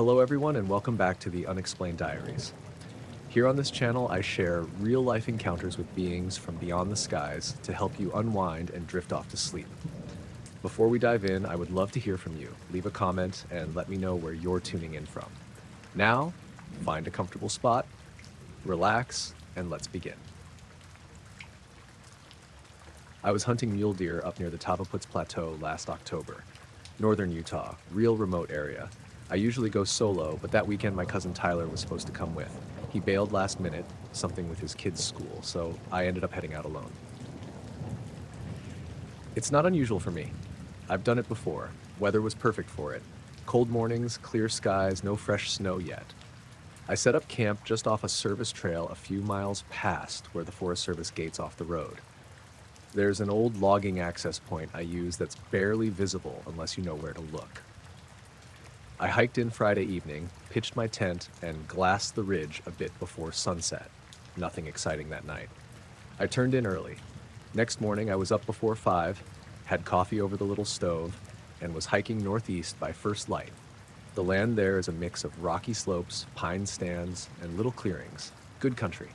Hello everyone and welcome back to the Unexplained Diaries. Here on this channel I share real-life encounters with beings from beyond the skies to help you unwind and drift off to sleep. Before we dive in, I would love to hear from you. Leave a comment and let me know where you're tuning in from. Now, find a comfortable spot, relax, and let's begin. I was hunting mule deer up near the Tavaputs Plateau last October. Northern Utah, real remote area. I usually go solo, but that weekend my cousin Tyler was supposed to come with. He bailed last minute, something with his kids' school, so I ended up heading out alone. It's not unusual for me. I've done it before. Weather was perfect for it. Cold mornings, clear skies, no fresh snow yet. I set up camp just off a service trail a few miles past where the Forest Service gates off the road. There's an old logging access point I use that's barely visible unless you know where to look. I hiked in Friday evening, pitched my tent, and glassed the ridge a bit before sunset. Nothing exciting that night. I turned in early. Next morning I was up before 5, had coffee over the little stove, and was hiking northeast by first light. The land there is a mix of rocky slopes, pine stands, and little clearings. Good country.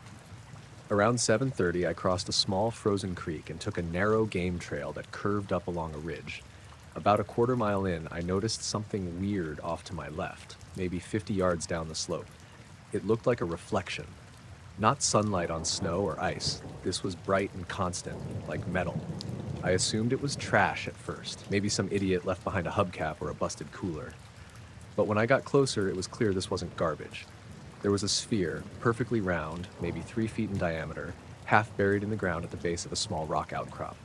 Around 7:30 I crossed a small frozen creek and took a narrow game trail that curved up along a ridge. About a quarter mile in, I noticed something weird off to my left, maybe 50 yards down the slope. It looked like a reflection. Not sunlight on snow or ice. This was bright and constant, like metal. I assumed it was trash at first, maybe some idiot left behind a hubcap or a busted cooler. But when I got closer, it was clear this wasn't garbage. There was a sphere, perfectly round, maybe 3 feet in diameter, half buried in the ground at the base of a small rock outcrop.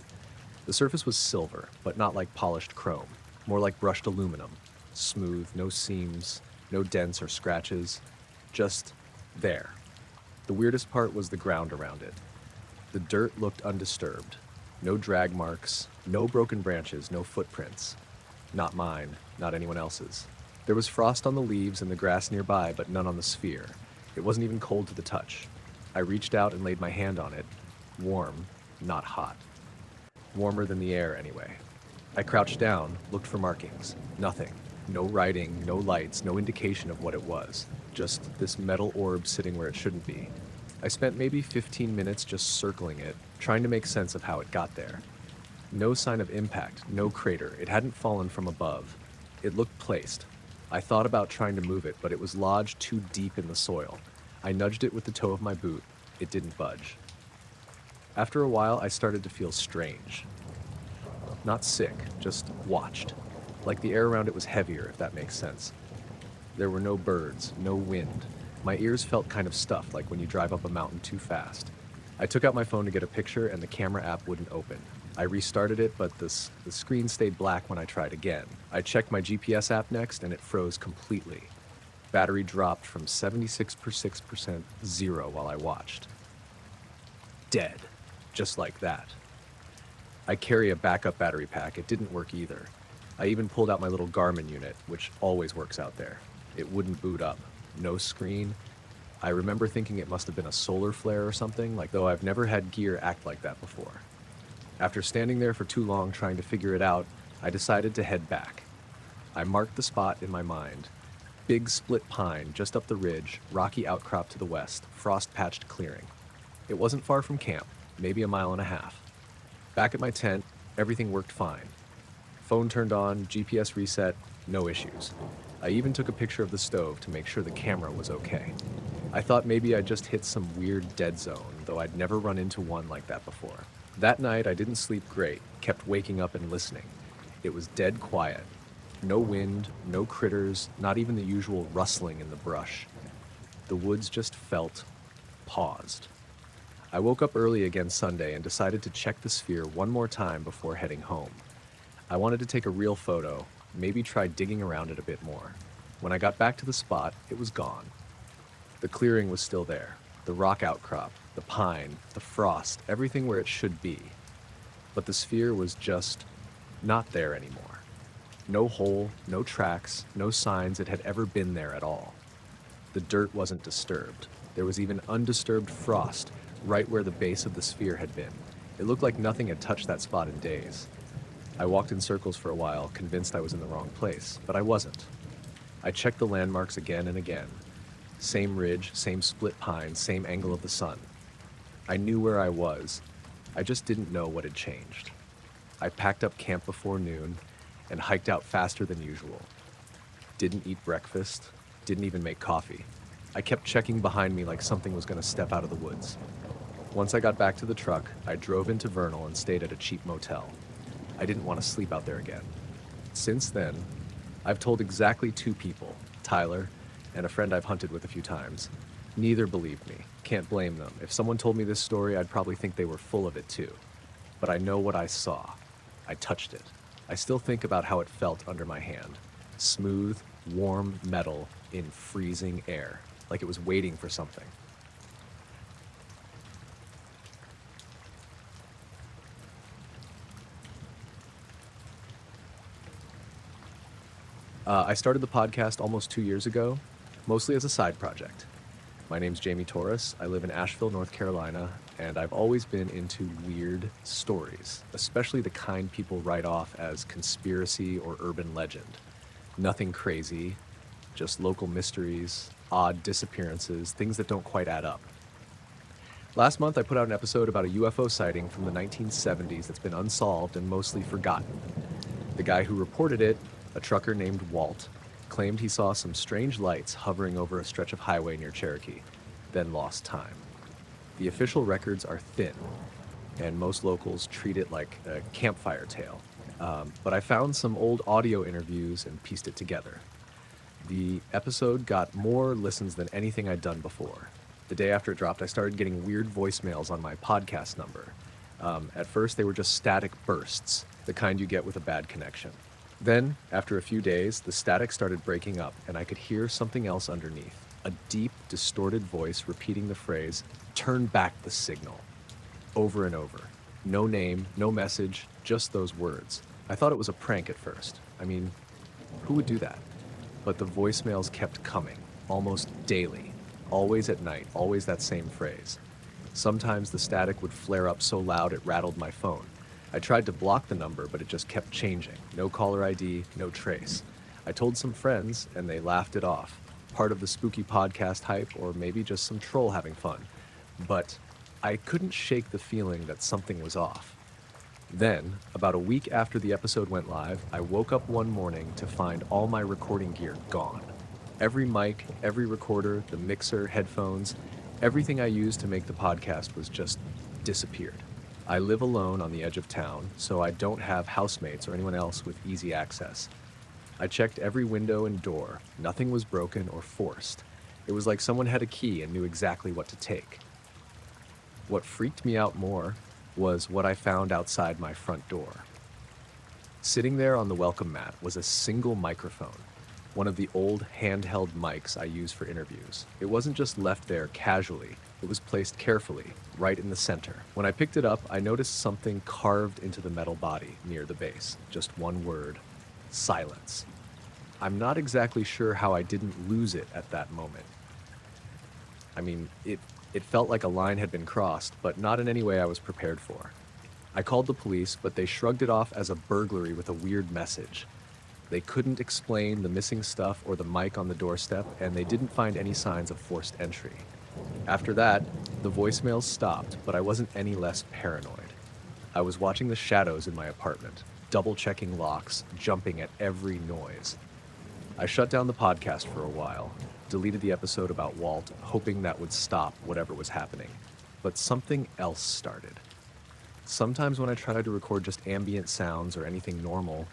The surface was silver, but not like polished chrome, more like brushed aluminum. Smooth, no seams, no dents or scratches, just there. The weirdest part was the ground around it. The dirt looked undisturbed. No drag marks, no broken branches, no footprints. Not mine, not anyone else's. There was frost on the leaves and the grass nearby, but none on the sphere. It wasn't even cold to the touch. I reached out and laid my hand on it. Warm, not hot. Warmer than the air, anyway. I crouched down, looked for markings. Nothing. No writing, no lights, no indication of what it was. Just this metal orb sitting where it shouldn't be. I spent maybe 15 minutes just circling it, trying to make sense of how it got there. No sign of impact, no crater. It hadn't fallen from above. It looked placed. I thought about trying to move it, but it was lodged too deep in the soil. I nudged it with the toe of my boot. It didn't budge. After a while, I started to feel strange. Not sick, just watched. Like the air around it was heavier, if that makes sense. There were no birds, no wind. My ears felt kind of stuffed, like when you drive up a mountain too fast. I took out my phone to get a picture, and the camera app wouldn't open. I restarted it, but the screen stayed black when I tried again. I checked my GPS app next, and it froze completely. Battery dropped from 76% zero while I watched. Dead. Just like that. I carry a backup battery pack. It didn't work either. I even pulled out my little Garmin unit, which always works out there. It wouldn't boot up. No screen. I remember thinking it must have been a solar flare or something, though I've never had gear act like that before. After standing there for too long trying to figure it out, I decided to head back. I marked the spot in my mind. Big split pine just up the ridge, rocky outcrop to the west, frost-patched clearing. It wasn't far from camp. Maybe a mile and a half. Back at my tent, everything worked fine. Phone turned on, GPS reset, no issues. I even took a picture of the stove to make sure the camera was okay. I thought maybe I'd just hit some weird dead zone, though I'd never run into one like that before. That night, I didn't sleep great, kept waking up and listening. It was dead quiet. No wind, no critters, not even the usual rustling in the brush. The woods just felt paused. I woke up early again Sunday and decided to check the sphere one more time before heading home. I wanted to take a real photo, maybe try digging around it a bit more. When I got back to the spot, it was gone. The clearing was still there. The rock outcrop, the pine, the frost, everything where it should be. But the sphere was just not there anymore. No hole, no tracks, no signs it had ever been there at all. The dirt wasn't disturbed. There was even undisturbed frost right where the base of the sphere had been. It looked like nothing had touched that spot in days. I walked in circles for a while, convinced I was in the wrong place, but I wasn't. I checked the landmarks again and again. Same ridge, same split pine, same angle of the sun. I knew where I was. I just didn't know what had changed. I packed up camp before noon and hiked out faster than usual. Didn't eat breakfast, didn't even make coffee. I kept checking behind me like something was going to step out of the woods. Once I got back to the truck, I drove into Vernal and stayed at a cheap motel. I didn't want to sleep out there again. Since then, I've told exactly 2 people, Tyler and a friend I've hunted with a few times. Neither believed me. Can't blame them. If someone told me this story, I'd probably think they were full of it too. But I know what I saw. I touched it. I still think about how it felt under my hand. Smooth, warm metal in freezing air, like it was waiting for something. I started the podcast almost 2 years ago, mostly as a side project. My name's Jamie Torres. I live in Asheville, North Carolina, and I've always been into weird stories, especially the kind people write off as conspiracy or urban legend. Nothing crazy, just local mysteries, odd disappearances, things that don't quite add up. Last month, I put out an episode about a UFO sighting from the 1970s that's been unsolved and mostly forgotten. The guy who reported it, a trucker named Walt, claimed he saw some strange lights hovering over a stretch of highway near Cherokee, then lost time. The official records are thin, and most locals treat it like a campfire tale. But I found some old audio interviews and pieced it together. The episode got more listens than anything I'd done before. The day after it dropped, I started getting weird voicemails on my podcast number. At first, they were just static bursts, the kind you get with a bad connection. Then, after a few days, the static started breaking up, and I could hear something else underneath. A deep, distorted voice repeating the phrase, "Turn back the signal," over and over. No name, no message, just those words. I thought it was a prank at first. I mean, who would do that? But the voicemails kept coming, almost daily. Always at night, always that same phrase. Sometimes the static would flare up so loud it rattled my phone. I tried to block the number, but it just kept changing. No caller ID, no trace. I told some friends, and they laughed it off. Part of the spooky podcast hype, or maybe just some troll having fun. But I couldn't shake the feeling that something was off. Then, about a week after the episode went live, I woke up one morning to find all my recording gear gone. Every mic, every recorder, the mixer, headphones, everything I used to make the podcast was just disappeared. I live alone on the edge of town, so I don't have housemates or anyone else with easy access. I checked every window and door. Nothing was broken or forced. It was like someone had a key and knew exactly what to take. What freaked me out more was what I found outside my front door. Sitting there on the welcome mat was a single microphone, one of the old handheld mics I use for interviews. It wasn't just left there casually. It was placed carefully, right in the center. When I picked it up, I noticed something carved into the metal body near the base. Just one word: silence. I'm not exactly sure how I didn't lose it at that moment. I mean, it felt like a line had been crossed, but not in any way I was prepared for. I called the police, but they shrugged it off as a burglary with a weird message. They couldn't explain the missing stuff or the mic on the doorstep, and they didn't find any signs of forced entry. After that, the voicemails stopped, but I wasn't any less paranoid. I was watching the shadows in my apartment, double-checking locks, jumping at every noise. I shut down the podcast for a while, deleted the episode about Walt, hoping that would stop whatever was happening. But something else started. Sometimes when I tried to record just ambient sounds or anything normal,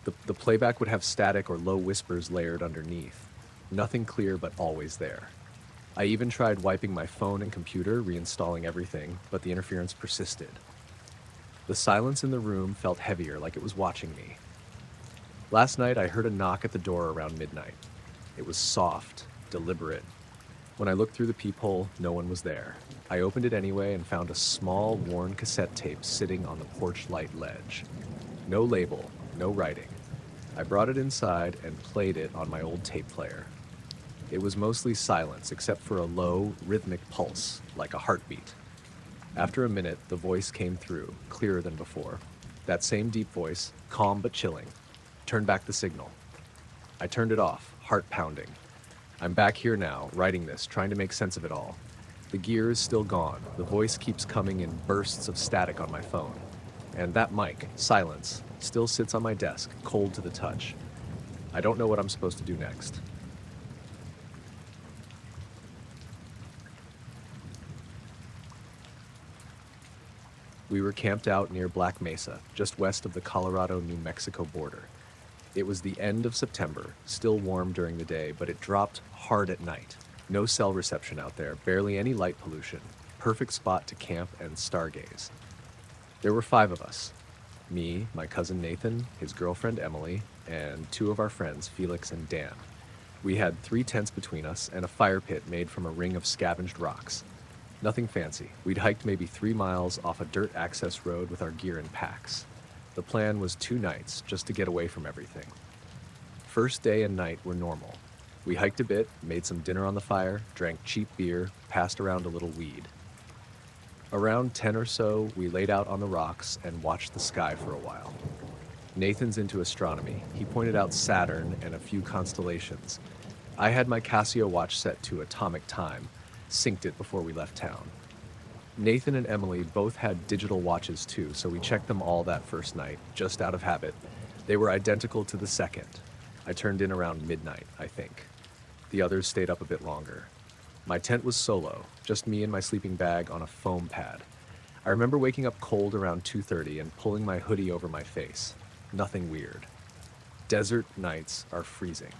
the playback would have static or low whispers layered underneath. Nothing clear, but always there. I even tried wiping my phone and computer, reinstalling everything, but the interference persisted. The silence in the room felt heavier, like it was watching me. Last night, I heard a knock at the door around midnight. It was soft, deliberate. When I looked through the peephole, no one was there. I opened it anyway and found a small, worn cassette tape sitting on the porch light ledge. No label, no writing. I brought it inside and played it on my old tape player. It was mostly silence, except for a low, rhythmic pulse, like a heartbeat. After a minute, the voice came through, clearer than before. That same deep voice, calm but chilling. Turn back the signal. I turned it off, heart pounding. I'm back here now, writing this, trying to make sense of it all. The gear is still gone. The voice keeps coming in bursts of static on my phone. And that mic, silence, still sits on my desk, cold to the touch. I don't know what I'm supposed to do next. We were camped out near Black Mesa, just west of the Colorado-New Mexico border. It was the end of September, still warm during the day, but it dropped hard at night. No cell reception out there, barely any light pollution. Perfect spot to camp and stargaze. There were 5 of us. Me, my cousin Nathan, his girlfriend Emily, and 2 of our friends, Felix and Dan. We had 3 tents between us and a fire pit made from a ring of scavenged rocks. Nothing fancy. We'd hiked maybe 3 miles off a dirt access road with our gear in packs. The plan was 2 nights, just to get away from everything. First day and night were normal. We hiked a bit, made some dinner on the fire, drank cheap beer, passed around a little weed. Around 10 or so, we laid out on the rocks and watched the sky for a while. Nathan's into astronomy. He pointed out Saturn and a few constellations. I had my Casio watch set to atomic time, synced it before we left town. Nathan and Emily both had digital watches too, so we checked them all that first night, just out of habit. They were identical to the second. I turned in around midnight, I think. The others stayed up a bit longer. My tent was solo, just me and my sleeping bag on a foam pad. I remember waking up cold around 2:30 and pulling my hoodie over my face. Nothing weird. Desert nights are freezing.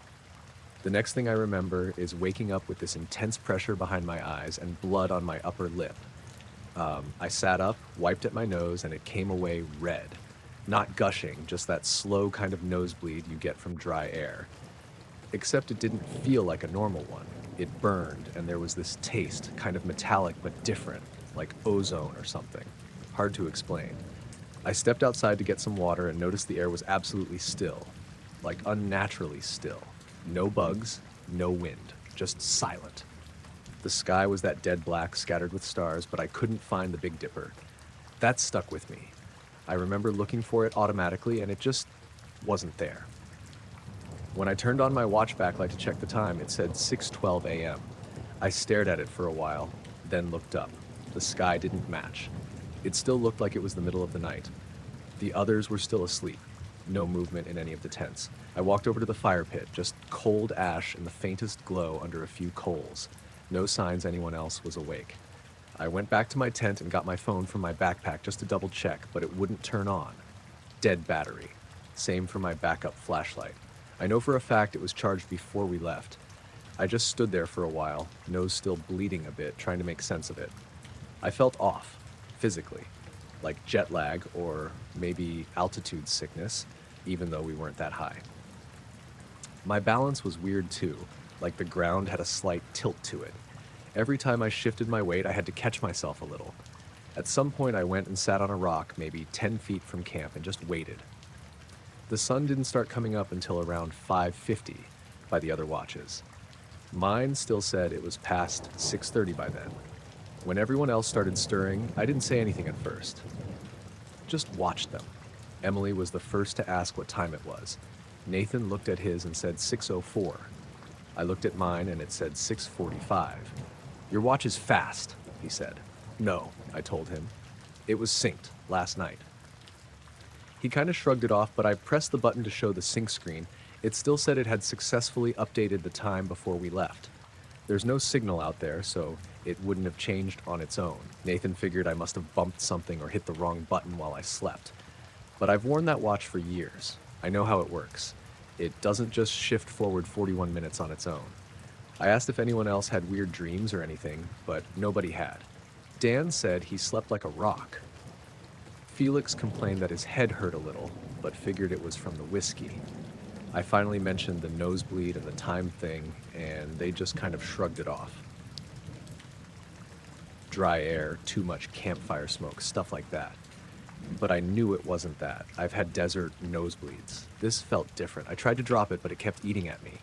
The next thing I remember is waking up with this intense pressure behind my eyes and blood on my upper lip. I sat up, wiped at my nose, and it came away red. Not gushing, just that slow kind of nosebleed you get from dry air. Except it didn't feel like a normal one. It burned, and there was this taste, kind of metallic but different, like ozone or something. Hard to explain. I stepped outside to get some water and noticed the air was absolutely still, like unnaturally still. No bugs, no wind, just silent. The sky was that dead black scattered with stars, but I couldn't find the Big Dipper. That stuck with me. I remember looking for it automatically, and it just wasn't there. When I turned on my watch backlight to check the time, it said 6:12 a.m. I stared at it for a while, then looked up. The sky didn't match. It still looked like it was the middle of the night. The others were still asleep. No movement in any of the tents. I walked over to the fire pit, just cold ash and the faintest glow under a few coals. No signs anyone else was awake. I went back to my tent and got my phone from my backpack just to double check, but it wouldn't turn on. Dead battery. Same for my backup flashlight. I know for a fact it was charged before we left. I just stood there for a while, nose still bleeding a bit, trying to make sense of it. I felt off, physically, like jet lag or maybe altitude sickness, even though we weren't that high. My balance was weird too, like the ground had a slight tilt to it. Every time I shifted my weight, I had to catch myself a little. At some point, I went and sat on a rock, maybe 10 feet from camp, and just waited. The sun didn't start coming up until around 5:50 by the other watches. Mine still said it was past 6:30 by then. When everyone else started stirring, I didn't say anything at first. Just watched them. Emily was the first to ask what time it was. Nathan looked at his and said 6:04. I looked at mine and it said 6:45. "Your watch is fast," he said. "No," I told him. "It was synced last night." He kind of shrugged it off, but I pressed the button to show the sync screen. It still said it had successfully updated the time before we left. There's no signal out there, so it wouldn't have changed on its own. Nathan figured I must have bumped something or hit the wrong button while I slept. But I've worn that watch for years. I know how it works. It doesn't just shift forward 41 minutes on its own. I asked if anyone else had weird dreams or anything, but nobody had. Dan said he slept like a rock. Felix complained that his head hurt a little, but figured it was from the whiskey. I finally mentioned the nosebleed and the time thing, and they just kind of shrugged it off. Dry air, too much campfire smoke, stuff like that. But I knew it wasn't that. I've had desert nosebleeds. This felt different. I tried to drop it, but it kept eating at me.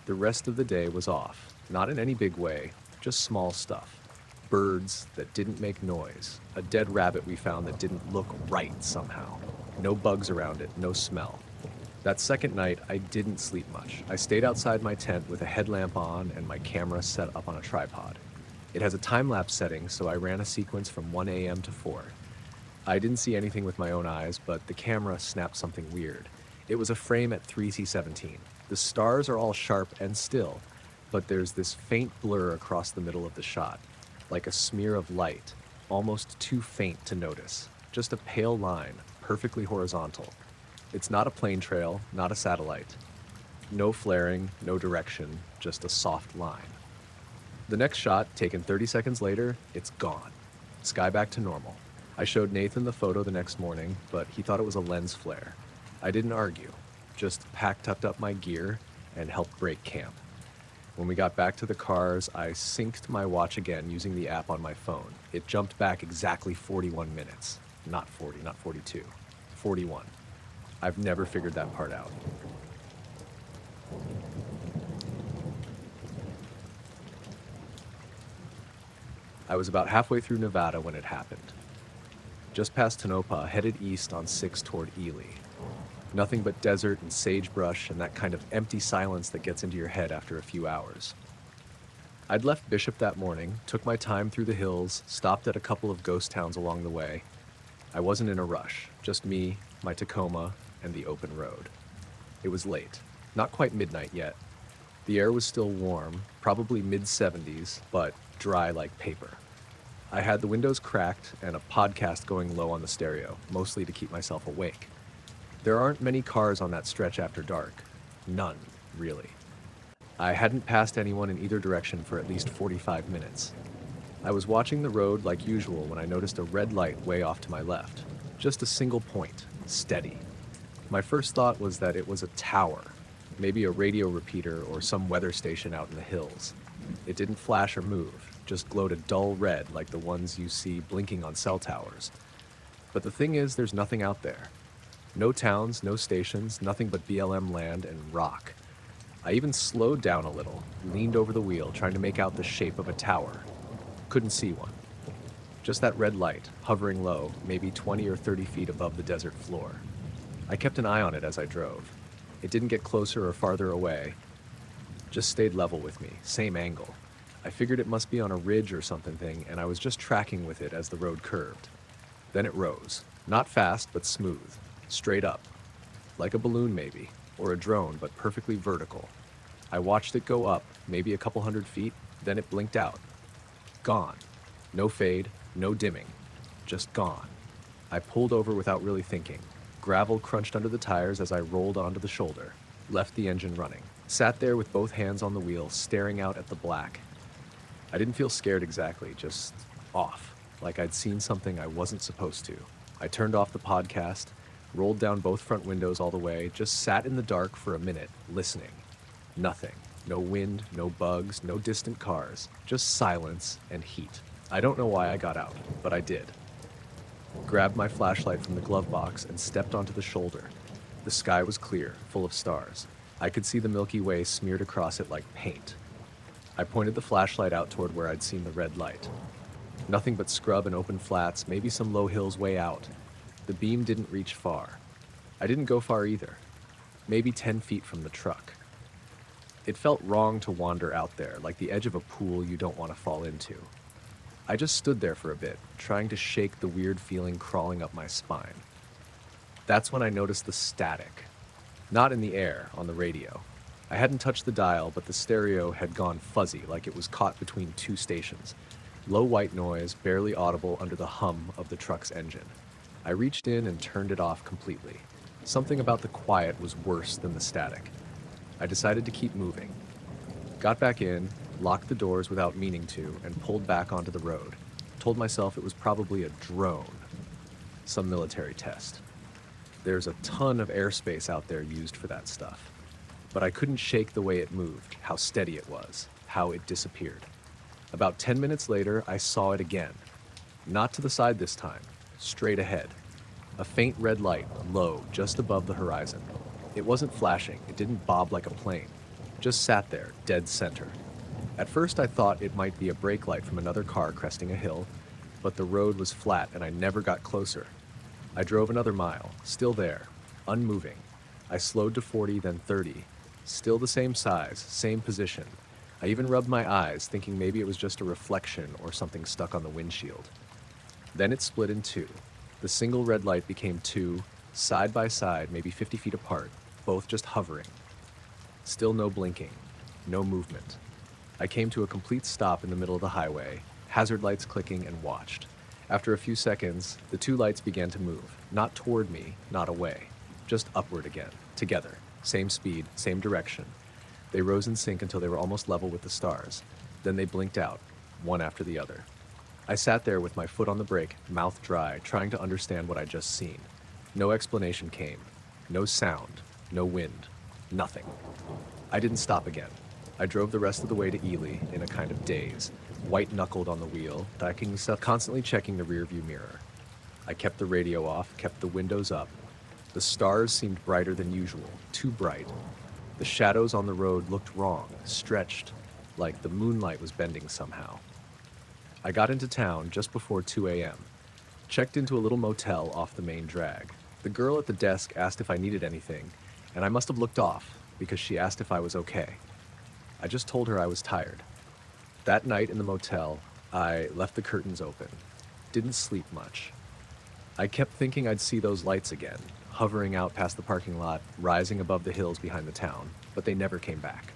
The rest of the day was off. Not in any big way, just small stuff. Birds that didn't make noise. A dead rabbit we found that didn't look right somehow. No bugs around it, no smell. That second night, I didn't sleep much. I stayed outside my tent with a headlamp on and my camera set up on a tripod. It has a time-lapse setting, so I ran a sequence from 1 a.m. to 4. I didn't see anything with my own eyes, but the camera snapped something weird. It was a frame at 3C17. The stars are all sharp and still, but there's this faint blur across the middle of the shot, like a smear of light, almost too faint to notice. Just a pale line, perfectly horizontal. It's not a plane trail, not a satellite. No flaring, no direction, just a soft line. The next shot, taken 30 seconds later, it's gone. Sky back to normal. I showed Nathan the photo the next morning, but he thought it was a lens flare. I didn't argue, just tucked up my gear and helped break camp. When we got back to the cars, I synced my watch again using the app on my phone. It jumped back exactly 41 minutes. Not 40, not 42. 41. I've never figured that part out. I was about halfway through Nevada when it happened. Just past Tonopah, headed east on 6 toward Ely. Nothing but desert and sagebrush and that kind of empty silence that gets into your head after a few hours. I'd left Bishop that morning, took my time through the hills, stopped at a couple of ghost towns along the way. I wasn't in a rush, just me, my Tacoma, and the open road. It was late, not quite midnight yet. The air was still warm, probably mid-70s, but dry like paper. I had the windows cracked and a podcast going low on the stereo, mostly to keep myself awake. There aren't many cars on that stretch after dark. None, really. I hadn't passed anyone in either direction for at least 45 minutes. I was watching the road like usual when I noticed a red light way off to my left. Just a single point, steady. My first thought was that it was a tower, maybe a radio repeater or some weather station out in the hills. It didn't flash or move, just glowed a dull red like the ones you see blinking on cell towers. But the thing is, there's nothing out there. No towns, no stations, nothing but BLM land and rock. I even slowed down a little, leaned over the wheel, trying to make out the shape of a tower. Couldn't see one. Just that red light, hovering low, maybe 20 or 30 feet above the desert floor. I kept an eye on it as I drove. It didn't get closer or farther away, just stayed level with me, same angle. I figured it must be on a ridge or something, and I was just tracking with it as the road curved. Then it rose, not fast, but smooth, straight up, like a balloon maybe, or a drone, but perfectly vertical. I watched it go up, maybe a couple 100 feet, then it blinked out. Gone. No fade, no dimming, just gone. I pulled over without really thinking. Gravel crunched under the tires as I rolled onto the shoulder, left the engine running, sat there with both hands on the wheel, staring out at the black. I didn't feel scared exactly, just off, like I'd seen something I wasn't supposed to. I turned off the podcast, rolled down both front windows all the way, just sat in the dark for a minute, listening. Nothing. No wind, no bugs, no distant cars, just silence and heat. I don't know why I got out, but I did. Grabbed my flashlight from the glove box and stepped onto the shoulder. The sky was clear, full of stars. I could see the Milky Way smeared across it like paint. I pointed the flashlight out toward where I'd seen the red light. Nothing but scrub and open flats, maybe some low hills way out. The beam didn't reach far. I didn't go far either. Maybe 10 feet from the truck. It felt wrong to wander out there, like the edge of a pool you don't want to fall into. I just stood there for a bit, trying to shake the weird feeling crawling up my spine. That's when I noticed the static. Not in the air, on the radio. I hadn't touched the dial, but the stereo had gone fuzzy, like it was caught between two stations. Low white noise, barely audible under the hum of the truck's engine. I reached in and turned it off completely. Something about the quiet was worse than the static. I decided to keep moving. Got back in, locked the doors without meaning to, and pulled back onto the road. Told myself it was probably a drone. Some military test. There's a ton of airspace out there used for that stuff. But I couldn't shake the way it moved, how steady it was, how it disappeared. About 10 minutes later, I saw it again. Not to the side this time, straight ahead. A faint red light, low, just above the horizon. It wasn't flashing, it didn't bob like a plane. Just sat there, dead center. At first I thought it might be a brake light from another car cresting a hill, but the road was flat and I never got closer. I drove another mile, still there, unmoving. I slowed to 40, then 30. Still the same size, same position. I even rubbed my eyes, thinking maybe it was just a reflection or something stuck on the windshield. Then it split in two. The single red light became two, side by side, maybe 50 feet apart, both just hovering. Still no blinking, no movement. I came to a complete stop in the middle of the highway, hazard lights clicking, and watched. After a few seconds, the two lights began to move, not toward me, not away, just upward again, together, same speed, same direction. They rose in sync until they were almost level with the stars. Then they blinked out, one after the other. I sat there with my foot on the brake, mouth dry, trying to understand what I'd just seen. No explanation came. No sound. No wind. Nothing. I didn't stop again. I drove the rest of the way to Ely in a kind of daze, white-knuckled on the wheel, constantly checking the rearview mirror. I kept the radio off, kept the windows up. The stars seemed brighter than usual, too bright. The shadows on the road looked wrong, stretched, like the moonlight was bending somehow. I got into town just before 2 a.m., checked into a little motel off the main drag. The girl at the desk asked if I needed anything, and I must have looked off because she asked if I was okay. I just told her I was tired. That night in the motel, I left the curtains open. Didn't sleep much. I kept thinking I'd see those lights again, hovering out past the parking lot, rising above the hills behind the town, but they never came back.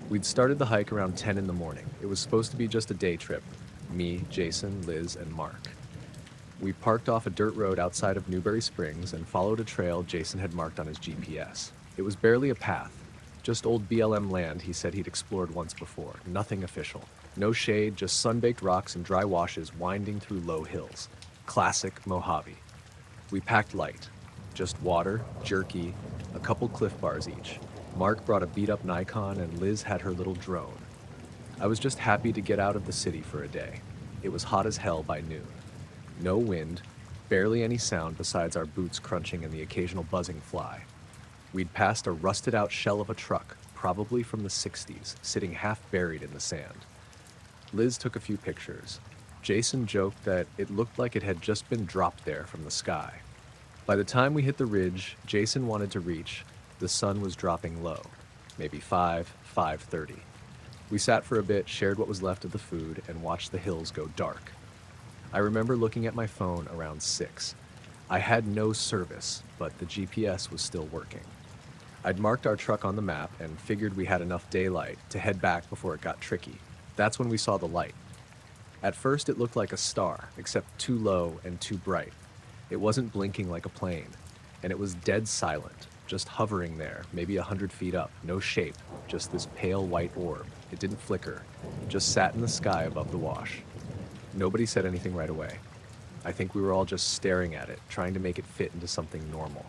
We'd started the hike around 10 in the morning. It was supposed to be just a day trip. Me, Jason, Liz, and Mark. We parked off a dirt road outside of Newberry Springs and followed a trail Jason had marked on his GPS. It was barely a path, just old BLM land he said he'd explored once before. Nothing official. No shade, just sun-baked rocks and dry washes winding through low hills. Classic Mojave. We packed light. Just water, jerky, a couple Cliff Bars each. Mark brought a beat-up Nikon and Liz had her little drone. I was just happy to get out of the city for a day. It was hot as hell by noon. No wind, barely any sound besides our boots crunching and the occasional buzzing fly. We'd passed a rusted-out shell of a truck, probably from the 60s, sitting half buried in the sand. Liz took a few pictures. Jason joked that it looked like it had just been dropped there from the sky. By the time we hit the ridge Jason wanted to reach, the sun was dropping low, maybe 5:30. We sat for a bit, shared what was left of the food, and watched the hills go dark. I remember looking at my phone around 6. I had no service, but the GPS was still working. I'd marked our truck on the map and figured we had enough daylight to head back before it got tricky. That's when we saw the light. At first it looked like a star, except too low and too bright. It wasn't blinking like a plane, and it was dead silent, just hovering there, maybe 100 feet up, no shape, just this pale white orb. It didn't flicker, just sat in the sky above the wash. Nobody said anything right away. I think we were all just staring at it, trying to make it fit into something normal.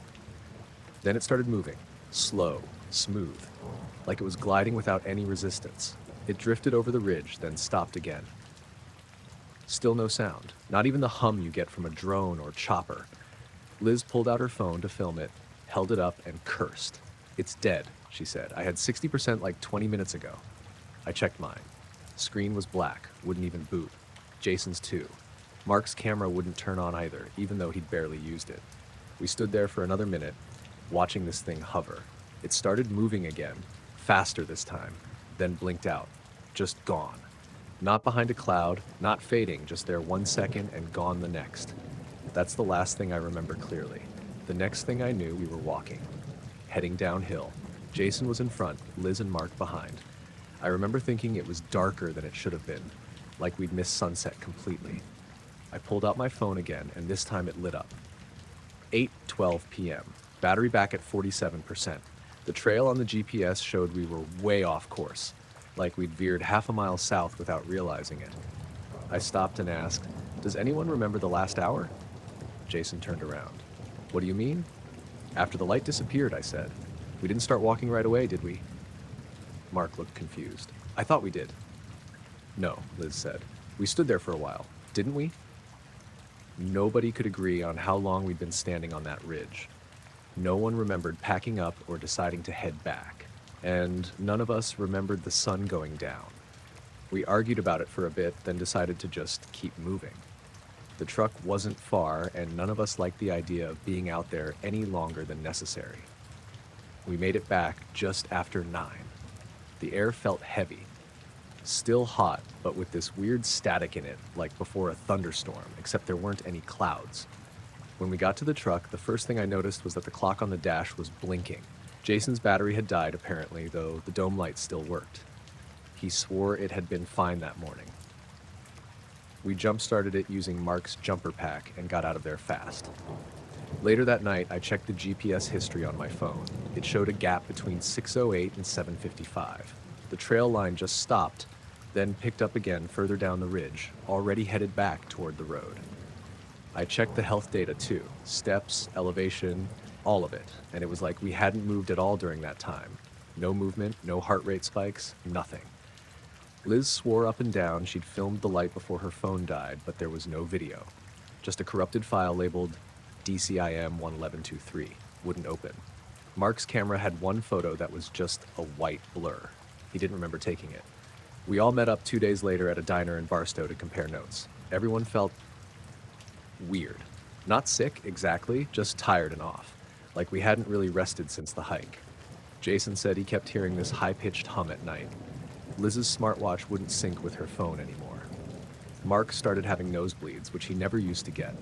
Then it started moving, slow, smooth, like it was gliding without any resistance. It drifted over the ridge, then stopped again. Still no sound, not even the hum you get from a drone or chopper. Liz pulled out her phone to film it, held it up, and cursed. "It's dead," she said. "I had 60% like 20 minutes ago." I checked mine. Screen was black, wouldn't even boot. Jason's too. Mark's camera wouldn't turn on either, even though he'd barely used it. We stood there for another minute, watching this thing hover. It started moving again, faster this time, then blinked out. Just gone. Not behind a cloud, not fading, just there 1 second and gone the next. That's the last thing I remember clearly. The next thing I knew, we were walking, heading downhill. Jason was in front, Liz and Mark behind. I remember thinking it was darker than it should have been, like we'd missed sunset completely. I pulled out my phone again, and this time it lit up. 8:12 p.m. Battery back at 47%. The trail on the GPS showed we were way off course, like we'd veered half a mile south without realizing it. I stopped and asked, "Does anyone remember the last hour?" Jason turned around. "What do you mean?" "After the light disappeared," I said. "We didn't start walking right away, did we?" Mark looked confused. "I thought we did." "No," Liz said. "We stood there for a while, didn't we?" Nobody could agree on how long we'd been standing on that ridge. No one remembered packing up or deciding to head back. And none of us remembered the sun going down. We argued about it for a bit, then decided to just keep moving. The truck wasn't far, and none of us liked the idea of being out there any longer than necessary. We made it back just after 9. The air felt heavy, still hot, but with this weird static in it, like before a thunderstorm, except there weren't any clouds. When we got to the truck, the first thing I noticed was that the clock on the dash was blinking. Jason's battery had died, apparently, though the dome light still worked. He swore it had been fine that morning. We jump-started it using Mark's jumper pack and got out of there fast. Later that night, I checked the GPS history on my phone. It showed a gap between 6:08 and 7:55. The trail line just stopped, then picked up again further down the ridge, already headed back toward the road. I checked the health data too, steps, elevation, all of it, and it was like we hadn't moved at all during that time. No movement, no heart rate spikes, nothing. Liz swore up and down she'd filmed the light before her phone died, but there was no video. Just a corrupted file labeled DCIM 11123 wouldn't open. Mark's camera had one photo that was just a white blur. He didn't remember taking it. We all met up 2 days later at a diner in Barstow to compare notes. Everyone felt weird. Not sick, exactly, just tired and off. Like we hadn't really rested since the hike. Jason said he kept hearing this high-pitched hum at night. Liz's smartwatch wouldn't sync with her phone anymore. Mark started having nosebleeds, which he never used to get.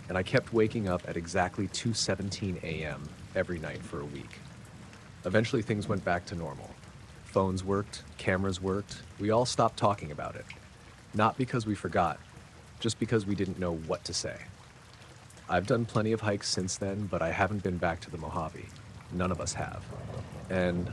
And I kept waking up at exactly 2:17 a.m. every night for a week. Eventually things went back to normal. Phones worked, cameras worked, we all stopped talking about it. Not because we forgot, just because we didn't know what to say. I've done plenty of hikes since then, but I haven't been back to the Mojave. None of us have. And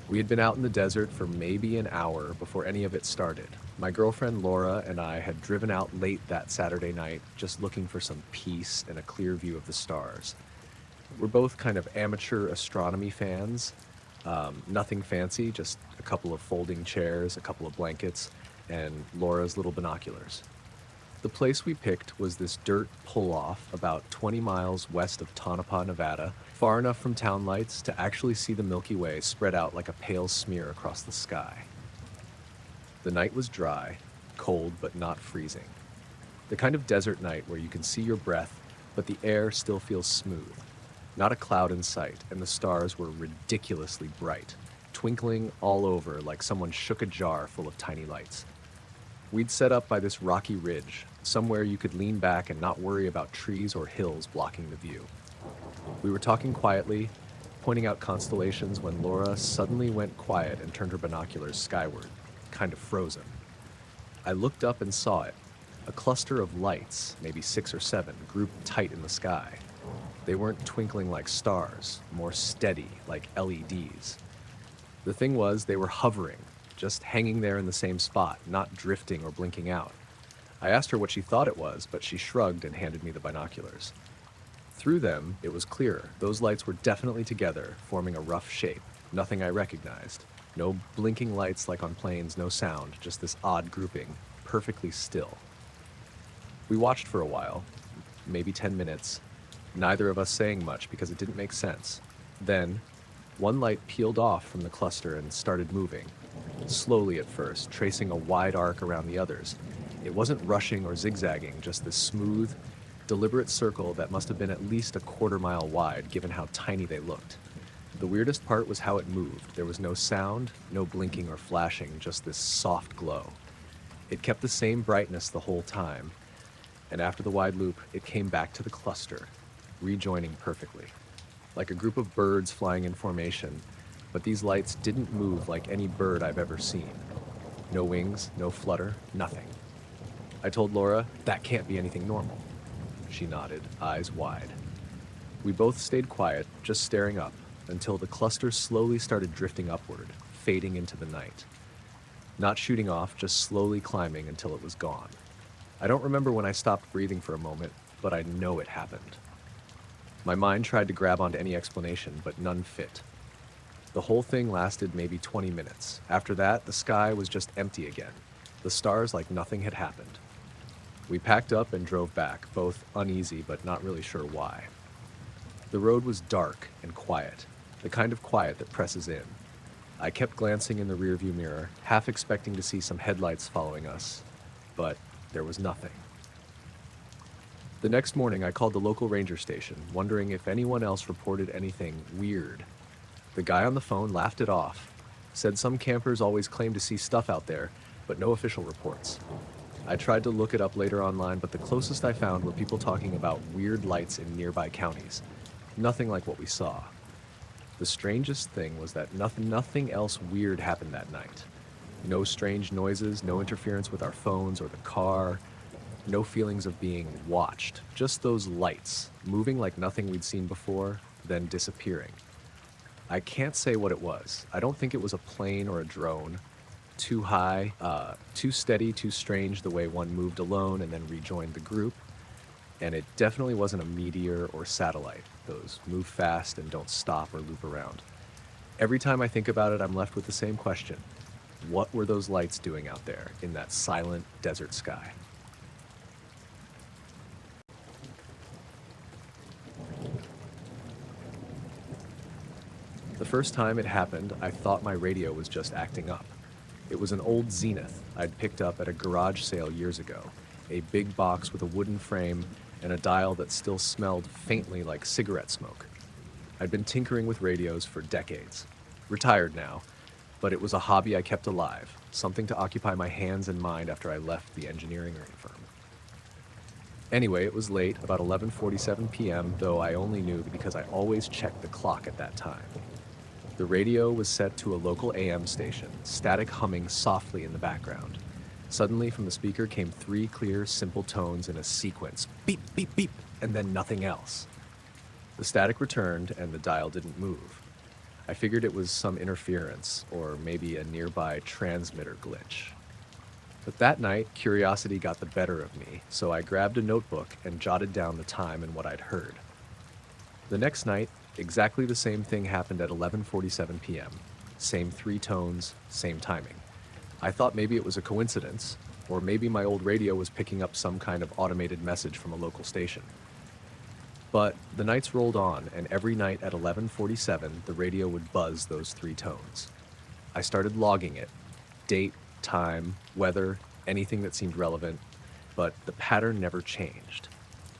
we had been out in the desert for maybe an hour before any of it started. My girlfriend Laura and I had driven out late that Saturday night, just looking for some peace and a clear view of the stars. We're both kind of amateur astronomy fans. Nothing fancy, just a couple of folding chairs, a couple of blankets, and Laura's little binoculars. The place we picked was this dirt pull-off about 20 miles west of Tonopah, Nevada, far enough from town lights to actually see the Milky Way spread out like a pale smear across the sky. The night was dry, cold but not freezing. The kind of desert night where you can see your breath, but the air still feels smooth. Not a cloud in sight, and the stars were ridiculously bright, twinkling all over like someone shook a jar full of tiny lights. We'd set up by this rocky ridge, somewhere you could lean back and not worry about trees or hills blocking the view. We were talking quietly, pointing out constellations when Laura suddenly went quiet and turned her binoculars skyward, kind of frozen. I looked up and saw it, a cluster of lights, maybe 6 or 7, grouped tight in the sky. They weren't twinkling like stars, more steady, like LEDs. The thing was, they were hovering, just hanging there in the same spot, not drifting or blinking out. I asked her what she thought it was, but she shrugged and handed me the binoculars. Through them, it was clearer. Those lights were definitely together, forming a rough shape, nothing I recognized. No blinking lights like on planes, no sound, just this odd grouping, perfectly still. We watched for a while, maybe 10 minutes, neither of us saying much because it didn't make sense. Then, one light peeled off from the cluster and started moving, slowly at first, tracing a wide arc around the others. It wasn't rushing or zigzagging, just this smooth, deliberate circle that must have been at least a quarter-mile wide, given how tiny they looked. The weirdest part was how it moved. There was no sound, no blinking or flashing, just this soft glow. It kept the same brightness the whole time, and after the wide loop, it came back to the cluster, rejoining perfectly. Like a group of birds flying in formation, but these lights didn't move like any bird I've ever seen. No wings, no flutter, nothing. I told Laura, that can't be anything normal. She nodded, eyes wide. We both stayed quiet, just staring up, until the cluster slowly started drifting upward, fading into the night. Not shooting off, just slowly climbing until it was gone. I don't remember when I stopped breathing for a moment, but I know it happened. My mind tried to grab onto any explanation, but none fit. The whole thing lasted maybe 20 minutes. After that, the sky was just empty again, the stars like nothing had happened. We packed up and drove back, both uneasy but not really sure why. The road was dark and quiet, the kind of quiet that presses in. I kept glancing in the rearview mirror, half expecting to see some headlights following us, but there was nothing. The next morning, I called the local ranger station, wondering if anyone else reported anything weird. The guy on the phone laughed it off, said some campers always claim to see stuff out there, but no official reports. I tried to look it up later online, but the closest I found were people talking about weird lights in nearby counties. Nothing like what we saw. The strangest thing was that nothing else weird happened that night. No strange noises, no interference with our phones or the car, no feelings of being watched. Just those lights, moving like nothing we'd seen before, then disappearing. I can't say what it was. I don't think it was a plane or a drone. Too high, too steady, too strange the way one moved alone and then rejoined the group. And it definitely wasn't a meteor or satellite. Those move fast and don't stop or loop around. Every time I think about it, I'm left with the same question. What were those lights doing out there in that silent desert sky? The first time it happened, I thought my radio was just acting up. It was an old Zenith I'd picked up at a garage sale years ago, a big box with a wooden frame and a dial that still smelled faintly like cigarette smoke. I'd been tinkering with radios for decades. Retired now, but it was a hobby I kept alive, something to occupy my hands and mind after I left the engineering firm. Anyway, it was late, about 11:47 p.m., though I only knew because I always checked the clock at that time. The radio was set to a local AM station, static humming softly in the background. Suddenly, from the speaker came 3 clear, simple tones in a sequence. Beep, beep, beep, and then nothing else. The static returned, and the dial didn't move. I figured it was some interference, or maybe a nearby transmitter glitch. But that night, curiosity got the better of me, so I grabbed a notebook and jotted down the time and what I'd heard. The next night, exactly the same thing happened at 11:47 p.m. Same 3 tones, same timing. I thought maybe it was a coincidence, or maybe my old radio was picking up some kind of automated message from a local station. But the nights rolled on, and every night at 11:47, the radio would buzz those 3 tones. I started logging it. Date, time, weather, anything that seemed relevant, but the pattern never changed.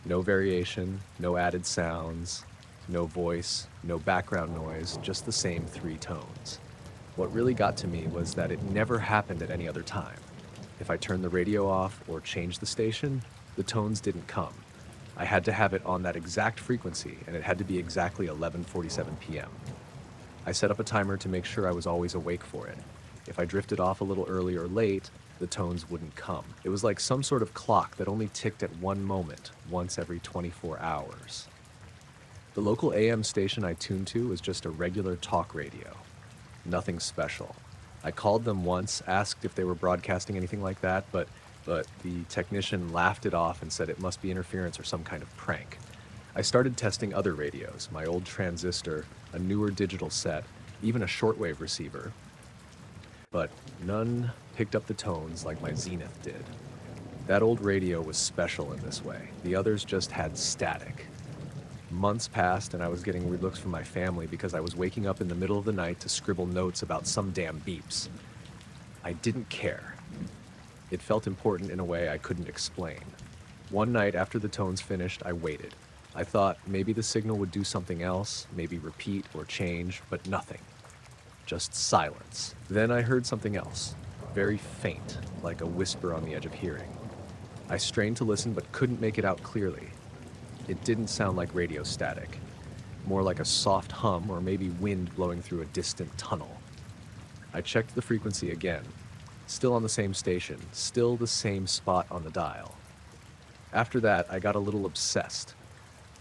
No variation, no added sounds, no voice, no background noise, just the same 3 tones. What really got to me was that it never happened at any other time. If I turned the radio off or changed the station, the tones didn't come. I had to have it on that exact frequency, and it had to be exactly 11:47 p.m. I set up a timer to make sure I was always awake for it. If I drifted off a little early or late, the tones wouldn't come. It was like some sort of clock that only ticked at one moment, once every 24 hours. The local AM station I tuned to was just a regular talk radio. Nothing special. I called them once, asked if they were broadcasting anything like that, but the technician laughed it off and said it must be interference or some kind of prank. I started testing other radios, my old transistor, a newer digital set, even a shortwave receiver, but none picked up the tones like my Zenith did. That old radio was special in this way. The others just had static. Months passed and I was getting weird looks from my family because I was waking up in the middle of the night to scribble notes about some damn beeps. I didn't care. It felt important in a way I couldn't explain. One night after the tones finished, I waited. I thought maybe the signal would do something else, maybe repeat or change, but nothing. Just silence. Then I heard something else, very faint, like a whisper on the edge of hearing. I strained to listen but couldn't make it out clearly. It didn't sound like radio static, more like a soft hum or maybe wind blowing through a distant tunnel. I checked the frequency again, still on the same station, still the same spot on the dial. After that, I got a little obsessed.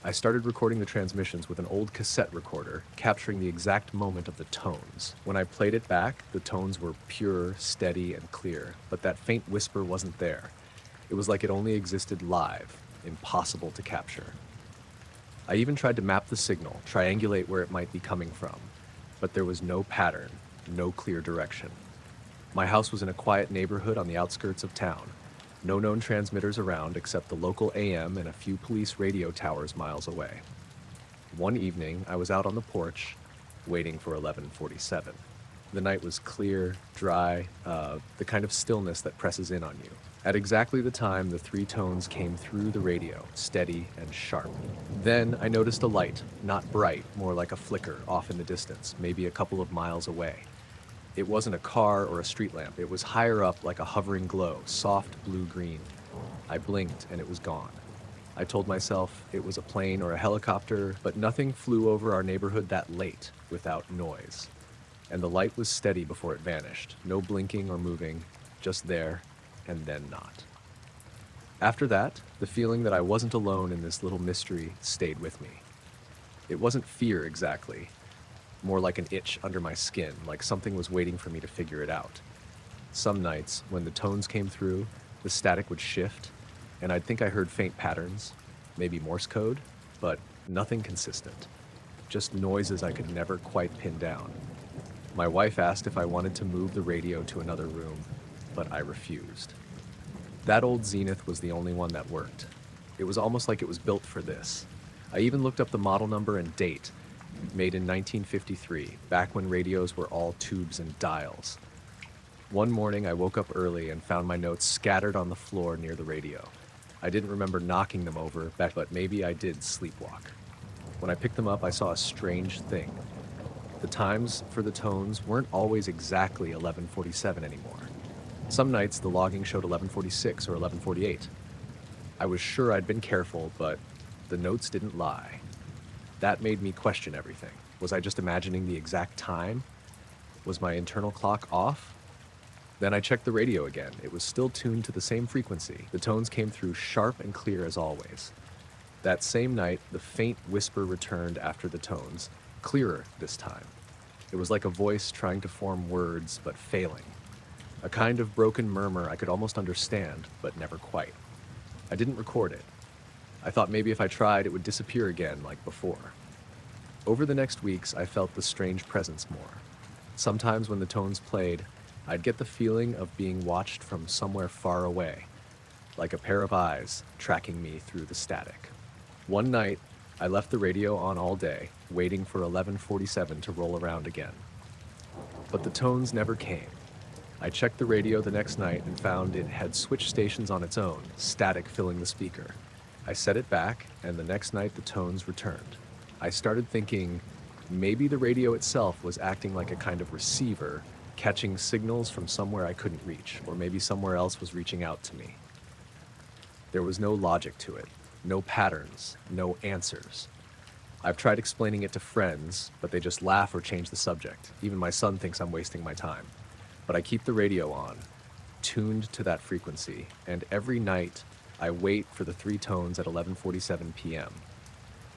I started recording the transmissions with an old cassette recorder, capturing the exact moment of the tones. When I played it back, the tones were pure, steady, and clear, but that faint whisper wasn't there. It was like it only existed live, impossible to capture. I even tried to map the signal, triangulate where it might be coming from, but there was no pattern, no clear direction. My house was in a quiet neighborhood on the outskirts of town. No known transmitters around except the local AM and a few police radio towers miles away. One evening, I was out on the porch waiting for 11:47. The night was clear, dry, the kind of stillness that presses in on you. At exactly the time, the three tones came through the radio, steady and sharp. Then I noticed a light, not bright, more like a flicker off in the distance, maybe a couple of miles away. It wasn't a car or a street lamp. It was higher up like a hovering glow, soft blue-green. I blinked and it was gone. I told myself it was a plane or a helicopter, but nothing flew over our neighborhood that late without noise. And the light was steady before it vanished. No blinking or moving, just there and then not. After that, the feeling that I wasn't alone in this little mystery stayed with me. It wasn't fear exactly, more like an itch under my skin, like something was waiting for me to figure it out. Some nights, when the tones came through, the static would shift, and I'd think I heard faint patterns, maybe Morse code, but nothing consistent. Just noises I could never quite pin down. My wife asked if I wanted to move the radio to another room, but I refused. That old Zenith was the only one that worked. It was almost like it was built for this. I even looked up the model number and date, made in 1953, back when radios were all tubes and dials. One morning I woke up early and found my notes scattered on the floor near the radio. I didn't remember knocking them over, but maybe I did sleepwalk. When I picked them up, I saw a strange thing. The times for the tones weren't always exactly 11:47 anymore. Some nights the logging showed 11:46 or 11:48. I was sure I'd been careful, but the notes didn't lie. That made me question everything. Was I just imagining the exact time? Was my internal clock off? Then I checked the radio again. It was still tuned to the same frequency. The tones came through sharp and clear as always. That same night, the faint whisper returned after the tones, clearer this time. It was like a voice trying to form words, but failing. A kind of broken murmur I could almost understand, but never quite. I didn't record it. I thought maybe if I tried, it would disappear again like before. Over the next weeks, I felt the strange presence more. Sometimes when the tones played, I'd get the feeling of being watched from somewhere far away, like a pair of eyes tracking me through the static. One night, I left the radio on all day, waiting for 11:47 to roll around again. But the tones never came. I checked the radio the next night and found it had switched stations on its own, static filling the speaker. I set it back, and the next night the tones returned. I started thinking maybe the radio itself was acting like a kind of receiver, catching signals from somewhere I couldn't reach, or maybe somewhere else was reaching out to me. There was no logic to it, no patterns, no answers. I've tried explaining it to friends, but they just laugh or change the subject. Even my son thinks I'm wasting my time. But I keep the radio on, tuned to that frequency, and every night I wait for the three tones at 11:47 p.m.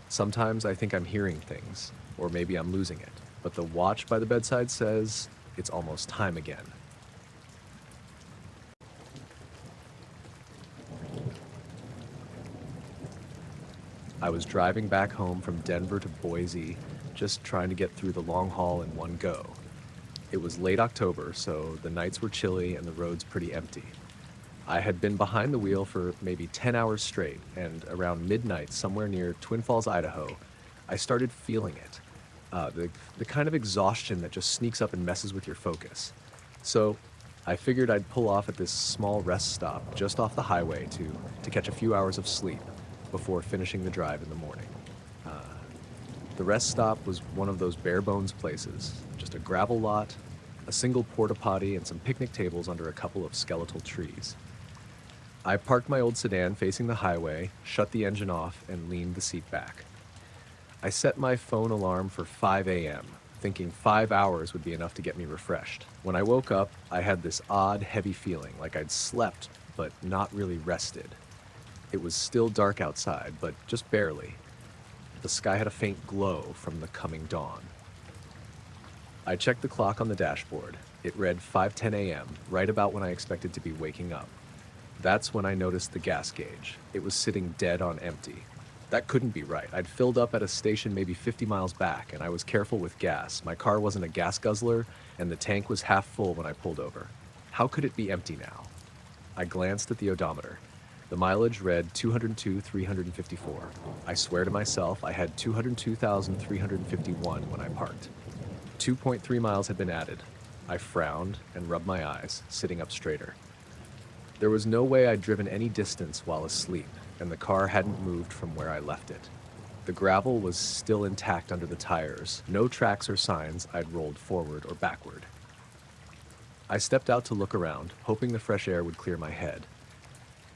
Sometimes I think I'm hearing things, or maybe I'm losing it, but the watch by the bedside says it's almost time again. I was driving back home from Denver to Boise, just trying to get through the long haul in one go. It was late October, so the nights were chilly and the roads pretty empty. I had been behind the wheel for maybe 10 hours straight, and around midnight, somewhere near Twin Falls, Idaho, I started feeling it. The kind of exhaustion that just sneaks up and messes with your focus. So I figured I'd pull off at this small rest stop just off the highway to catch a few hours of sleep before finishing the drive in the morning. The rest stop was one of those bare bones places, just a gravel lot, a single porta potty, and some picnic tables under a couple of skeletal trees. I parked my old sedan facing the highway, shut the engine off, and leaned the seat back. I set my phone alarm for 5 a.m., thinking 5 hours would be enough to get me refreshed. When I woke up, I had this odd, heavy feeling, like I'd slept, but not really rested. It was still dark outside, but just barely. The sky had a faint glow from the coming dawn. I checked the clock on the dashboard. It read 5:10 a.m., right about when I expected to be waking up. That's when I noticed the gas gauge. It was sitting dead on empty. That couldn't be right. I'd filled up at a station maybe 50 miles back, and I was careful with gas. My car wasn't a gas guzzler, and the tank was half full when I pulled over. How could it be empty now? I glanced at the odometer. The mileage read 202,354. I swear to myself, I had 202,351 when I parked. 2.3 miles had been added. I frowned and rubbed my eyes, sitting up straighter. There was no way I'd driven any distance while asleep, and the car hadn't moved from where I left it. The gravel was still intact under the tires, no tracks or signs I'd rolled forward or backward. I stepped out to look around, hoping the fresh air would clear my head.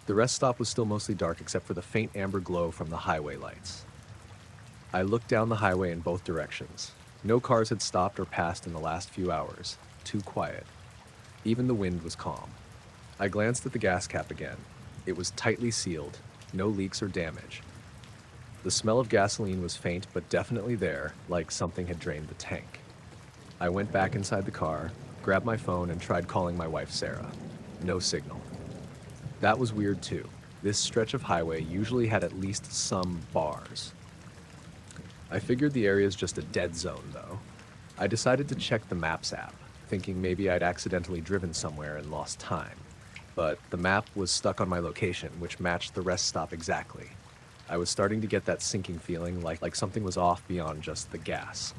The rest stop was still mostly dark except for the faint amber glow from the highway lights. I looked down the highway in both directions. No cars had stopped or passed in the last few hours. Too quiet. Even the wind was calm. I glanced at the gas cap again. It was tightly sealed, no leaks or damage. The smell of gasoline was faint but definitely there, like something had drained the tank. I went back inside the car, grabbed my phone, and tried calling my wife Sarah. No signal. That was weird too. This stretch of highway usually had at least some bars. I figured the area's just a dead zone though. I decided to check the Maps app, thinking maybe I'd accidentally driven somewhere and lost time. But the map was stuck on my location, which matched the rest stop exactly. I was starting to get that sinking feeling like something was off beyond just the gas.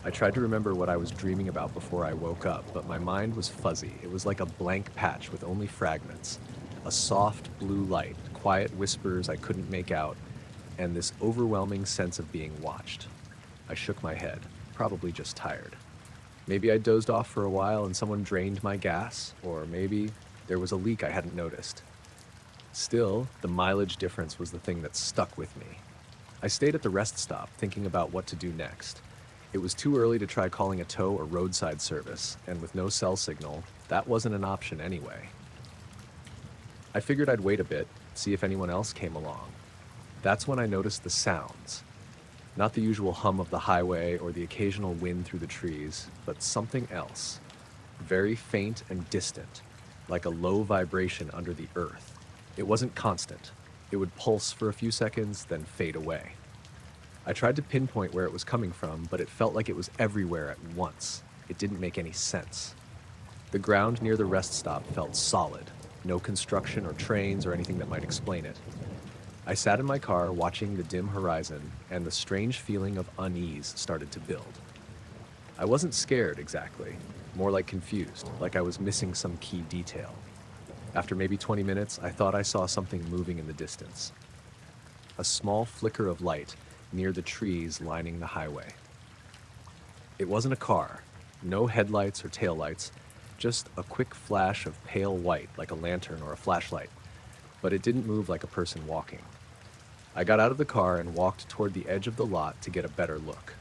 I tried to remember what I was dreaming about before I woke up, but my mind was fuzzy. It was like a blank patch with only fragments. A soft blue light, quiet whispers I couldn't make out, and this overwhelming sense of being watched. I shook my head, probably just tired. Maybe I dozed off for a while and someone drained my gas, or maybe there was a leak I hadn't noticed. Still, the mileage difference was the thing that stuck with me. I stayed at the rest stop, thinking about what to do next. It was too early to try calling a tow or roadside service, and with no cell signal, that wasn't an option anyway. I figured I'd wait a bit, see if anyone else came along. That's when I noticed the sounds. Not the usual hum of the highway or the occasional wind through the trees, but something else. Very faint and distant, like a low vibration under the earth. It wasn't constant. It would pulse for a few seconds, then fade away. I tried to pinpoint where it was coming from, but it felt like it was everywhere at once. It didn't make any sense. The ground near the rest stop felt solid. No construction or trains or anything that might explain it. I sat in my car watching the dim horizon, and the strange feeling of unease started to build. I wasn't scared exactly, more like confused, like I was missing some key detail. After maybe 20 minutes, I thought I saw something moving in the distance. A small flicker of light near the trees lining the highway. It wasn't a car, no headlights or taillights, just a quick flash of pale white like a lantern or a flashlight, but it didn't move like a person walking. I got out of the car and walked toward the edge of the lot to get a better look.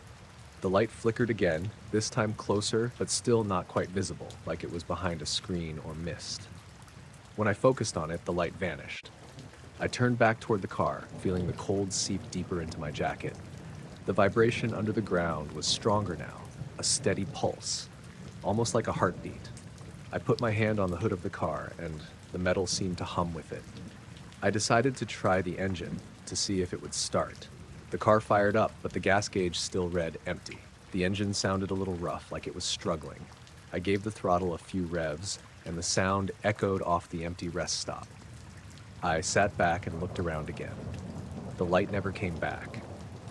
The light flickered again, this time closer, but still not quite visible, like it was behind a screen or mist. When I focused on it, the light vanished. I turned back toward the car, feeling the cold seep deeper into my jacket. The vibration under the ground was stronger now, a steady pulse, almost like a heartbeat. I put my hand on the hood of the car, and the metal seemed to hum with it. I decided to try the engine to see if it would start. The car fired up, but the gas gauge still read empty. The engine sounded a little rough, like it was struggling. I gave the throttle a few revs, and the sound echoed off the empty rest stop. I sat back and looked around again. The light never came back.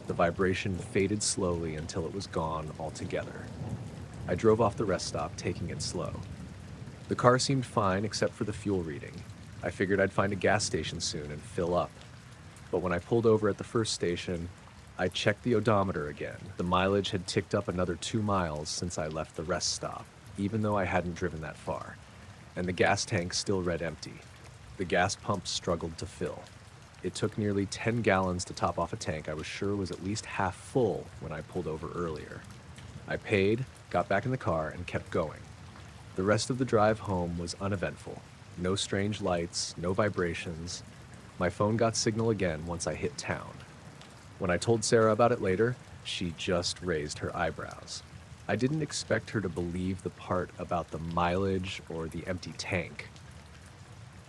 The vibration faded slowly until it was gone altogether. I drove off the rest stop, taking it slow. The car seemed fine except for the fuel reading. I figured I'd find a gas station soon and fill up. But when I pulled over at the first station, I checked the odometer again. The mileage had ticked up another 2 miles since I left the rest stop, even though I hadn't driven that far. And the gas tank still read empty. The gas pump struggled to fill. It took nearly 10 gallons to top off a tank I was sure was at least half full when I pulled over earlier. I paid, got back in the car, and kept going. The rest of the drive home was uneventful. No strange lights, no vibrations. My phone got signal again once I hit town. When I told Sarah about it later, she just raised her eyebrows. I didn't expect her to believe the part about the mileage or the empty tank.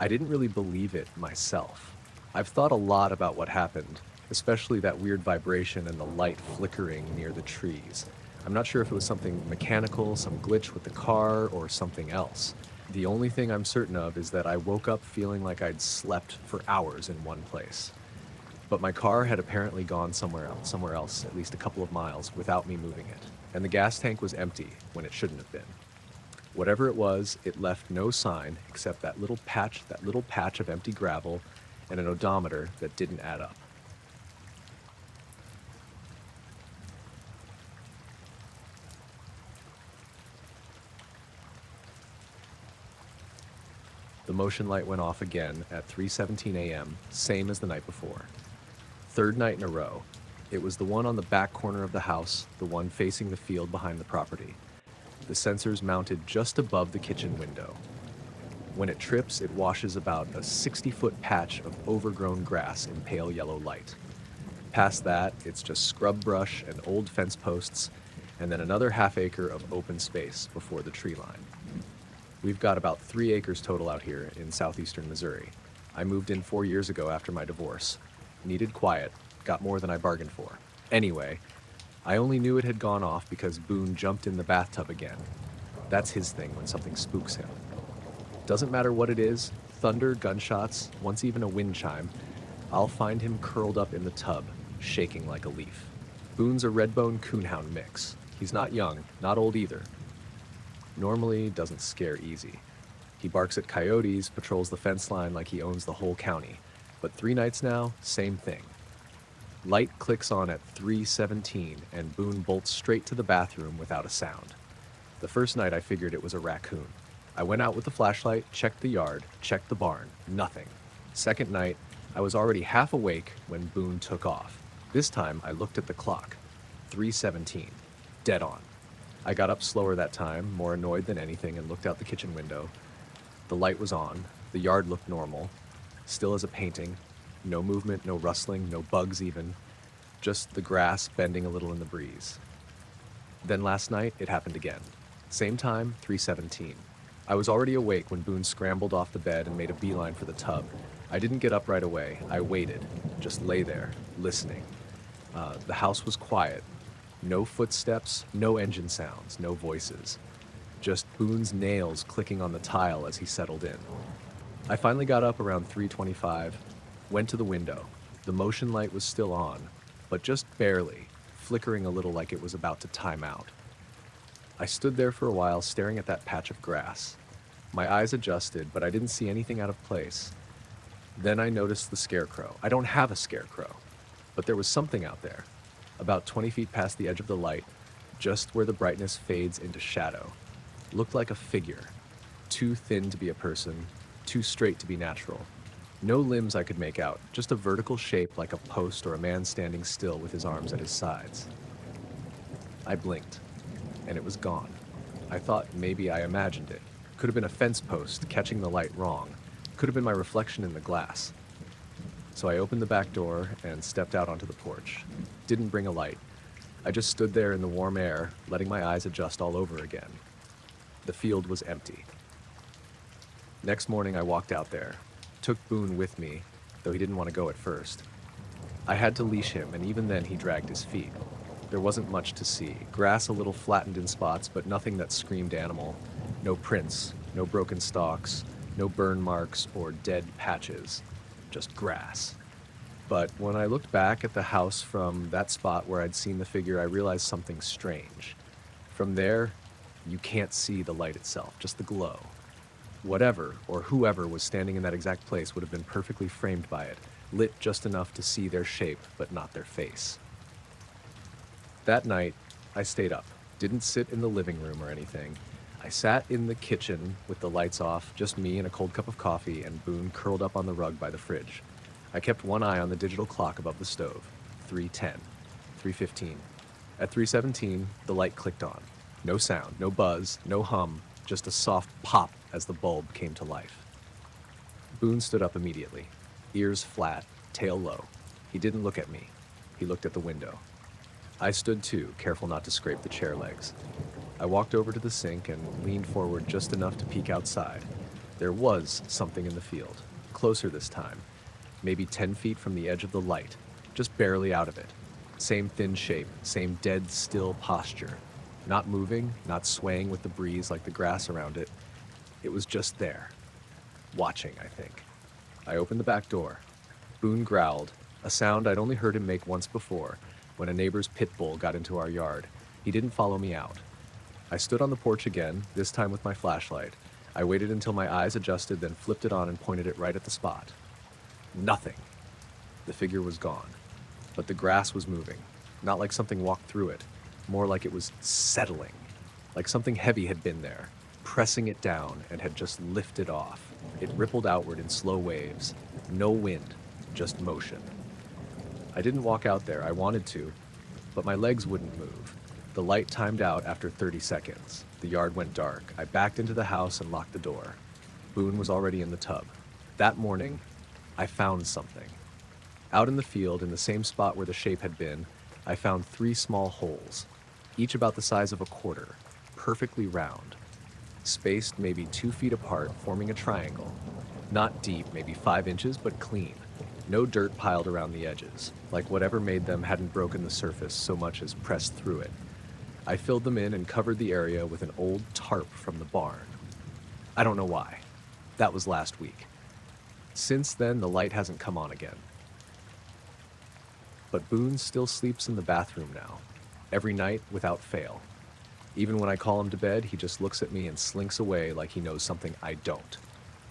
I didn't really believe it myself. I've thought a lot about what happened, especially that weird vibration and the light flickering near the trees. I'm not sure if it was something mechanical, some glitch with the car, or something else. The only thing I'm certain of is that I woke up feeling like I'd slept for hours in one place. But my car had apparently gone somewhere else, at least a couple of miles, without me moving it. And the gas tank was empty when it shouldn't have been. Whatever it was, it left no sign except that little patch of empty gravel and an odometer that didn't add up. The motion light went off again at 3:17 a.m., same as the night before. Third night in a row. It was the one on the back corner of the house, the one facing the field behind the property. The sensors mounted just above the kitchen window. When it trips, it washes about a 60-foot patch of overgrown grass in pale yellow light. Past that, it's just scrub brush and old fence posts, and then another half-acre of open space before the tree line. We've got about 3 acres total out here in southeastern Missouri. I moved in 4 years ago after my divorce. Needed quiet, got more than I bargained for. Anyway, I only knew it had gone off because Boone jumped in the bathtub again. That's his thing when something spooks him. Doesn't matter what it is, thunder, gunshots, once even a wind chime, I'll find him curled up in the tub, shaking like a leaf. Boone's a redbone coonhound mix. He's not young, not old either. Normally doesn't scare easy. He barks at coyotes, patrols the fence line like he owns the whole county. But 3 nights now, same thing. Light clicks on at 3:17 and Boone bolts straight to the bathroom without a sound. The first night I figured it was a raccoon. I went out with the flashlight, checked the yard, checked the barn, nothing. Second night, I was already half awake when Boone took off. This time I looked at the clock. 3:17. Dead on. I got up slower that time, more annoyed than anything, and looked out the kitchen window. The light was on. The yard looked normal. Still as a painting. No movement, no rustling, no bugs even. Just the grass bending a little in the breeze. Then last night, it happened again. Same time, 3:17. I was already awake when Boone scrambled off the bed and made a beeline for the tub. I didn't get up right away. I waited. Just lay there, listening. The house was quiet. No footsteps, no engine sounds, no voices. Just Boone's nails clicking on the tile as he settled in. I finally got up around 3:25, went to the window. The motion light was still on, but just barely, flickering a little like it was about to time out. I stood there for a while staring at that patch of grass. My eyes adjusted, but I didn't see anything out of place. Then I noticed the scarecrow. I don't have a scarecrow, but there was something out there. About 20 feet past the edge of the light, just where the brightness fades into shadow. Looked like a figure. Too thin to be a person, too straight to be natural. No limbs I could make out, just a vertical shape like a post or a man standing still with his arms at his sides. I blinked, and it was gone. I thought maybe I imagined it. Could have been a fence post catching the light wrong. Could have been my reflection in the glass. So I opened the back door and stepped out onto the porch. Didn't bring a light. I just stood there in the warm air, letting my eyes adjust all over again. The field was empty. Next morning I walked out there. Took Boone with me, though he didn't want to go at first. I had to leash him, and even then he dragged his feet. There wasn't much to see. Grass a little flattened in spots, but nothing that screamed animal. No prints, no broken stalks, no burn marks or dead patches. Just grass. But when I looked back at the house from that spot where I'd seen the figure, I realized something strange. From there, you can't see the light itself, just the glow. Whatever or whoever was standing in that exact place would have been perfectly framed by it, lit just enough to see their shape, but not their face. That night, I stayed up. Didn't sit in the living room or anything. I sat in the kitchen with the lights off, just me and a cold cup of coffee, and Boone curled up on the rug by the fridge. I kept one eye on the digital clock above the stove. 3:10, 3:15. At 3:17, the light clicked on. No sound, no buzz, no hum, just a soft pop as the bulb came to life. Boone stood up immediately, ears flat, tail low. He didn't look at me. He looked at the window. I stood too, careful not to scrape the chair legs. I walked over to the sink and leaned forward just enough to peek outside. There was something in the field, closer this time, maybe 10 feet from the edge of the light, just barely out of it. Same thin shape, same dead still posture. Not moving, not swaying with the breeze like the grass around it. It was just there, watching, I think. I opened the back door. Boone growled, a sound I'd only heard him make once before, when a neighbor's pit bull got into our yard. He didn't follow me out. I stood on the porch again, this time with my flashlight. I waited until my eyes adjusted, then flipped it on and pointed it right at the spot. Nothing. The figure was gone. But the grass was moving, not like something walked through it, more like it was settling, like something heavy had been there, pressing it down and had just lifted off. It rippled outward in slow waves. No wind, just motion. I didn't walk out there. I wanted to, but my legs wouldn't move. The light timed out after 30 seconds. The yard went dark. I backed into the house and locked the door. Boone was already in the tub. That morning, I found something. Out in the field, in the same spot where the shape had been, I found 3 small holes, each about the size of a quarter, perfectly round, spaced maybe 2 feet apart, forming a triangle. Not deep, maybe 5 inches, but clean. No dirt piled around the edges, like whatever made them hadn't broken the surface so much as pressed through it. I filled them in and covered the area with an old tarp from the barn. I don't know why. That was last week. Since then, the light hasn't come on again. But Boone still sleeps in the bathroom now, every night without fail. Even when I call him to bed, he just looks at me and slinks away like he knows something I don't.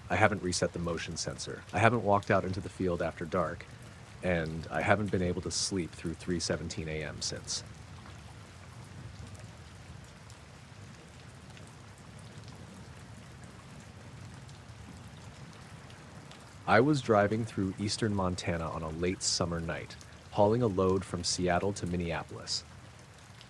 I haven't reset the motion sensor. I haven't walked out into the field after dark, and I haven't been able to sleep through 3:17 a.m. since. I was driving through eastern Montana on a late summer night, hauling a load from Seattle to Minneapolis.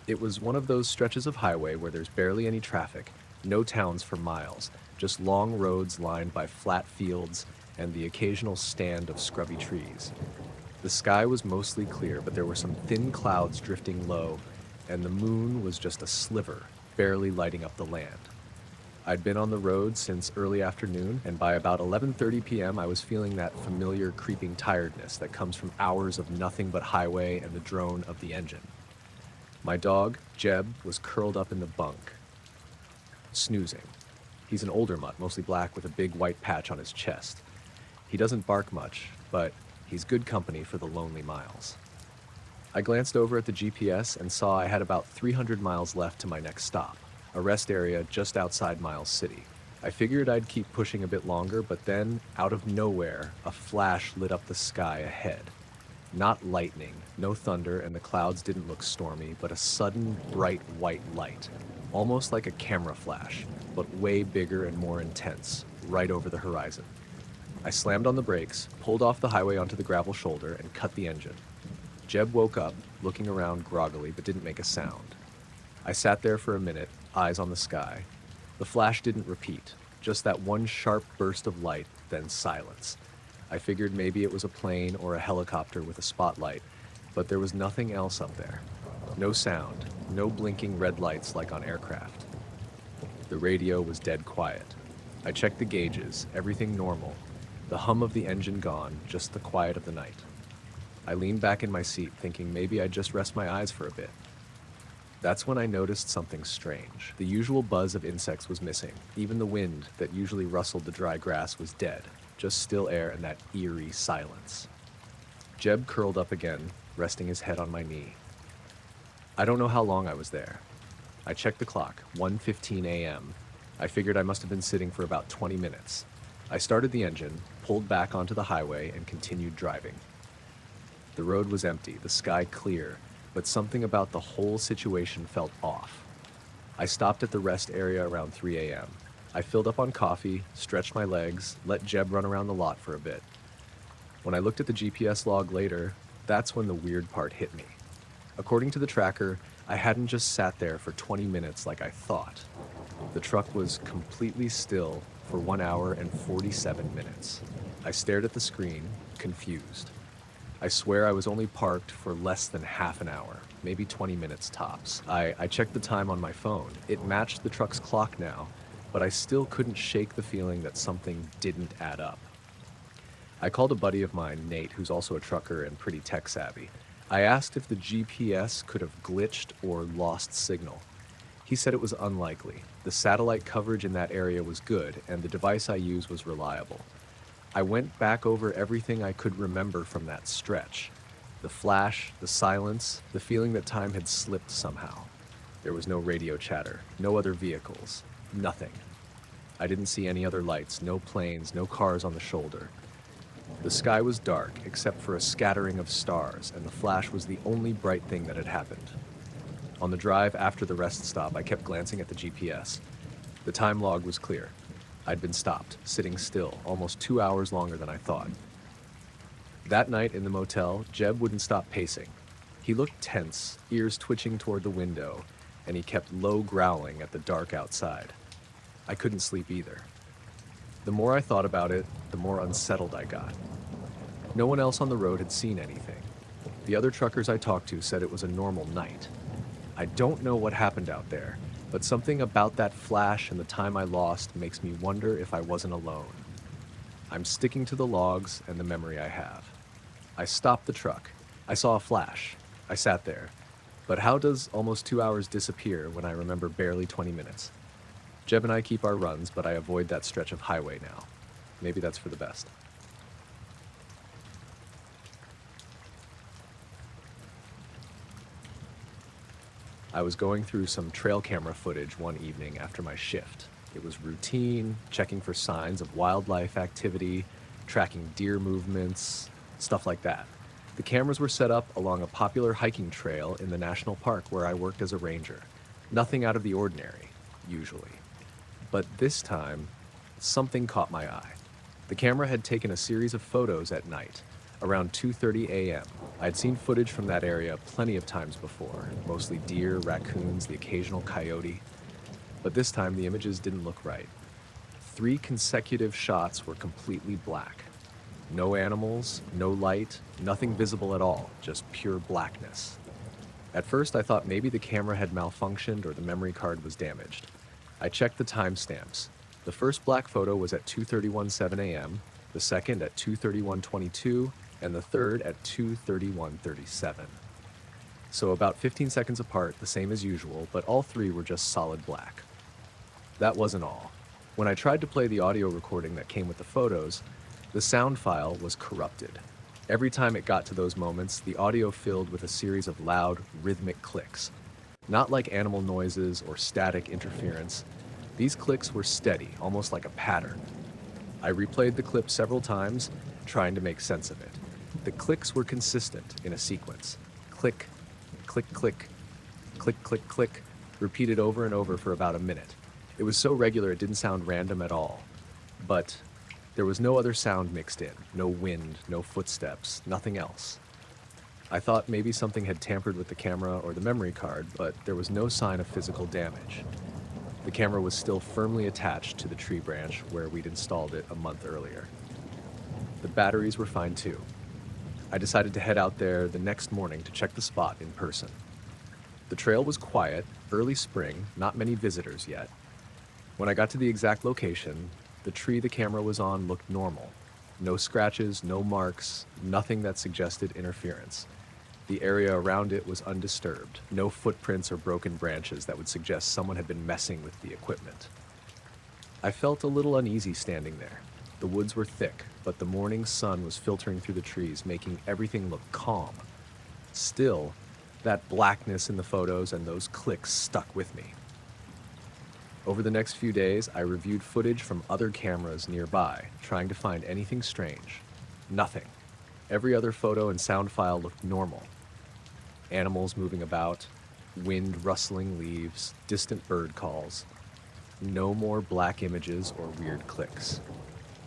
It was one of those stretches of highway where there's barely any traffic, no towns for miles, just long roads lined by flat fields and the occasional stand of scrubby trees. The sky was mostly clear, but there were some thin clouds drifting low, and the moon was just a sliver, barely lighting up the land. I'd been on the road since early afternoon, and by about 11:30 p.m. I was feeling that familiar creeping tiredness that comes from hours of nothing but highway and the drone of the engine. My dog, Jeb, was curled up in the bunk, snoozing. He's an older mutt, mostly black with a big white patch on his chest. He doesn't bark much, but he's good company for the lonely miles. I glanced over at the GPS and saw I had about 300 miles left to my next stop, a rest area just outside Miles City. I figured I'd keep pushing a bit longer, but then, out of nowhere, a flash lit up the sky ahead. Not lightning, no thunder, and the clouds didn't look stormy, but a sudden, bright white light, almost like a camera flash, but way bigger and more intense, right over the horizon. I slammed on the brakes, pulled off the highway onto the gravel shoulder, and cut the engine. Jeb woke up, looking around groggily, but didn't make a sound. I sat there for a minute, eyes on the sky. The flash didn't repeat, just that one sharp burst of light, then silence. I figured maybe it was a plane or a helicopter with a spotlight, but there was nothing else up there. No sound, no blinking red lights like on aircraft. The radio was dead quiet. I checked the gauges, everything normal. The hum of the engine gone, just the quiet of the night. I leaned back in my seat, thinking maybe I'd just rest my eyes for a bit. That's when I noticed something strange. The usual buzz of insects was missing. Even the wind that usually rustled the dry grass was dead, just still air and that eerie silence. Jeb curled up again, resting his head on my knee. I don't know how long I was there. I checked the clock, 1:15 a.m. I figured I must have been sitting for about 20 minutes. I started the engine, pulled back onto the highway, and continued driving. The road was empty, the sky clear, but something about the whole situation felt off. I stopped at the rest area around 3 a.m. I filled up on coffee, stretched my legs, let Jeb run around the lot for a bit. When I looked at the GPS log later, that's when the weird part hit me. According to the tracker, I hadn't just sat there for 20 minutes like I thought. The truck was completely still for 1 hour and 47 minutes. I stared at the screen, confused. I swear I was only parked for less than half an hour, maybe 20 minutes tops. I checked the time on my phone. It matched the truck's clock now, but I still couldn't shake the feeling that something didn't add up. I called a buddy of mine, Nate, who's also a trucker and pretty tech savvy. I asked if the GPS could have glitched or lost signal. He said it was unlikely. The satellite coverage in that area was good, and the device I used was reliable. I went back over everything I could remember from that stretch. The flash, the silence, the feeling that time had slipped somehow. There was no radio chatter, no other vehicles, nothing. I didn't see any other lights, no planes, no cars on the shoulder. The sky was dark, except for a scattering of stars, and the flash was the only bright thing that had happened. On the drive after the rest stop, I kept glancing at the GPS. The time log was clear. I'd been stopped, sitting still, almost 2 hours longer than I thought. That night in the motel, Jeb wouldn't stop pacing. He looked tense, ears twitching toward the window, and he kept low growling at the dark outside. I couldn't sleep either. The more I thought about it, the more unsettled I got. No one else on the road had seen anything. The other truckers I talked to said it was a normal night. I don't know what happened out there, but something about that flash and the time I lost makes me wonder if I wasn't alone. I'm sticking to the logs and the memory I have. I stopped the truck. I saw a flash. I sat there. But how does almost 2 hours disappear when I remember barely 20 minutes? Jeb and I keep our runs, but I avoid that stretch of highway now. Maybe that's for the best. I was going through some trail camera footage one evening after my shift. It was routine, checking for signs of wildlife activity, tracking deer movements, stuff like that. The cameras were set up along a popular hiking trail in the national park where I worked as a ranger. Nothing out of the ordinary, usually. But this time, something caught my eye. The camera had taken a series of photos at night, around 2:30 a.m. I'd seen footage from that area plenty of times before, mostly deer, raccoons, the occasional coyote. But this time, the images didn't look right. 3 consecutive shots were completely black. No animals, no light, nothing visible at all, just pure blackness. At first, I thought maybe the camera had malfunctioned or the memory card was damaged. I checked the timestamps. The first black photo was at 2:31:07 a.m., the second at 2:31:22, and the third at 2:31:37. So about 15 seconds apart, the same as usual, but all 3 were just solid black. That wasn't all. When I tried to play the audio recording that came with the photos, the sound file was corrupted. Every time it got to those moments, the audio filled with a series of loud, rhythmic clicks. Not like animal noises or static interference. These clicks were steady, almost like a pattern. I replayed the clip several times, trying to make sense of it. The clicks were consistent in a sequence. Click, click, click, click, click, click, repeated over and over for about a minute. It was so regular it didn't sound random at all. But there was no other sound mixed in, no wind, no footsteps, nothing else. I thought maybe something had tampered with the camera or the memory card, but there was no sign of physical damage. The camera was still firmly attached to the tree branch where we'd installed it a month earlier. The batteries were fine too. I decided to head out there the next morning to check the spot in person. The trail was quiet, early spring, not many visitors yet. When I got to the exact location, the tree the camera was on looked normal. No scratches, no marks, nothing that suggested interference. The area around it was undisturbed, no footprints or broken branches that would suggest someone had been messing with the equipment. I felt a little uneasy standing there. The woods were thick, but the morning sun was filtering through the trees, making everything look calm. Still, that blackness in the photos and those clicks stuck with me. Over the next few days, I reviewed footage from other cameras nearby, trying to find anything strange. Nothing. Every other photo and sound file looked normal. Animals moving about, wind rustling leaves, distant bird calls. No more black images or weird clicks.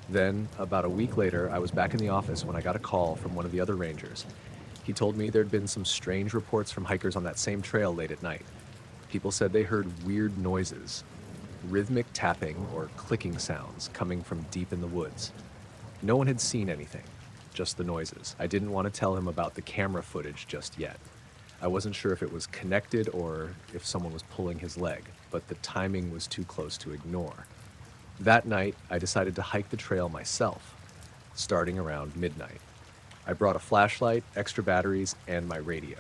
Then, about a week later, I was back in the office when I got a call from one of the other rangers. He told me there'd been some strange reports from hikers on that same trail late at night. People said they heard weird noises, rhythmic tapping or clicking sounds coming from deep in the woods. No one had seen anything, just the noises. I didn't want to tell him about the camera footage just yet. I wasn't sure if it was connected or if someone was pulling his leg, but the timing was too close to ignore. That night, I decided to hike the trail myself, starting around midnight. I brought a flashlight, extra batteries, and my radio.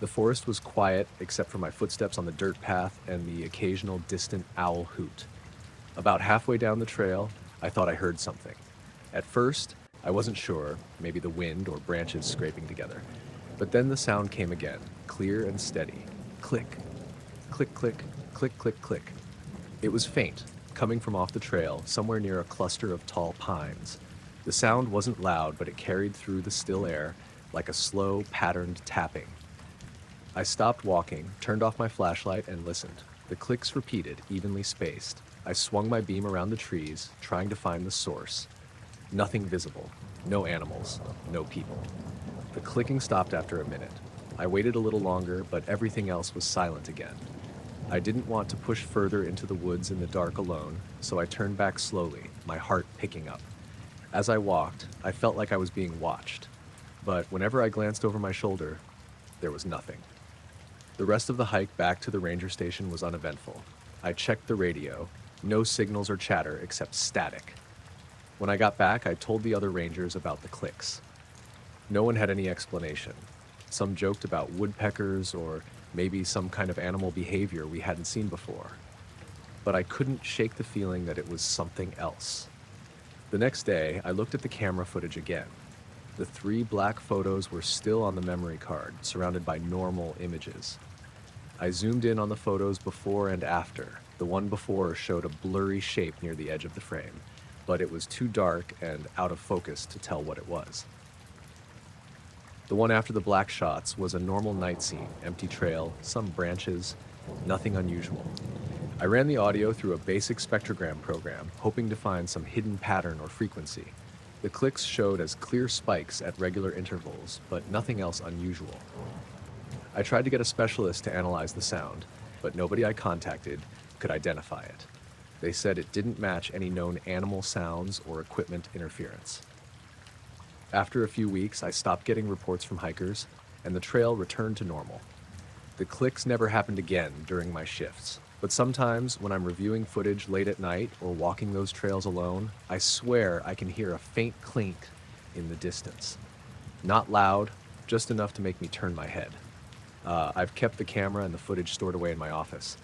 The forest was quiet except for my footsteps on the dirt path and the occasional distant owl hoot. About halfway down the trail, I thought I heard something. At first, I wasn't sure, maybe the wind or branches scraping together. But then the sound came again, clear and steady. Click, click, click, click, click, click. It was faint, coming from off the trail, somewhere near a cluster of tall pines. The sound wasn't loud, but it carried through the still air like a slow, patterned tapping. I stopped walking, turned off my flashlight, and listened. The clicks repeated, evenly spaced. I swung my beam around the trees, trying to find the source. Nothing visible. No animals. No people. The clicking stopped after a minute. I waited a little longer, but everything else was silent again. I didn't want to push further into the woods in the dark alone, so I turned back slowly, my heart picking up. As I walked, I felt like I was being watched. But whenever I glanced over my shoulder, there was nothing. The rest of the hike back to the ranger station was uneventful. I checked the radio. No signals or chatter except static. When I got back, I told the other rangers about the clicks. No one had any explanation. Some joked about woodpeckers or maybe some kind of animal behavior we hadn't seen before. But I couldn't shake the feeling that it was something else. The next day, I looked at the camera footage again. The 3 black photos were still on the memory card, surrounded by normal images. I zoomed in on the photos before and after. The one before showed a blurry shape near the edge of the frame, but it was too dark and out of focus to tell what it was. The one after the black shots was a normal night scene, empty trail, some branches, nothing unusual. I ran the audio through a basic spectrogram program, hoping to find some hidden pattern or frequency. The clicks showed as clear spikes at regular intervals, but nothing else unusual. I tried to get a specialist to analyze the sound, but nobody I contacted could identify it. They said it didn't match any known animal sounds or equipment interference. After a few weeks, I stopped getting reports from hikers, and the trail returned to normal. The clicks never happened again during my shifts, but sometimes when I'm reviewing footage late at night or walking those trails alone, I swear I can hear a faint clink in the distance. Not loud, just enough to make me turn my head. I've kept the camera and the footage stored away in my office.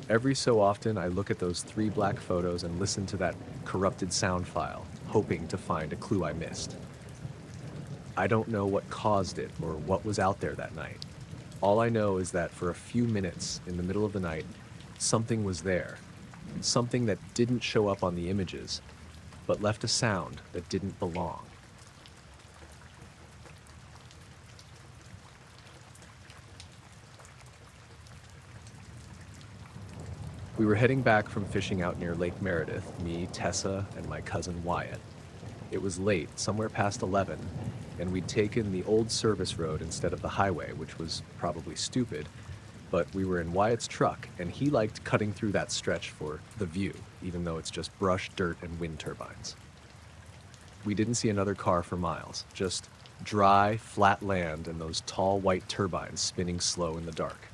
Every so often, I look at those 3 black photos and listen to that corrupted sound file, hoping to find a clue I missed. I don't know what caused it or what was out there that night. All I know is that for a few minutes in the middle of the night, something was there. Something that didn't show up on the images, but left a sound that didn't belong. We were heading back from fishing out near Lake Meredith, me, Tessa, and my cousin Wyatt. It was late, somewhere past 11, and we'd taken the old service road instead of the highway, which was probably stupid, but we were in Wyatt's truck, and he liked cutting through that stretch for the view, even though it's just brush, dirt, and wind turbines. We didn't see another car for miles, just dry, flat land and those tall white turbines spinning slow in the dark.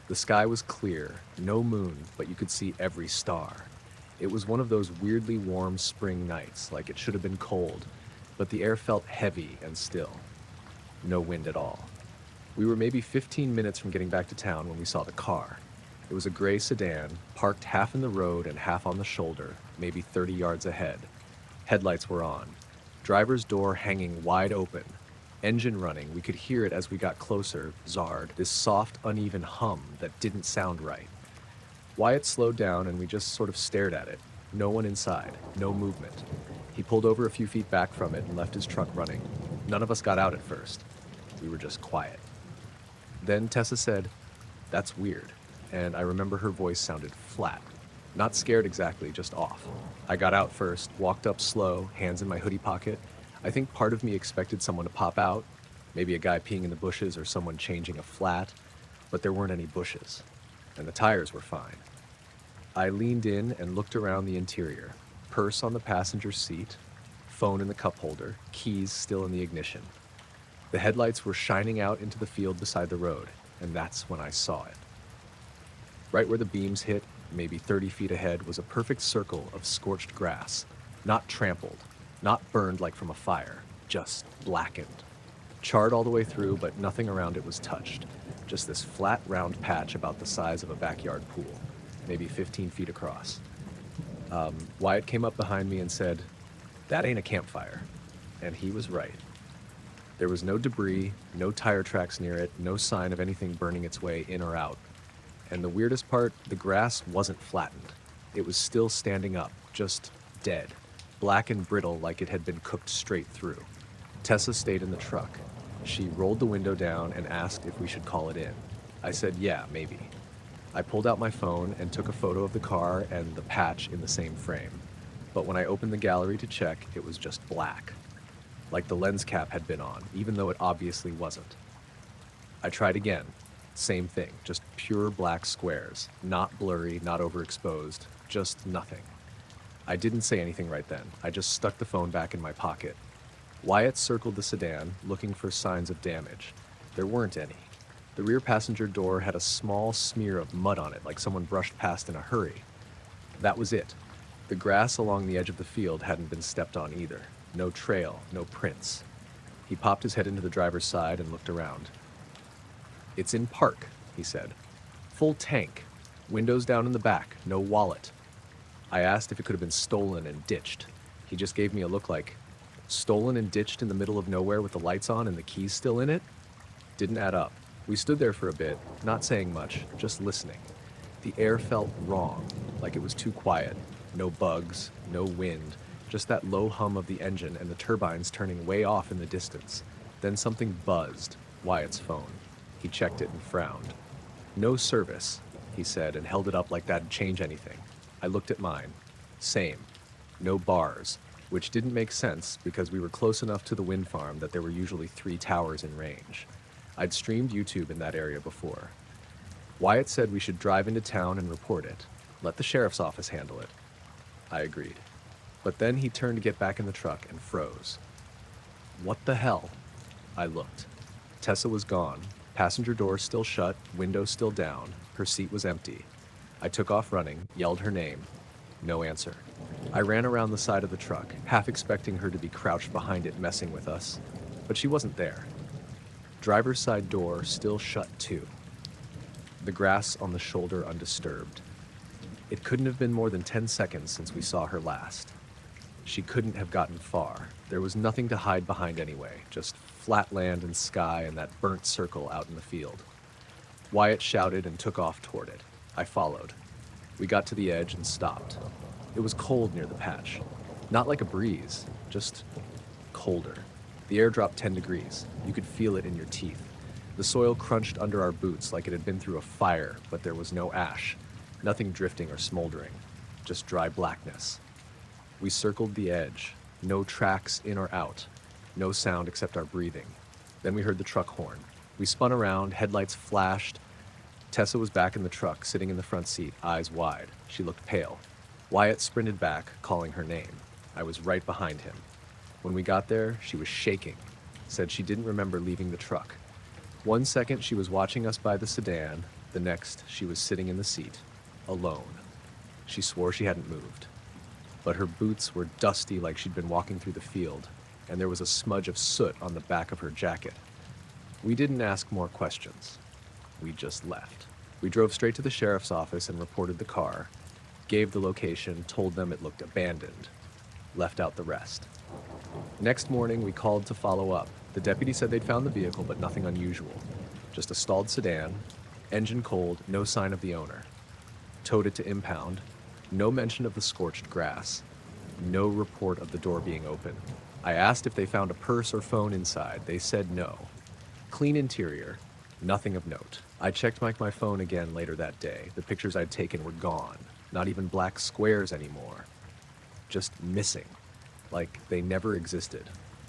The sky was clear, no moon, but you could see every star. It was one of those weirdly warm spring nights, like it should have been cold, but the air felt heavy and still. No wind at all. We were maybe 15 minutes from getting back to town when we saw the car. It was a gray sedan, parked half in the road and half on the shoulder, maybe 30 yards ahead. Headlights were on. Driver's door hanging wide open. Engine running, we could hear it as we got closer, Zard, this soft, uneven hum that didn't sound right. Wyatt slowed down and we just sort of stared at it. No one inside, no movement. He pulled over a few feet back from it and left his truck running. None of us got out at first. We were just quiet. Then Tessa said, "That's weird." And I remember her voice sounded flat. Not scared exactly, just off. I got out first, walked up slow, hands in my hoodie pocket. I think part of me expected someone to pop out, maybe a guy peeing in the bushes or someone changing a flat, but there weren't any bushes, and the tires were fine. I leaned in and looked around the interior, purse on the passenger seat, phone in the cup holder, keys still in the ignition. The headlights were shining out into the field beside the road, and that's when I saw it. Right where the beams hit, maybe 30 feet ahead, was a perfect circle of scorched grass, not trampled, not burned like from a fire, just blackened. Charred all the way through, but nothing around it was touched. Just this flat, round patch about the size of a backyard pool, maybe 15 feet across. Wyatt came up behind me and said, "That ain't a campfire." And he was right. There was no debris, no tire tracks near it, no sign of anything burning its way in or out. And the weirdest part, the grass wasn't flattened. It was still standing up, just dead, black and brittle like it had been cooked straight through. Tessa stayed in the truck. She rolled the window down and asked if we should call it in. I said, yeah, maybe. I pulled out my phone and took a photo of the car and the patch in the same frame. But when I opened the gallery to check, it was just black. Like the lens cap had been on, even though it obviously wasn't. I tried again. Same thing, just pure black squares. Not blurry, not overexposed, just nothing. I didn't say anything right then. I just stuck the phone back in my pocket. Wyatt circled the sedan, looking for signs of damage. There weren't any. The rear passenger door had a small smear of mud on it, like someone brushed past in a hurry. That was it. The grass along the edge of the field hadn't been stepped on either. No trail, no prints. He popped his head into the driver's side and looked around. "It's in park," he said. "Full tank. Windows down in the back, no wallet." I asked if it could have been stolen and ditched. He just gave me a look like, stolen and ditched in the middle of nowhere with the lights on and the keys still in it? Didn't add up. We stood there for a bit, not saying much, just listening. The air felt wrong, like it was too quiet. No bugs, no wind, just that low hum of the engine and the turbines turning way off in the distance. Then something buzzed, Wyatt's phone. He checked it and frowned. "No service," he said, and held it up like that'd change anything. I looked at mine. Same. No bars, which didn't make sense because we were close enough to the wind farm that there were usually 3 towers in range. I'd streamed YouTube in that area before. Wyatt said we should drive into town and report it. Let the sheriff's office handle it. I agreed. But then he turned to get back in the truck and froze. What the hell? I looked. Tessa was gone. Passenger door still shut, window still down. Her seat was empty. I took off running, yelled her name. No answer. I ran around the side of the truck, half expecting her to be crouched behind it messing with us. But she wasn't there. Driver's side door still shut too. The grass on the shoulder undisturbed. It couldn't have been more than 10 seconds since we saw her last. She couldn't have gotten far. There was nothing to hide behind anyway, just flat land and sky and that burnt circle out in the field. Wyatt shouted and took off toward it. I followed. We got to the edge and stopped. It was cold near the patch. Not like a breeze, just colder. The air dropped 10 degrees. You could feel it in your teeth. The soil crunched under our boots like it had been through a fire, but there was no ash. Nothing drifting or smoldering. Just dry blackness. We circled the edge. No tracks in or out. No sound except our breathing. Then we heard the truck horn. We spun around, headlights flashed. Tessa was back in the truck, sitting in the front seat, eyes wide. She looked pale. Wyatt sprinted back, calling her name. I was right behind him. When we got there, she was shaking. Said she didn't remember leaving the truck. 1 second she was watching us by the sedan. The next, she was sitting in the seat, alone. She swore she hadn't moved. But her boots were dusty like she'd been walking through the field, and there was a smudge of soot on the back of her jacket. We didn't ask more questions. We just left. We drove straight to the sheriff's office and reported the car, gave the location, told them it looked abandoned, left out the rest. Next morning, we called to follow up. The deputy said they'd found the vehicle, but nothing unusual. Just a stalled sedan, engine cold, no sign of the owner. Towed it to impound, no mention of the scorched grass, no report of the door being open. I asked if they found a purse or phone inside. They said no. Clean interior, nothing of note. I checked my phone again later that day. The pictures I'd taken were gone. Not even black squares anymore. Just missing. Like they never existed.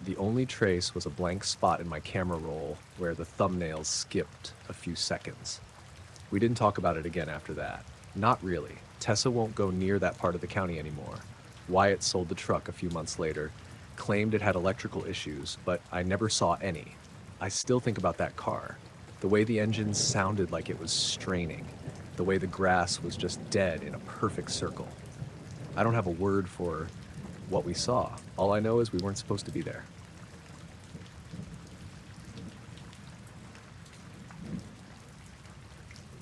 The only trace was a blank spot in my camera roll where the thumbnails skipped a few seconds. We didn't talk about it again after that. Not really. Tessa won't go near that part of the county anymore. Wyatt sold the truck a few months later, claimed it had electrical issues, but I never saw any. I still think about that car. The way the engine sounded like it was straining. The way the grass was just dead in a perfect circle. I don't have a word for what we saw. All I know is we weren't supposed to be there.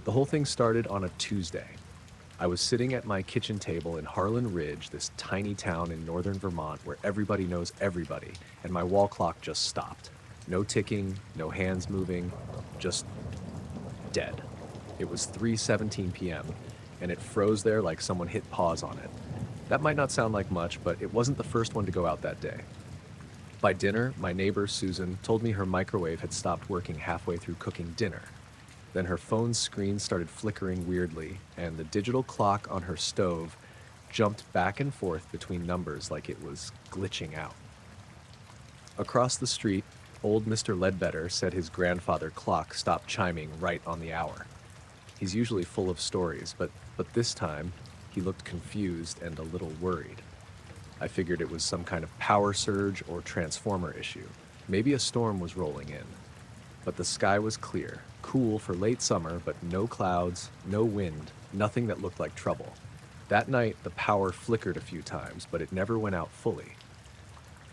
The whole thing started on a Tuesday. I was sitting at my kitchen table in Harlan Ridge, this tiny town in northern Vermont where everybody knows everybody, and my wall clock just stopped. No ticking, no hands moving, just dead. It was 3:17 p.m., and it froze there like someone hit pause on it. That might not sound like much, but it wasn't the first one to go out that day. By dinner, my neighbor, Susan, told me her microwave had stopped working halfway through cooking dinner. Then her phone's screen started flickering weirdly, and the digital clock on her stove jumped back and forth between numbers like it was glitching out. Across the street, old Mr. Ledbetter said his grandfather clock stopped chiming right on the hour. He's usually full of stories, but this time, he looked confused and a little worried. I figured it was some kind of power surge or transformer issue. Maybe a storm was rolling in. But the sky was clear, cool for late summer, but no clouds, no wind, nothing that looked like trouble. That night, the power flickered a few times, but it never went out fully.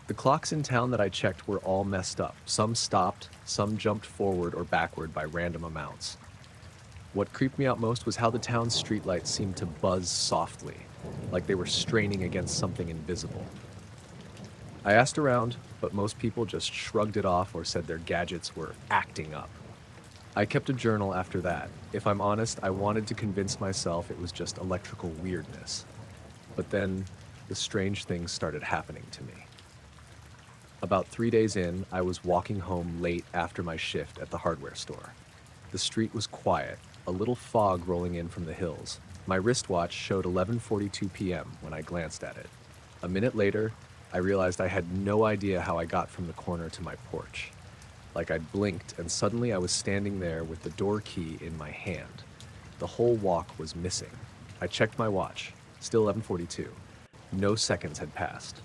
The clocks in town that I checked were all messed up. Some stopped, some jumped forward or backward by random amounts. What creeped me out most was how the town's streetlights seemed to buzz softly, like they were straining against something invisible. I asked around, but most people just shrugged it off or said their gadgets were acting up. I kept a journal after that. If I'm honest, I wanted to convince myself it was just electrical weirdness. But then, the strange things started happening to me. About 3 days in, I was walking home late after my shift at the hardware store. The street was quiet, a little fog rolling in from the hills. My wristwatch showed 11:42 p.m. when I glanced at it. A minute later, I realized I had no idea how I got from the corner to my porch. Like I'd blinked, and suddenly I was standing there with the door key in my hand. The whole walk was missing. I checked my watch, still 11:42. No seconds had passed.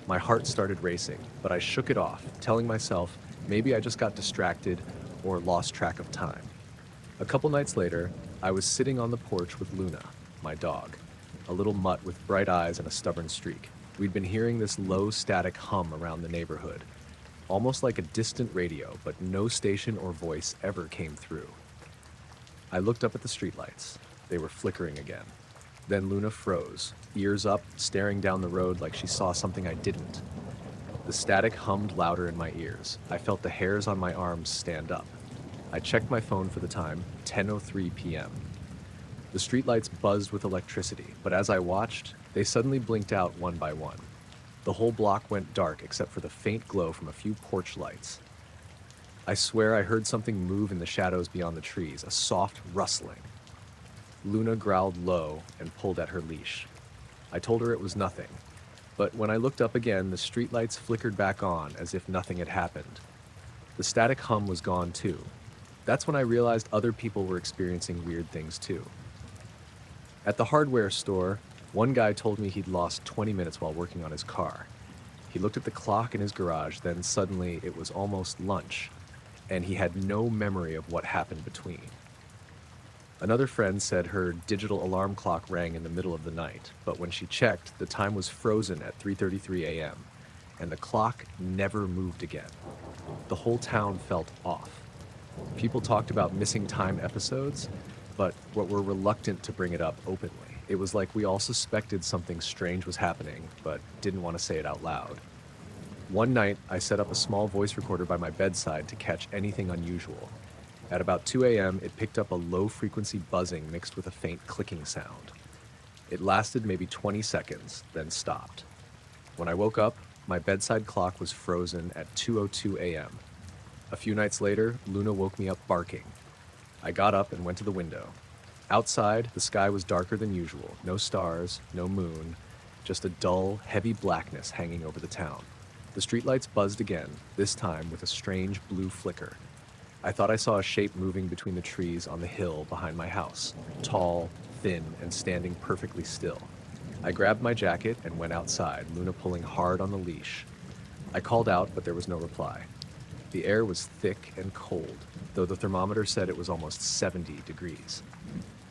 My heart started racing, but I shook it off, telling myself maybe I just got distracted or lost track of time. A couple nights later, I was sitting on the porch with Luna, my dog, a little mutt with bright eyes and a stubborn streak. We'd been hearing this low static hum around the neighborhood, almost like a distant radio, but no station or voice ever came through. I looked up at the streetlights. They were flickering again. Then Luna froze, ears up, staring down the road like she saw something I didn't. The static hummed louder in my ears. I felt the hairs on my arms stand up. I checked my phone for the time, 10:03 p.m. The streetlights buzzed with electricity, but as I watched, they suddenly blinked out one by one. The whole block went dark except for the faint glow from a few porch lights. I swear I heard something move in the shadows beyond the trees, a soft rustling. Luna growled low and pulled at her leash. I told her it was nothing, but when I looked up again, the streetlights flickered back on as if nothing had happened. The static hum was gone too. That's when I realized other people were experiencing weird things too. At the hardware store, one guy told me he'd lost 20 minutes while working on his car. He looked at the clock in his garage, then suddenly it was almost lunch, and he had no memory of what happened between. Another friend said her digital alarm clock rang in the middle of the night, but when she checked, the time was frozen at 3:33 a.m., and the clock never moved again. The whole town felt off. People talked about missing time episodes, but were reluctant to bring it up openly. It was like we all suspected something strange was happening, but didn't want to say it out loud. One night, I set up a small voice recorder by my bedside to catch anything unusual. At about 2 a.m., it picked up a low-frequency buzzing mixed with a faint clicking sound. It lasted maybe 20 seconds, then stopped. When I woke up, my bedside clock was frozen at 2:02 a.m. A few nights later, Luna woke me up barking. I got up and went to the window. Outside, the sky was darker than usual. No stars, no moon, just a dull, heavy blackness hanging over the town. The streetlights buzzed again, this time with a strange blue flicker. I thought I saw a shape moving between the trees on the hill behind my house, tall, thin, and standing perfectly still. I grabbed my jacket and went outside, Luna pulling hard on the leash. I called out, but there was no reply. The air was thick and cold, though the thermometer said it was almost 70 degrees.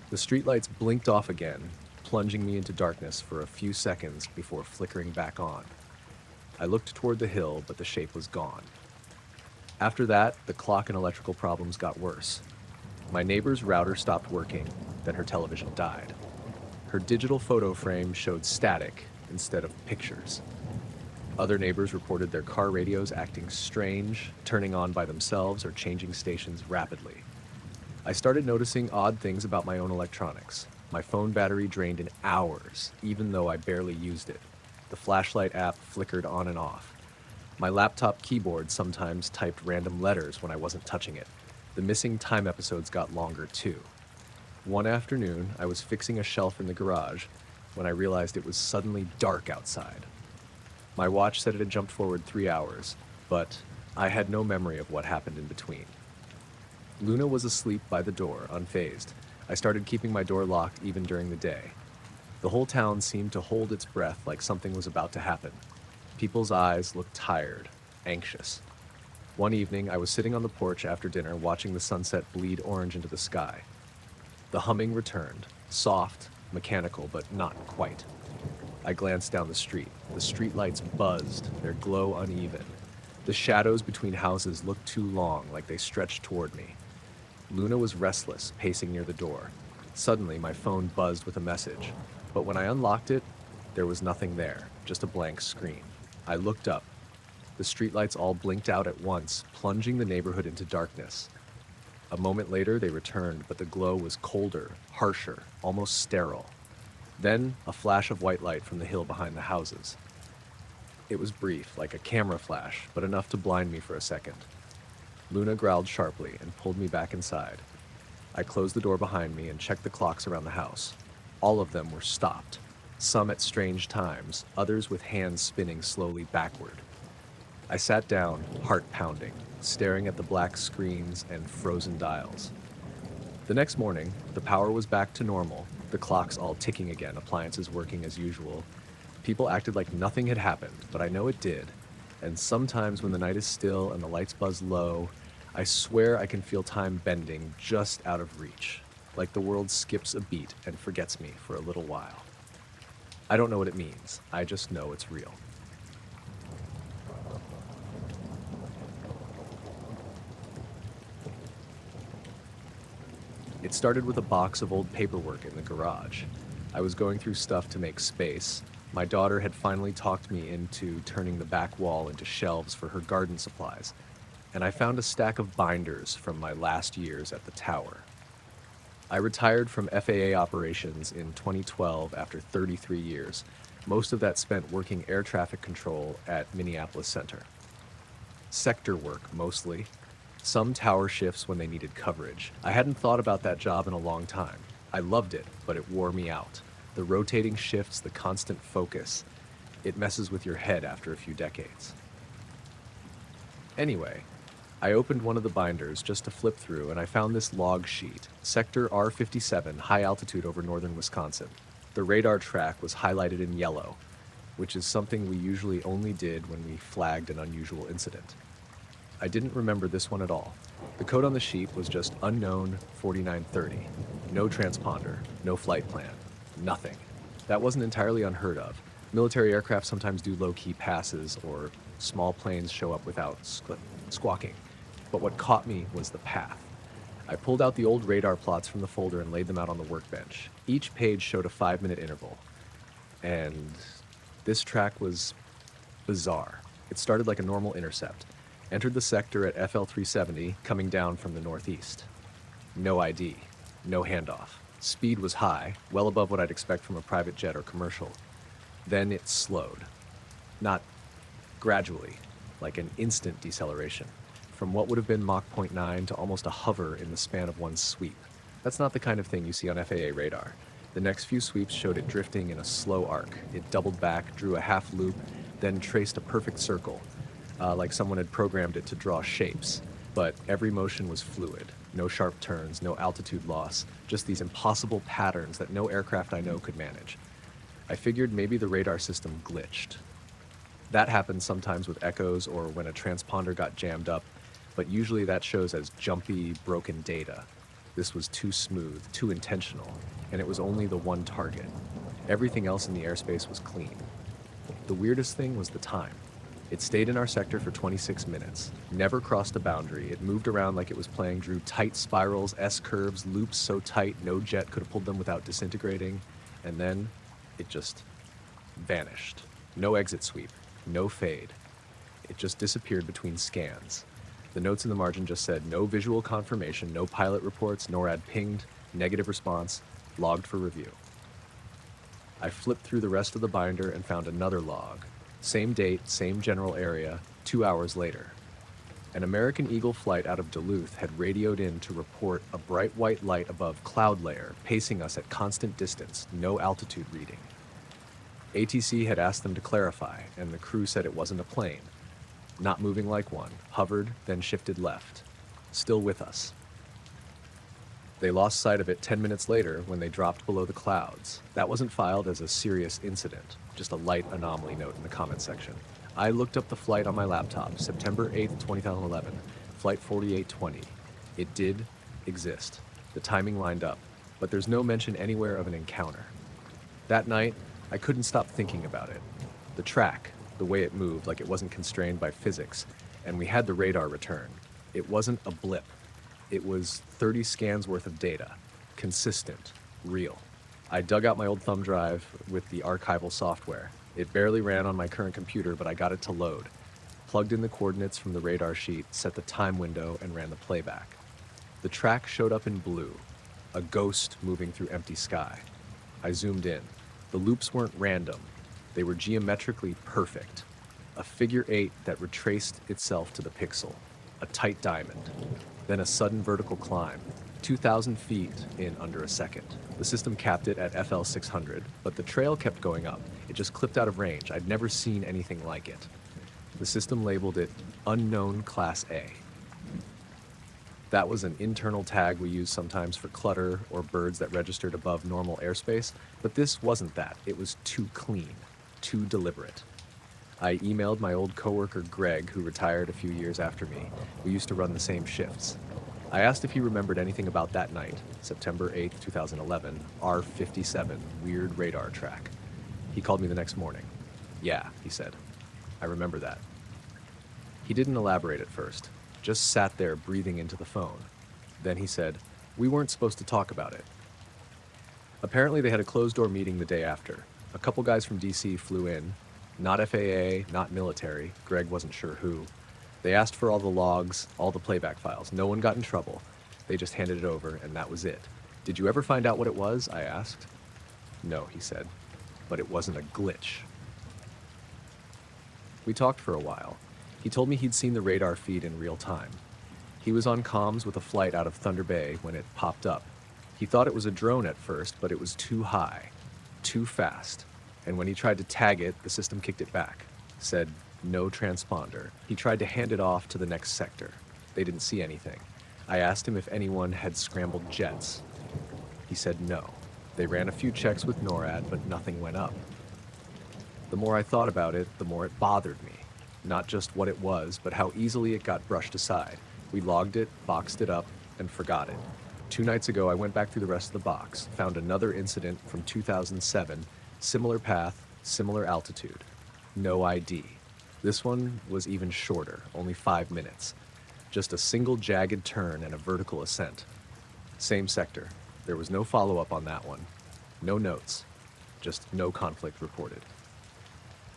The streetlights blinked off again, plunging me into darkness for a few seconds before flickering back on. I looked toward the hill, but the shape was gone. After that, the clock and electrical problems got worse. My neighbor's router stopped working, then her television died. Her digital photo frame showed static instead of pictures. Other neighbors reported their car radios acting strange, turning on by themselves or changing stations rapidly. I started noticing odd things about my own electronics. My phone battery drained in hours, even though I barely used it. The flashlight app flickered on and off. My laptop keyboard sometimes typed random letters when I wasn't touching it. The missing time episodes got longer too. One afternoon, I was fixing a shelf in the garage when I realized it was suddenly dark outside. My watch said it had jumped forward 3 hours, but I had no memory of what happened in between. Luna was asleep by the door, unfazed. I started keeping my door locked even during the day. The whole town seemed to hold its breath like something was about to happen. People's eyes looked tired, anxious. One evening, I was sitting on the porch after dinner watching the sunset bleed orange into the sky. The humming returned, soft, mechanical, but not quite. I glanced down the street. The streetlights buzzed, their glow uneven. The shadows between houses looked too long, like they stretched toward me. Luna was restless, pacing near the door. Suddenly, my phone buzzed with a message. But when I unlocked it, there was nothing there, just a blank screen. I looked up. The streetlights all blinked out at once, plunging the neighborhood into darkness. A moment later, they returned, but the glow was colder, harsher, almost sterile. Then, a flash of white light from the hill behind the houses. It was brief, like a camera flash, but enough to blind me for a second. Luna growled sharply and pulled me back inside. I closed the door behind me and checked the clocks around the house. All of them were stopped, some at strange times, others with hands spinning slowly backward. I sat down, heart pounding, staring at the black screens and frozen dials. The next morning, the power was back to normal, the clocks all ticking again, appliances working as usual. People acted like nothing had happened, but I know it did. And sometimes when the night is still and the lights buzz low, I swear I can feel time bending just out of reach, like the world skips a beat and forgets me for a little while. I don't know what it means, I just know it's real. It started with a box of old paperwork in the garage. I was going through stuff to make space. My daughter had finally talked me into turning the back wall into shelves for her garden supplies, and I found a stack of binders from my last years at the tower. I retired from FAA operations in 2012 after 33 years, most of that spent working air traffic control at Minneapolis Center. Sector work, mostly. Some tower shifts when they needed coverage. I hadn't thought about that job in a long time. I loved it, but it wore me out. The rotating shifts, the constant focus. It messes with your head after a few decades. Anyway, I opened one of the binders just to flip through, and I found this log sheet, Sector R57, high altitude over northern Wisconsin. The radar track was highlighted in yellow, which is something we usually only did when we flagged an unusual incident. I didn't remember this one at all. The code on the sheet was just unknown 4930. No transponder, no flight plan, nothing. That wasn't entirely unheard of. Military aircraft sometimes do low-key passes, or small planes show up without squawking. But what caught me was the path. I pulled out the old radar plots from the folder and laid them out on the workbench. Each page showed a 5-minute interval. And this track was bizarre. It started like a normal intercept. Entered the sector at FL 370, coming down from the northeast. No ID, no handoff. Speed was high, well above what I'd expect from a private jet or commercial. Then it slowed. Not gradually, like an instant deceleration. From what would have been Mach 0.9 to almost a hover in the span of one sweep. That's not the kind of thing you see on FAA radar. The next few sweeps showed it drifting in a slow arc. It doubled back, drew a half loop, then traced a perfect circle. Like someone had programmed it to draw shapes, but every motion was fluid. No sharp turns, no altitude loss, just these impossible patterns that no aircraft I know could manage. I figured maybe the radar system glitched. That happens sometimes with echoes or when a transponder got jammed up, but usually that shows as jumpy, broken data. This was too smooth, too intentional, and it was only the one target. Everything else in the airspace was clean. The weirdest thing was the time. It stayed in our sector for 26 minutes, never crossed a boundary. It moved around like it was playing, drew tight spirals, S-curves, loops so tight no jet could have pulled them without disintegrating, and then it just vanished. No exit sweep, no fade. It just disappeared between scans. The notes in the margin just said no visual confirmation, no pilot reports, NORAD pinged, negative response, logged for review. I flipped through the rest of the binder and found another log. Same date, same general area, 2 hours later. An American Eagle flight out of Duluth had radioed in to report a bright white light above cloud layer, pacing us at constant distance, no altitude reading. ATC had asked them to clarify, and the crew said it wasn't a plane. Not moving like one, hovered, then shifted left. Still with us. They lost sight of it 10 minutes later when they dropped below the clouds. That wasn't filed as a serious incident, just a light anomaly note in the comments section. I looked up the flight on my laptop, September 8th, 2011, flight 4820. It did exist. The timing lined up, but there's no mention anywhere of an encounter. That night, I couldn't stop thinking about it. The track, the way it moved like it wasn't constrained by physics, and we had the radar return. It wasn't a blip. It was 30 scans worth of data. Consistent. Real. I dug out my old thumb drive with the archival software. It barely ran on my current computer, but I got it to load. Plugged in the coordinates from the radar sheet, set the time window, and ran the playback. The track showed up in blue, a ghost moving through empty sky. I zoomed in. The loops weren't random. They were geometrically perfect. A figure 8 that retraced itself to the pixel. A tight diamond. Then a sudden vertical climb, 2,000 feet in under a second. The system capped it at FL 600, but the trail kept going up. It just clipped out of range. I'd never seen anything like it. The system labeled it Unknown Class A. That was an internal tag we use sometimes for clutter or birds that registered above normal airspace, but this wasn't that. It was too clean, too deliberate. I emailed my old coworker Greg, who retired a few years after me. We used to run the same shifts. I asked if he remembered anything about that night, September 8th, 2011, R57, weird radar track. He called me the next morning. Yeah, he said. I remember that. He didn't elaborate at first, just sat there breathing into the phone. Then he said, we weren't supposed to talk about it. Apparently they had a closed-door meeting the day after. A couple guys from DC flew in. Not FAA, not military. Greg wasn't sure who. They asked for all the logs, all the playback files. No one got in trouble. They just handed it over, and that was it. Did you ever find out what it was? I asked. No, he said. But it wasn't a glitch. We talked for a while. He told me he'd seen the radar feed in real time. He was on comms with a flight out of Thunder Bay when it popped up. He thought it was a drone at first, but it was too high, too fast. And when he tried to tag it, the system kicked it back. Said, no transponder. He tried to hand it off to the next sector. They didn't see anything. I asked him if anyone had scrambled jets. He said no. They ran a few checks with NORAD, but nothing went up. The more I thought about it, the more it bothered me. Not just what it was, but how easily it got brushed aside. We logged it, boxed it up, and forgot it. 2 nights ago, I went back through the rest of the box, found another incident from 2007, similar path, similar altitude. No ID. This one was even shorter, only 5 minutes. Just a single jagged turn and a vertical ascent. Same sector. There was no follow-up on that one. No notes. Just no conflict reported.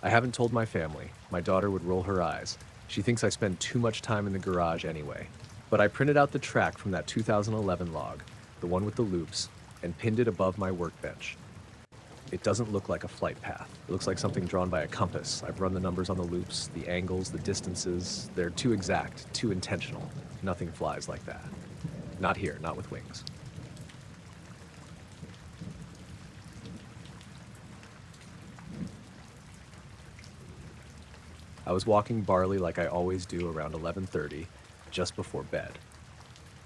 I haven't told my family. My daughter would roll her eyes. She thinks I spend too much time in the garage anyway. But I printed out the track from that 2011 log, the one with the loops, and pinned it above my workbench. It doesn't look like a flight path. It looks like something drawn by a compass. I've run the numbers on the loops, the angles, the distances. They're too exact, too intentional. Nothing flies like that. Not here, not with wings. I was walking Barley like I always do around 11:30, just before bed.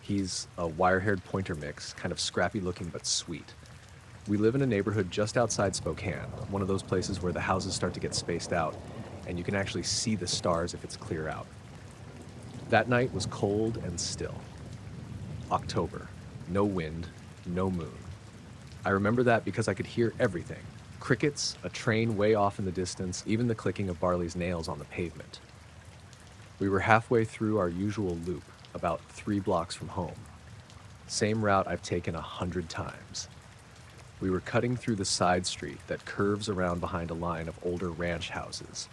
He's a wire-haired pointer mix, kind of scrappy looking but sweet. We live in a neighborhood just outside Spokane, one of those places where the houses start to get spaced out, and you can actually see the stars if it's clear out. That night was cold and still. October. No wind, no moon. I remember that because I could hear everything. Crickets, a train way off in the distance, even the clicking of Barley's nails on the pavement. We were halfway through our usual loop, about 3 blocks from home. Same route I've taken 100 times. We were cutting through the side street that curves around behind a line of older ranch houses.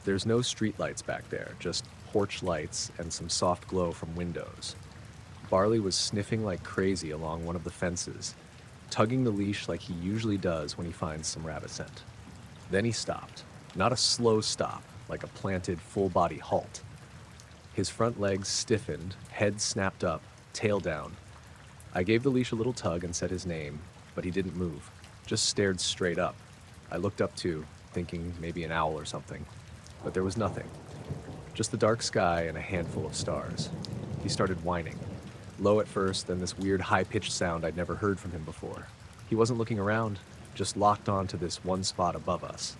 There's no streetlights back there, just porch lights and some soft glow from windows. Barley was sniffing like crazy along one of the fences, tugging the leash like he usually does when he finds some rabbit scent. Then he stopped. Not a slow stop, like a planted full-body halt. His front legs stiffened, head snapped up, tail down. I gave the leash a little tug and said his name, but he didn't move, just stared straight up. I looked up too, thinking maybe an owl or something, but there was nothing. Just the dark sky and a handful of stars. He started whining. Low at first, then this weird high-pitched sound I'd never heard from him before. He wasn't looking around, just locked onto this one spot above us.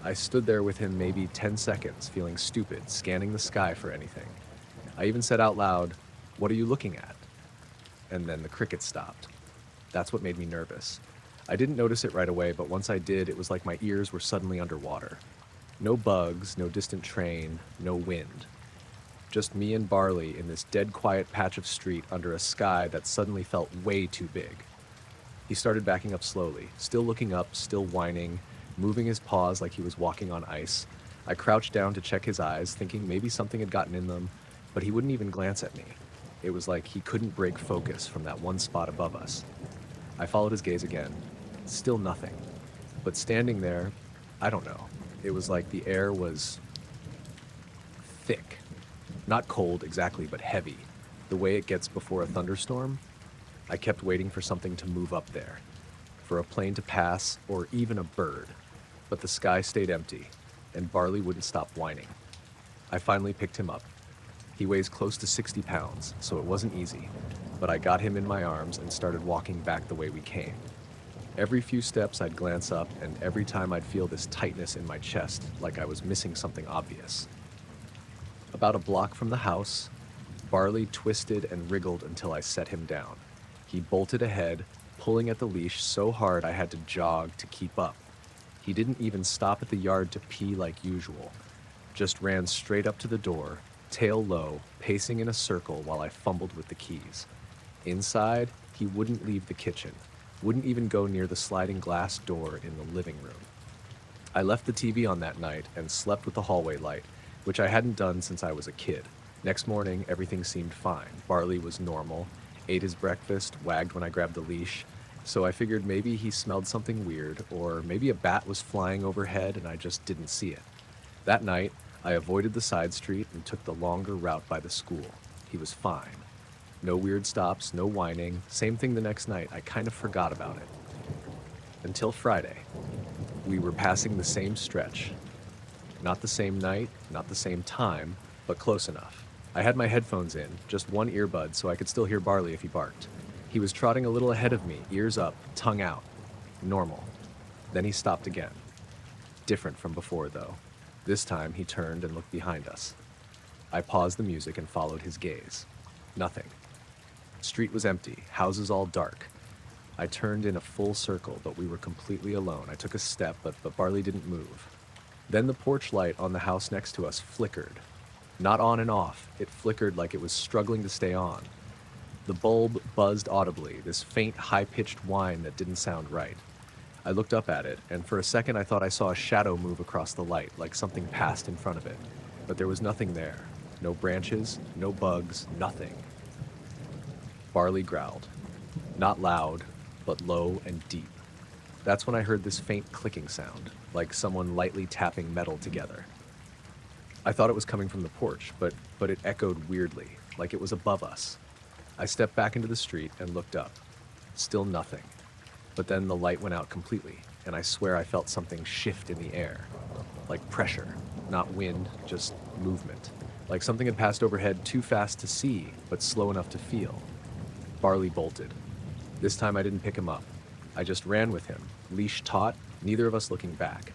I stood there with him maybe 10 seconds, feeling stupid, scanning the sky for anything. I even said out loud, "What are you looking at?" And then the crickets stopped. That's what made me nervous. I didn't notice it right away, but once I did, it was like my ears were suddenly underwater. No bugs, no distant train, no wind. Just me and Barley in this dead quiet patch of street under a sky that suddenly felt way too big. He started backing up slowly, still looking up, still whining, moving his paws like he was walking on ice. I crouched down to check his eyes, thinking maybe something had gotten in them, but he wouldn't even glance at me. It was like he couldn't break focus from that one spot above us. I followed his gaze again. Still nothing. But standing there, I don't know. It was like the air was thick. Not cold exactly, but heavy. The way it gets before a thunderstorm. I kept waiting for something to move up there. For a plane to pass, or even a bird. But the sky stayed empty, and Barley wouldn't stop whining. I finally picked him up. He weighs close to 60 pounds, so it wasn't easy, but I got him in my arms and started walking back the way we came. Every few steps I'd glance up, and every time I'd feel this tightness in my chest, like I was missing something obvious. About a block from the house, Barley twisted and wriggled until I set him down. He bolted ahead, pulling at the leash so hard I had to jog to keep up. He didn't even stop at the yard to pee like usual, just ran straight up to the door, tail low, pacing in a circle while I fumbled with the keys. Inside, he wouldn't leave the kitchen, wouldn't even go near the sliding glass door in the living room. I left the TV on that night and slept with the hallway light, which I hadn't done since I was a kid. Next morning, everything seemed fine. Barley was normal, ate his breakfast, wagged when I grabbed the leash, so I figured maybe he smelled something weird, or maybe a bat was flying overhead and I just didn't see it. That night, I avoided the side street and took the longer route by the school. He was fine. No weird stops, no whining. Same thing the next night. I kind of forgot about it. Until Friday. We were passing the same stretch. Not the same night, not the same time, but close enough. I had my headphones in, just one earbud, so I could still hear Barley if he barked. He was trotting a little ahead of me, ears up, tongue out. Normal. Then he stopped again. Different from before, though. This time, he turned and looked behind us. I paused the music and followed his gaze. Nothing. Street was empty, houses all dark. I turned in a full circle, but we were completely alone. I took a step, but Barley didn't move. Then the porch light on the house next to us flickered. Not on and off, it flickered like it was struggling to stay on. The bulb buzzed audibly, this faint, high-pitched whine that didn't sound right. I looked up at it, and for a second I thought I saw a shadow move across the light, like something passed in front of it. But there was nothing there. No branches, no bugs, nothing. Barley growled. Not loud, but low and deep. That's when I heard this faint clicking sound, like someone lightly tapping metal together. I thought it was coming from the porch, but it echoed weirdly, like it was above us. I stepped back into the street and looked up. Still nothing. But then the light went out completely, and I swear I felt something shift in the air. Like pressure, not wind, just movement. Like something had passed overhead too fast to see, but slow enough to feel. Barley bolted. This time I didn't pick him up. I just ran with him, leash taut, neither of us looking back.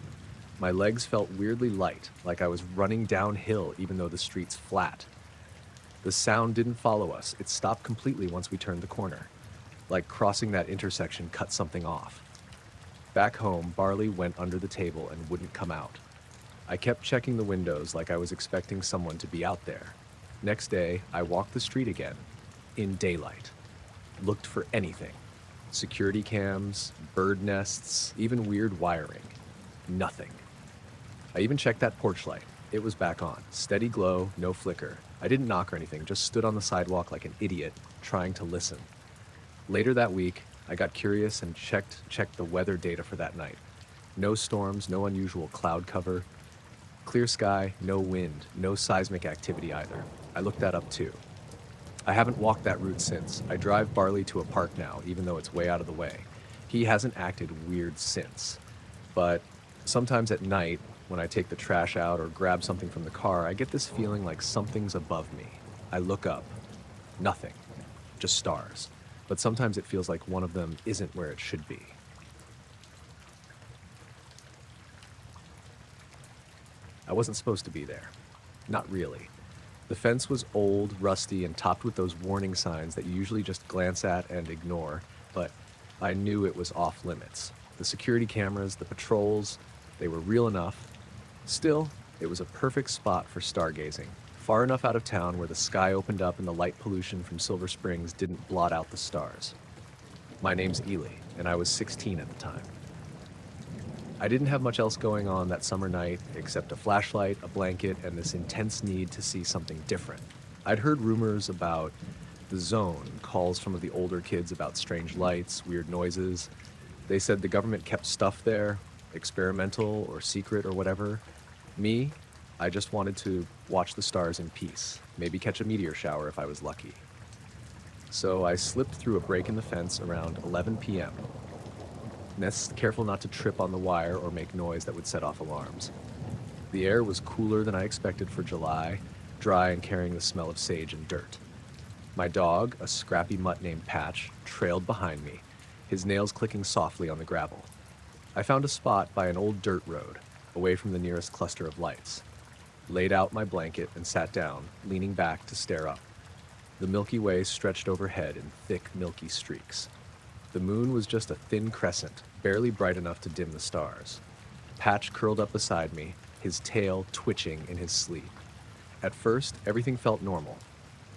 My legs felt weirdly light, like I was running downhill even though the street's flat. The sound didn't follow us. It stopped completely once we turned the corner. Like crossing that intersection cut something off. Back home, Barley went under the table and wouldn't come out. I kept checking the windows like I was expecting someone to be out there. Next day, I walked the street again, in daylight. Looked for anything. Security cams, bird nests, even weird wiring. Nothing. I even checked that porch light. It was back on. Steady glow, no flicker. I didn't knock or anything, just stood on the sidewalk like an idiot, trying to listen. Later that week, I got curious and checked the weather data for that night. No storms, no unusual cloud cover. Clear sky, no wind, no seismic activity either. I looked that up too. I haven't walked that route since. I drive Barley to a park now, even though it's way out of the way. He hasn't acted weird since. But sometimes at night, when I take the trash out or grab something from the car, I get this feeling like something's above me. I look up. Nothing. Just stars. But sometimes it feels like one of them isn't where it should be. I wasn't supposed to be there. Not really. The fence was old, rusty, and topped with those warning signs that you usually just glance at and ignore, but I knew it was off limits. The security cameras, the patrols, they were real enough. Still, it was a perfect spot for stargazing, far enough out of town where the sky opened up and the light pollution from Silver Springs didn't blot out the stars. My name's Ely, and I was 16 at the time. I didn't have much else going on that summer night except a flashlight, a blanket, and this intense need to see something different. I'd heard rumors about the zone, calls from the older kids about strange lights, weird noises. They said the government kept stuff there, experimental or secret or whatever. Me, I just wanted to watch the stars in peace, maybe catch a meteor shower if I was lucky. So I slipped through a break in the fence around 11 p.m., careful not to trip on the wire or make noise that would set off alarms. The air was cooler than I expected for July, dry and carrying the smell of sage and dirt. My dog, a scrappy mutt named Patch, trailed behind me, his nails clicking softly on the gravel. I found a spot by an old dirt road, away from the nearest cluster of lights. Laid out my blanket and sat down, leaning back to stare up. The Milky Way stretched overhead in thick, milky streaks. The moon was just a thin crescent, barely bright enough to dim the stars. Patch curled up beside me, his tail twitching in his sleep. At first, everything felt normal.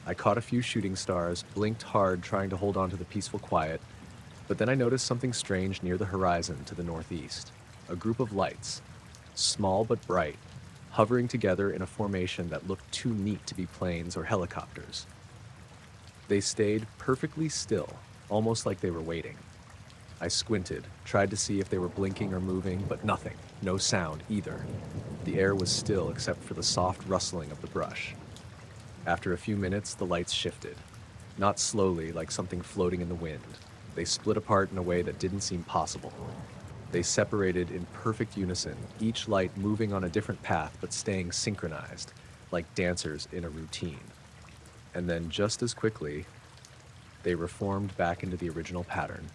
I caught a few shooting stars, blinked hard trying to hold on to the peaceful quiet, but then I noticed something strange near the horizon to the northeast. A group of lights, small but bright, hovering together in a formation that looked too neat to be planes or helicopters. They stayed perfectly still, almost like they were waiting. I squinted, tried to see if they were blinking or moving, but nothing, no sound either. The air was still except for the soft rustling of the brush. After a few minutes, the lights shifted. Not slowly, like something floating in the wind. They split apart in a way that didn't seem possible. They separated in perfect unison, each light moving on a different path but staying synchronized, like dancers in a routine. And then just as quickly, they reformed back into the original pattern.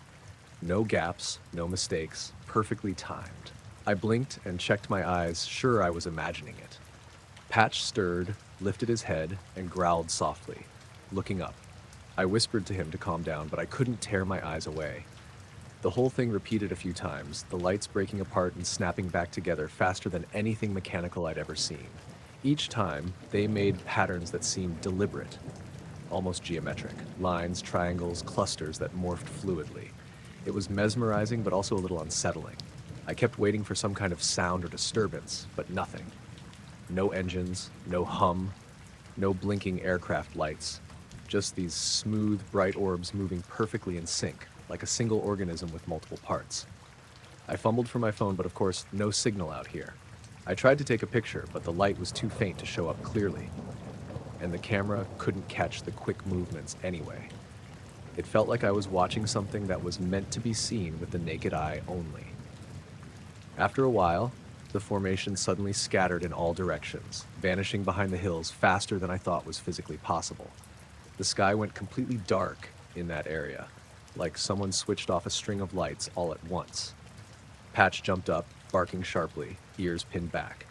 No gaps, no mistakes, perfectly timed. I blinked and checked my eyes, sure I was imagining it. Patch stirred, lifted his head, and growled softly, looking up. I whispered to him to calm down, but I couldn't tear my eyes away. The whole thing repeated a few times, the lights breaking apart and snapping back together faster than anything mechanical I'd ever seen. Each time, they made patterns that seemed deliberate, almost geometric, lines, triangles, clusters that morphed fluidly. It was mesmerizing, but also a little unsettling. I kept waiting for some kind of sound or disturbance, but nothing. No engines, no hum, no blinking aircraft lights, just these smooth, bright orbs moving perfectly in sync, like a single organism with multiple parts. I fumbled for my phone, but of course, no signal out here. I tried to take a picture, but the light was too faint to show up clearly, and the camera couldn't catch the quick movements anyway. It felt like I was watching something that was meant to be seen with the naked eye only. After a while, the formation suddenly scattered in all directions, vanishing behind the hills faster than I thought was physically possible. The sky went completely dark in that area, like someone switched off a string of lights all at once. Patch jumped up, barking sharply, ears pinned back.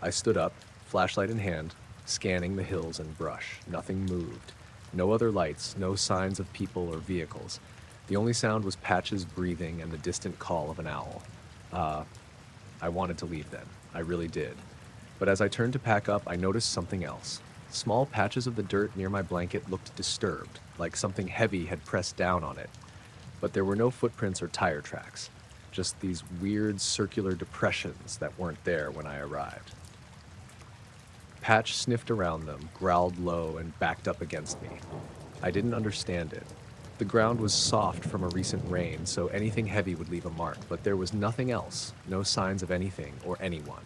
I stood up, flashlight in hand, scanning the hills and brush. Nothing moved. No other lights, no signs of people or vehicles. The only sound was Patch's breathing and the distant call of an owl. Uh, I wanted to leave then. I really did. But as I turned to pack up, I noticed something else. Small patches of the dirt near my blanket looked disturbed, like something heavy had pressed down on it. But there were no footprints or tire tracks, just these weird circular depressions that weren't there when I arrived. Patch sniffed around them, growled low, and backed up against me. I didn't understand it. The ground was soft from a recent rain, so anything heavy would leave a mark, but there was nothing else, no signs of anything or anyone.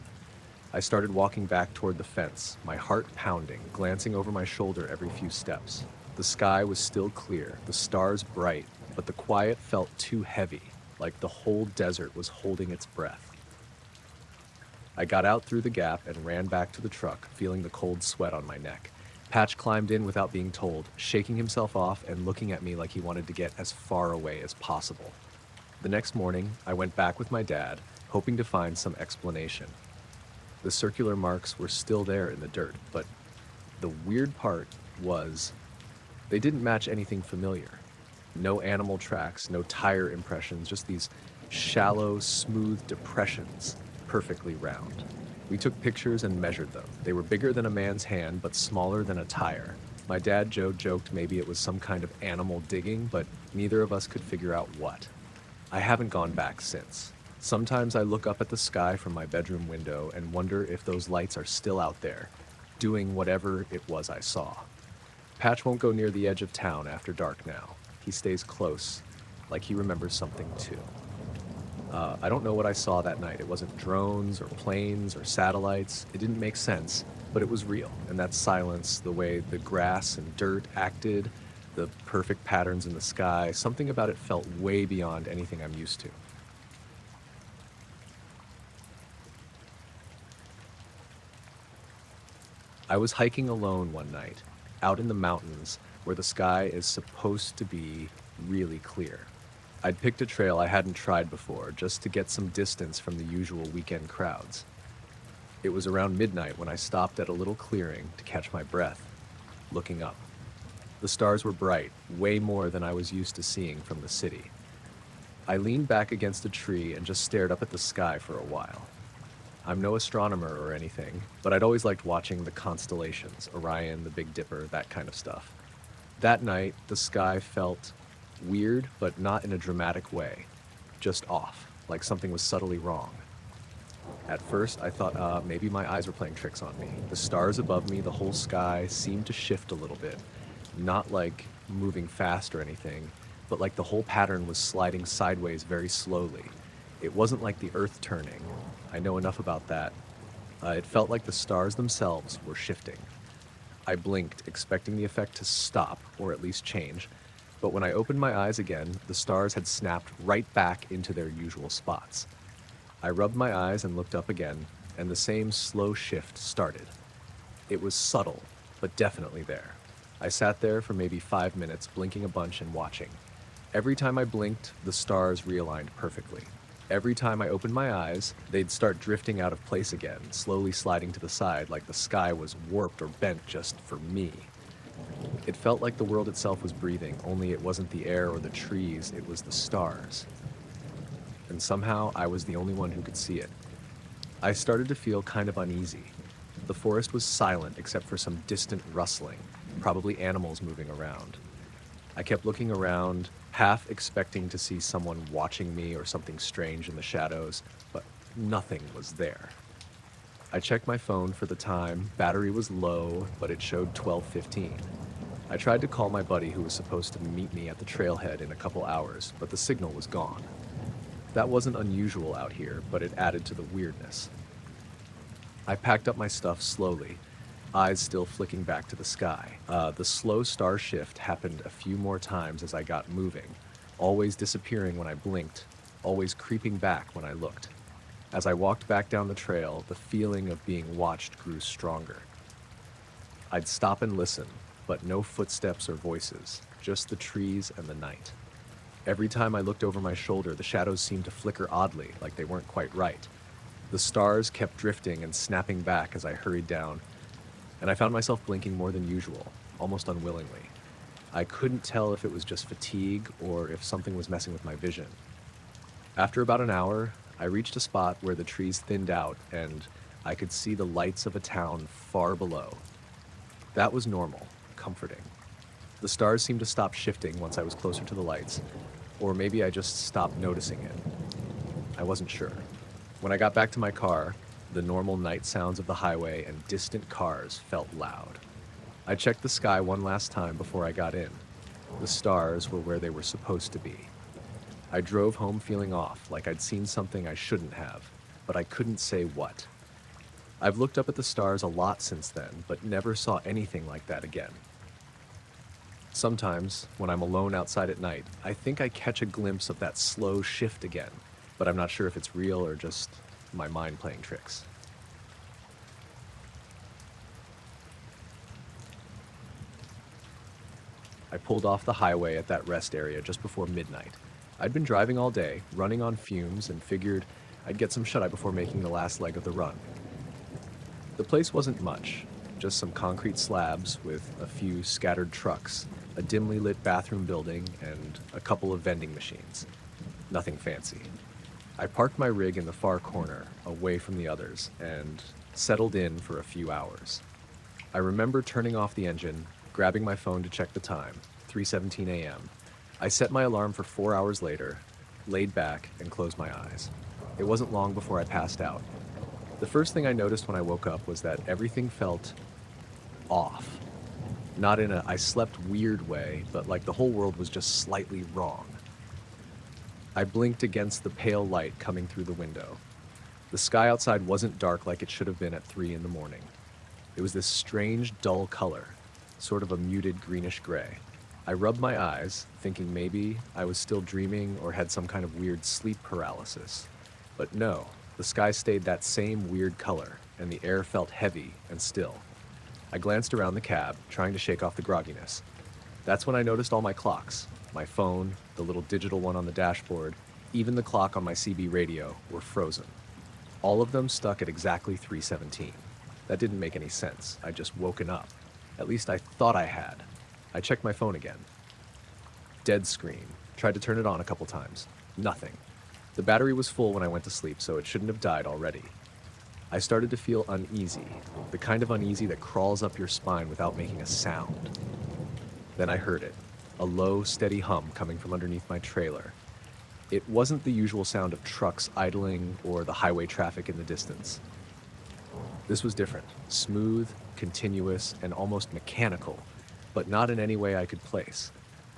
I started walking back toward the fence, my heart pounding, glancing over my shoulder every few steps. The sky was still clear, the stars bright, but the quiet felt too heavy, like the whole desert was holding its breath. I got out through the gap and ran back to the truck, feeling the cold sweat on my neck. Patch climbed in without being told, shaking himself off and looking at me like he wanted to get as far away as possible. The next morning, I went back with my dad, hoping to find some explanation. The circular marks were still there in the dirt, but the weird part was they didn't match anything familiar. No animal tracks, no tire impressions, just these shallow, smooth depressions, perfectly round. We took pictures and measured them. They were bigger than a man's hand, but smaller than a tire. My dad Joe joked maybe it was some kind of animal digging, but neither of us could figure out what. I haven't gone back since. Sometimes I look up at the sky from my bedroom window and wonder if those lights are still out there, doing whatever it was I saw. Patch won't go near the edge of town after dark now. He stays close, like he remembers something too. I don't know what I saw that night. It wasn't drones or planes or satellites. It didn't make sense, but it was real. And that silence, the way the grass and dirt acted, the perfect patterns in the sky, something about it felt way beyond anything I'm used to. I was hiking alone one night, out in the mountains where the sky is supposed to be really clear. I'd picked a trail I hadn't tried before, just to get some distance from the usual weekend crowds. It was around midnight when I stopped at a little clearing to catch my breath, looking up. The stars were bright, way more than I was used to seeing from the city. I leaned back against a tree and just stared up at the sky for a while. I'm no astronomer or anything, but I'd always liked watching the constellations, Orion, the Big Dipper, that kind of stuff. That night, the sky felt weird, but not in a dramatic way. Just off, like something was subtly wrong. At first, I thought maybe my eyes were playing tricks on me. The stars above me, the whole sky, seemed to shift a little bit. Not like moving fast or anything, but like the whole pattern was sliding sideways very slowly. It wasn't like the Earth turning. I know enough about that. It felt like the stars themselves were shifting. I blinked, expecting the effect to stop, or at least change. But when I opened my eyes again, the stars had snapped right back into their usual spots. I rubbed my eyes and looked up again, and the same slow shift started. It was subtle, but definitely there. I sat there for maybe 5 minutes, blinking a bunch and watching. Every time I blinked, the stars realigned perfectly. Every time I opened my eyes, they'd start drifting out of place again, slowly sliding to the side like the sky was warped or bent just for me. It felt like the world itself was breathing, only it wasn't the air or the trees, it was the stars. And somehow I was the only one who could see it. I started to feel kind of uneasy. The forest was silent except for some distant rustling, probably animals moving around. I kept looking around, half expecting to see someone watching me or something strange in the shadows, but nothing was there. I checked my phone for the time. Battery was low, but it showed 12:15. I tried to call my buddy who was supposed to meet me at the trailhead in a couple hours, but the signal was gone. That wasn't unusual out here, but it added to the weirdness. I packed up my stuff slowly, eyes still flicking back to the sky. The slow star shift happened a few more times as I got moving, always disappearing when I blinked, always creeping back when I looked. As I walked back down the trail, the feeling of being watched grew stronger. I'd stop and listen, but no footsteps or voices, just the trees and the night. Every time I looked over my shoulder, the shadows seemed to flicker oddly, like they weren't quite right. The stars kept drifting and snapping back as I hurried down, and I found myself blinking more than usual, almost unwillingly. I couldn't tell if it was just fatigue or if something was messing with my vision. After about an hour, I reached a spot where the trees thinned out and I could see the lights of a town far below. That was normal, comforting. The stars seemed to stop shifting once I was closer to the lights, or maybe I just stopped noticing it. I wasn't sure. When I got back to my car, the normal night sounds of the highway and distant cars felt loud. I checked the sky one last time before I got in. The stars were where they were supposed to be. I drove home feeling off, like I'd seen something I shouldn't have, but I couldn't say what. I've looked up at the stars a lot since then, but never saw anything like that again. Sometimes, when I'm alone outside at night, I think I catch a glimpse of that slow shift again, but I'm not sure if it's real or just my mind playing tricks. I pulled off the highway at that rest area just before midnight. I'd been driving all day, running on fumes, and figured I'd get some shut-eye before making the last leg of the run. The place wasn't much, just some concrete slabs with a few scattered trucks, a dimly lit bathroom building, and a couple of vending machines. Nothing fancy. I parked my rig in the far corner, away from the others, and settled in for a few hours. I remember turning off the engine, grabbing my phone to check the time, 3:17 a.m. I set my alarm for 4 hours later, laid back, and closed my eyes. It wasn't long before I passed out. The first thing I noticed when I woke up was that everything felt off. Not in a I slept weird way, but like the whole world was just slightly wrong. I blinked against the pale light coming through the window. The sky outside wasn't dark like it should have been at 3 in the morning. It was this strange, dull color, sort of a muted greenish gray. I rubbed my eyes, thinking maybe I was still dreaming or had some kind of weird sleep paralysis. But no, the sky stayed that same weird color, and the air felt heavy and still. I glanced around the cab, trying to shake off the grogginess. That's when I noticed all my clocks, my phone, the little digital one on the dashboard, even the clock on my CB radio, were frozen. All of them stuck at exactly 3:17. That didn't make any sense. I'd just woken up. At least I thought I had. I checked my phone again. Dead screen. Tried to turn it on a couple times. Nothing. The battery was full when I went to sleep, so it shouldn't have died already. I started to feel uneasy, the kind of uneasy that crawls up your spine without making a sound. Then I heard it, a low, steady hum coming from underneath my trailer. It wasn't the usual sound of trucks idling or the highway traffic in the distance. This was different, smooth, continuous, and almost mechanical, but not in any way I could place.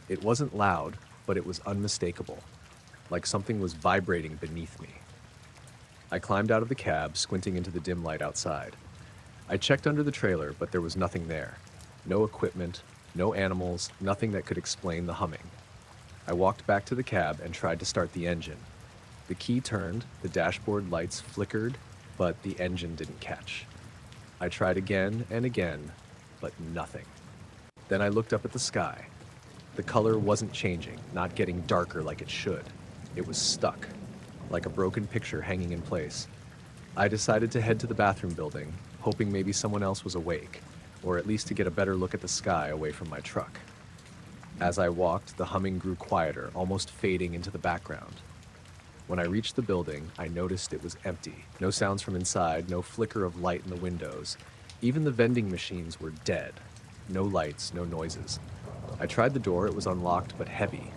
It wasn't loud, but it was unmistakable, like something was vibrating beneath me. I climbed out of the cab, squinting into the dim light outside. I checked under the trailer, but there was nothing there. No equipment, no animals, nothing that could explain the humming. I walked back to the cab and tried to start the engine. The key turned, the dashboard lights flickered, but the engine didn't catch. I tried again and again, but nothing. Then I looked up at the sky. The color wasn't changing, not getting darker like it should. It was stuck, like a broken picture hanging in place. I decided to head to the bathroom building, hoping maybe someone else was awake, or at least to get a better look at the sky away from my truck. As I walked, the humming grew quieter, almost fading into the background. When I reached the building, I noticed it was empty. No sounds from inside, no flicker of light in the windows. Even the vending machines were dead. No lights, no noises. I tried the door, it was unlocked but heavy.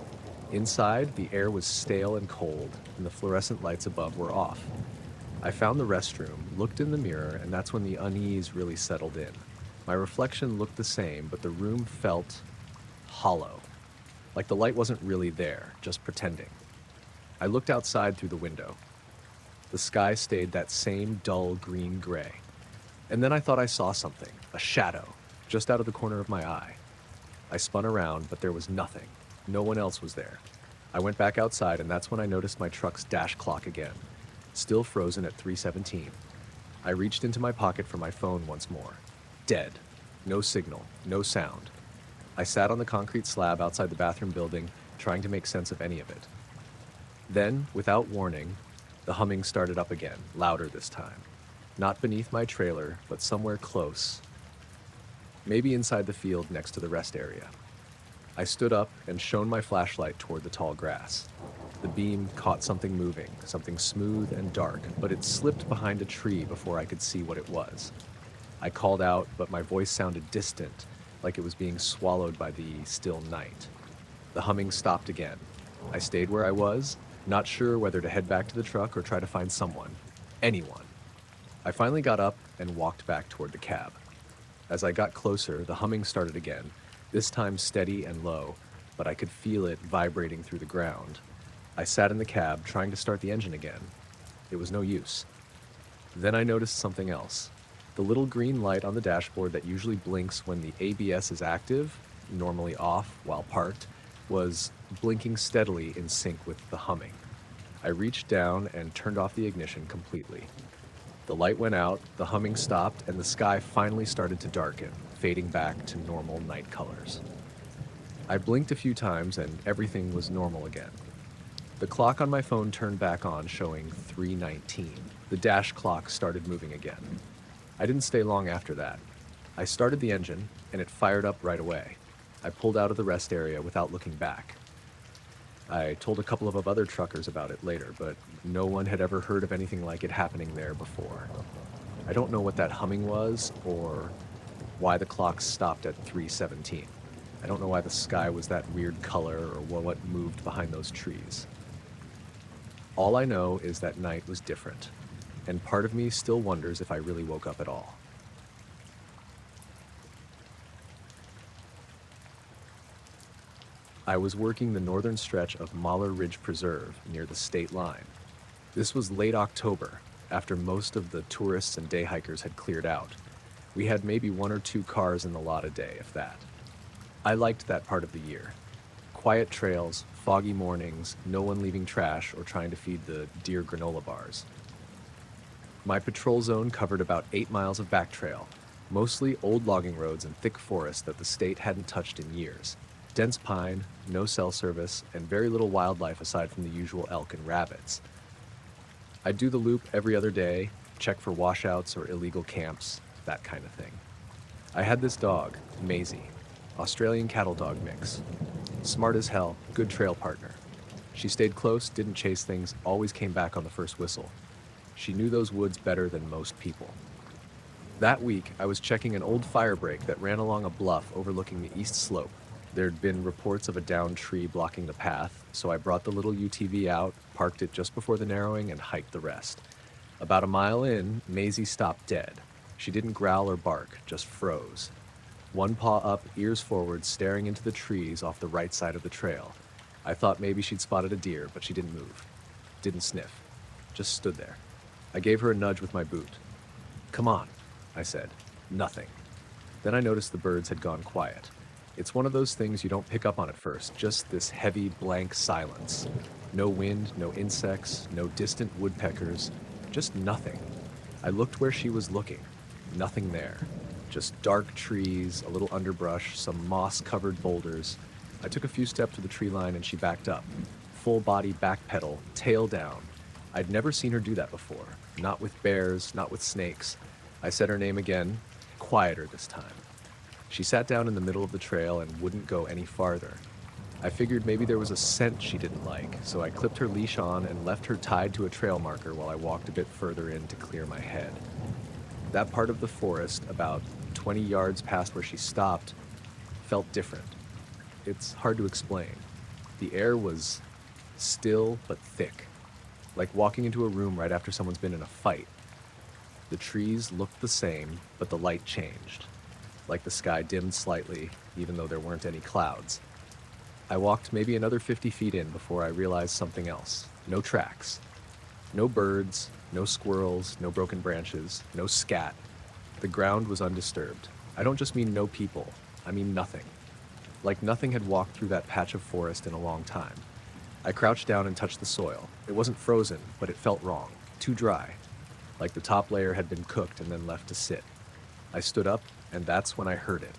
Inside, the air was stale and cold, and the fluorescent lights above were off. I found the restroom, looked in the mirror, and that's when the unease really settled in. My reflection looked the same, but the room felt hollow. Like the light wasn't really there, just pretending. I looked outside through the window. The sky stayed that same dull green-gray. And then I thought I saw something, a shadow, just out of the corner of my eye. I spun around, but there was nothing. No one else was there. I went back outside, and that's when I noticed my truck's dash clock again, still frozen at 3:17. I reached into my pocket for my phone once more. Dead. No signal, no sound. I sat on the concrete slab outside the bathroom building, trying to make sense of any of it. Then, without warning, the humming started up again, louder this time. Not beneath my trailer, but somewhere close. Maybe inside the field next to the rest area. I stood up and shone my flashlight toward the tall grass. The beam caught something moving, something smooth and dark, but it slipped behind a tree before I could see what it was. I called out, but my voice sounded distant, like it was being swallowed by the still night. The humming stopped again. I stayed where I was, not sure whether to head back to the truck or try to find someone. Anyone. I finally got up and walked back toward the cab. As I got closer, the humming started again, this time steady and low, but I could feel it vibrating through the ground. I sat in the cab, trying to start the engine again. It was no use. Then I noticed something else. The little green light on the dashboard that usually blinks when the ABS is active, normally off while parked, was blinking steadily in sync with the humming. I reached down and turned off the ignition completely. The light went out, the humming stopped, and the sky finally started to darken, fading back to normal night colors. I blinked a few times and everything was normal again. The clock on my phone turned back on, showing 3:19. The dash clock started moving again. I didn't stay long after that. I started the engine, and it fired up right away. I pulled out of the rest area without looking back. I told a couple of other truckers about it later, but no one had ever heard of anything like it happening there before. I don't know what that humming was, or why the clock stopped at 3:17. I don't know why the sky was that weird color, or what moved behind those trees. All I know is that night was different, and part of me still wonders if I really woke up at all. I was working the northern stretch of Mahler Ridge Preserve near the state line. This was late October, after most of the tourists and day hikers had cleared out. We had maybe 1 or 2 cars in the lot a day, if that. I liked that part of the year. Quiet trails, foggy mornings, no one leaving trash or trying to feed the deer granola bars. My patrol zone covered about 8 miles of back trail, mostly old logging roads and thick forest that the state hadn't touched in years. Dense pine, no cell service, and very little wildlife aside from the usual elk and rabbits. I'd do the loop every other day, check for washouts or illegal camps, that kind of thing. I had this dog, Maisie, Australian cattle dog mix. Smart as hell, good trail partner. She stayed close, didn't chase things, always came back on the first whistle. She knew those woods better than most people. That week, I was checking an old fire break that ran along a bluff overlooking the east slope. There'd been reports of a downed tree blocking the path, so I brought the little UTV out, parked it just before the narrowing, and hiked the rest. About a mile in, Maisie stopped dead. She didn't growl or bark, just froze. One paw up, ears forward, staring into the trees off the right side of the trail. I thought maybe she'd spotted a deer, but she didn't move. Didn't sniff. Just stood there. I gave her a nudge with my boot. "Come on," I said. Nothing. Then I noticed the birds had gone quiet. It's one of those things you don't pick up on at first, just this heavy, blank silence. No wind, no insects, no distant woodpeckers, just nothing. I looked where she was looking. Nothing there. Just dark trees, a little underbrush, some moss-covered boulders. I took a few steps to the tree line and she backed up. Full body back pedal, tail down. I'd never seen her do that before. Not with bears, not with snakes. I said her name again, quieter this time. She sat down in the middle of the trail and wouldn't go any farther. I figured maybe there was a scent she didn't like, so I clipped her leash on and left her tied to a trail marker while I walked a bit further in to clear my head. That part of the forest, about 20 yards past where she stopped, felt different. It's hard to explain. The air was still but thick, like walking into a room right after someone's been in a fight. The trees looked the same, but the light changed. Like the sky dimmed slightly, even though there weren't any clouds. I walked maybe another 50 feet in before I realized something else. No tracks. No birds, no squirrels, no broken branches, no scat. The ground was undisturbed. I don't just mean no people, I mean nothing. Like nothing had walked through that patch of forest in a long time. I crouched down and touched the soil. It wasn't frozen, but it felt wrong. Too dry. Like the top layer had been cooked and then left to sit. I stood up, and that's when I heard it.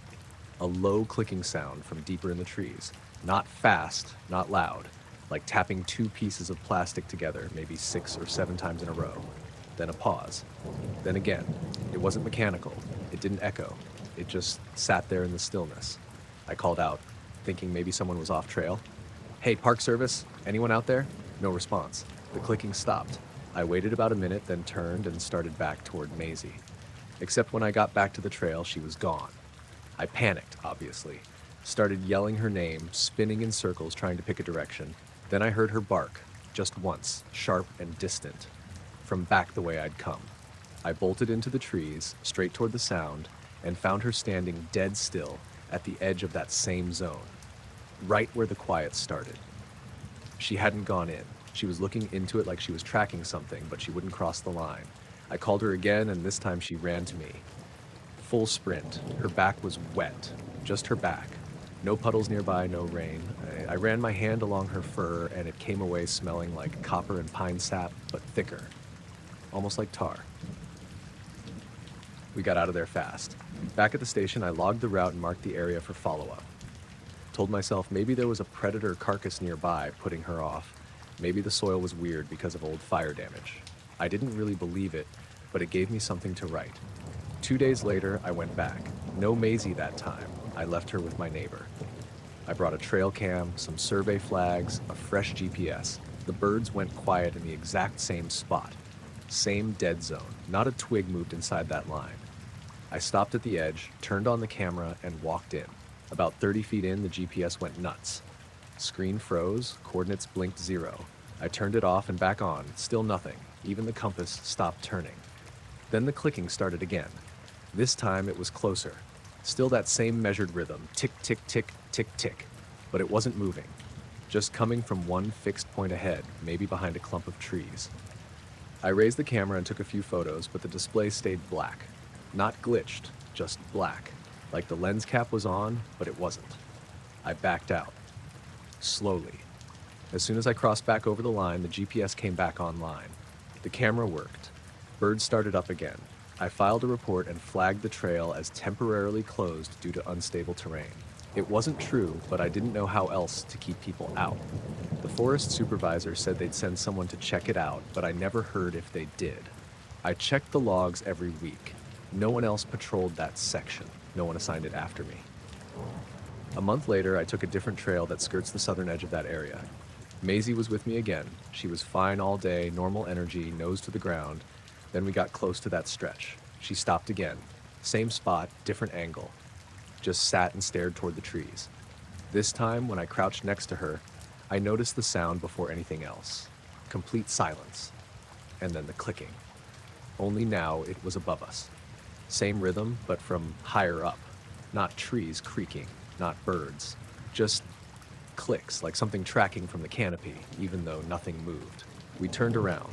A low clicking sound from deeper in the trees. Not fast, not loud, like tapping 2 pieces of plastic together, maybe 6 or 7 times in a row. Then a pause. Then again. It wasn't mechanical. It didn't echo. It just sat there in the stillness. I called out, thinking maybe someone was off trail. Hey, Park Service, anyone out there? No response. The clicking stopped. I waited about a minute, then turned and started back toward Maisie. Except when I got back to the trail, she was gone. I panicked, obviously. Started yelling her name, spinning in circles trying to pick a direction. Then I heard her bark, just once, sharp and distant, from back the way I'd come. I bolted into the trees, straight toward the sound, and found her standing dead still at the edge of that same zone, right where the quiet started. She hadn't gone in. She was looking into it like she was tracking something, but she wouldn't cross the line. I called her again, and this time she ran to me. Full sprint. Her back was wet. Just her back. No puddles nearby, no rain. I ran my hand along her fur, and it came away smelling like copper and pine sap, but thicker. Almost like tar. We got out of there fast. Back at the station, I logged the route and marked the area for follow-up. Told myself maybe there was a predator carcass nearby, putting her off. Maybe the soil was weird because of old fire damage. I didn't really believe it, but it gave me something to write. 2 days later, I went back. No Maisie that time. I left her with my neighbor. I brought a trail cam, some survey flags, a fresh GPS. The birds went quiet in the exact same spot. Same dead zone. Not a twig moved inside that line. I stopped at the edge, turned on the camera, and walked in. About 30 feet in, the GPS went nuts. Screen froze, coordinates blinked 0. I turned it off and back on, still nothing. Even the compass stopped turning. Then the clicking started again. This time it was closer. Still that same measured rhythm, tick, tick, tick, tick, tick. But it wasn't moving. Just coming from one fixed point ahead, maybe behind a clump of trees. I raised the camera and took a few photos, but the display stayed black. Not glitched, just black. Like the lens cap was on, but it wasn't. I backed out. Slowly. As soon as I crossed back over the line, the GPS came back online. The camera worked. Birds started up again. I filed a report and flagged the trail as temporarily closed due to unstable terrain. It wasn't true, but I didn't know how else to keep people out. The forest supervisor said they'd send someone to check it out, but I never heard if they did. I checked the logs every week. No one else patrolled that section. No one assigned it after me. A month later, I took a different trail that skirts the southern edge of that area. Maisie was with me again. She was fine all day, normal energy, nose to the ground. Then we got close to that stretch. She stopped again. Same spot, different angle. Just sat and stared toward the trees. This time, when I crouched next to her, I noticed the sound before anything else. Complete silence. And then the clicking. Only now it was above us. Same rhythm, but from higher up. Not trees creaking, not birds. Just clicks, like something tracking from the canopy, even though nothing moved. We turned around.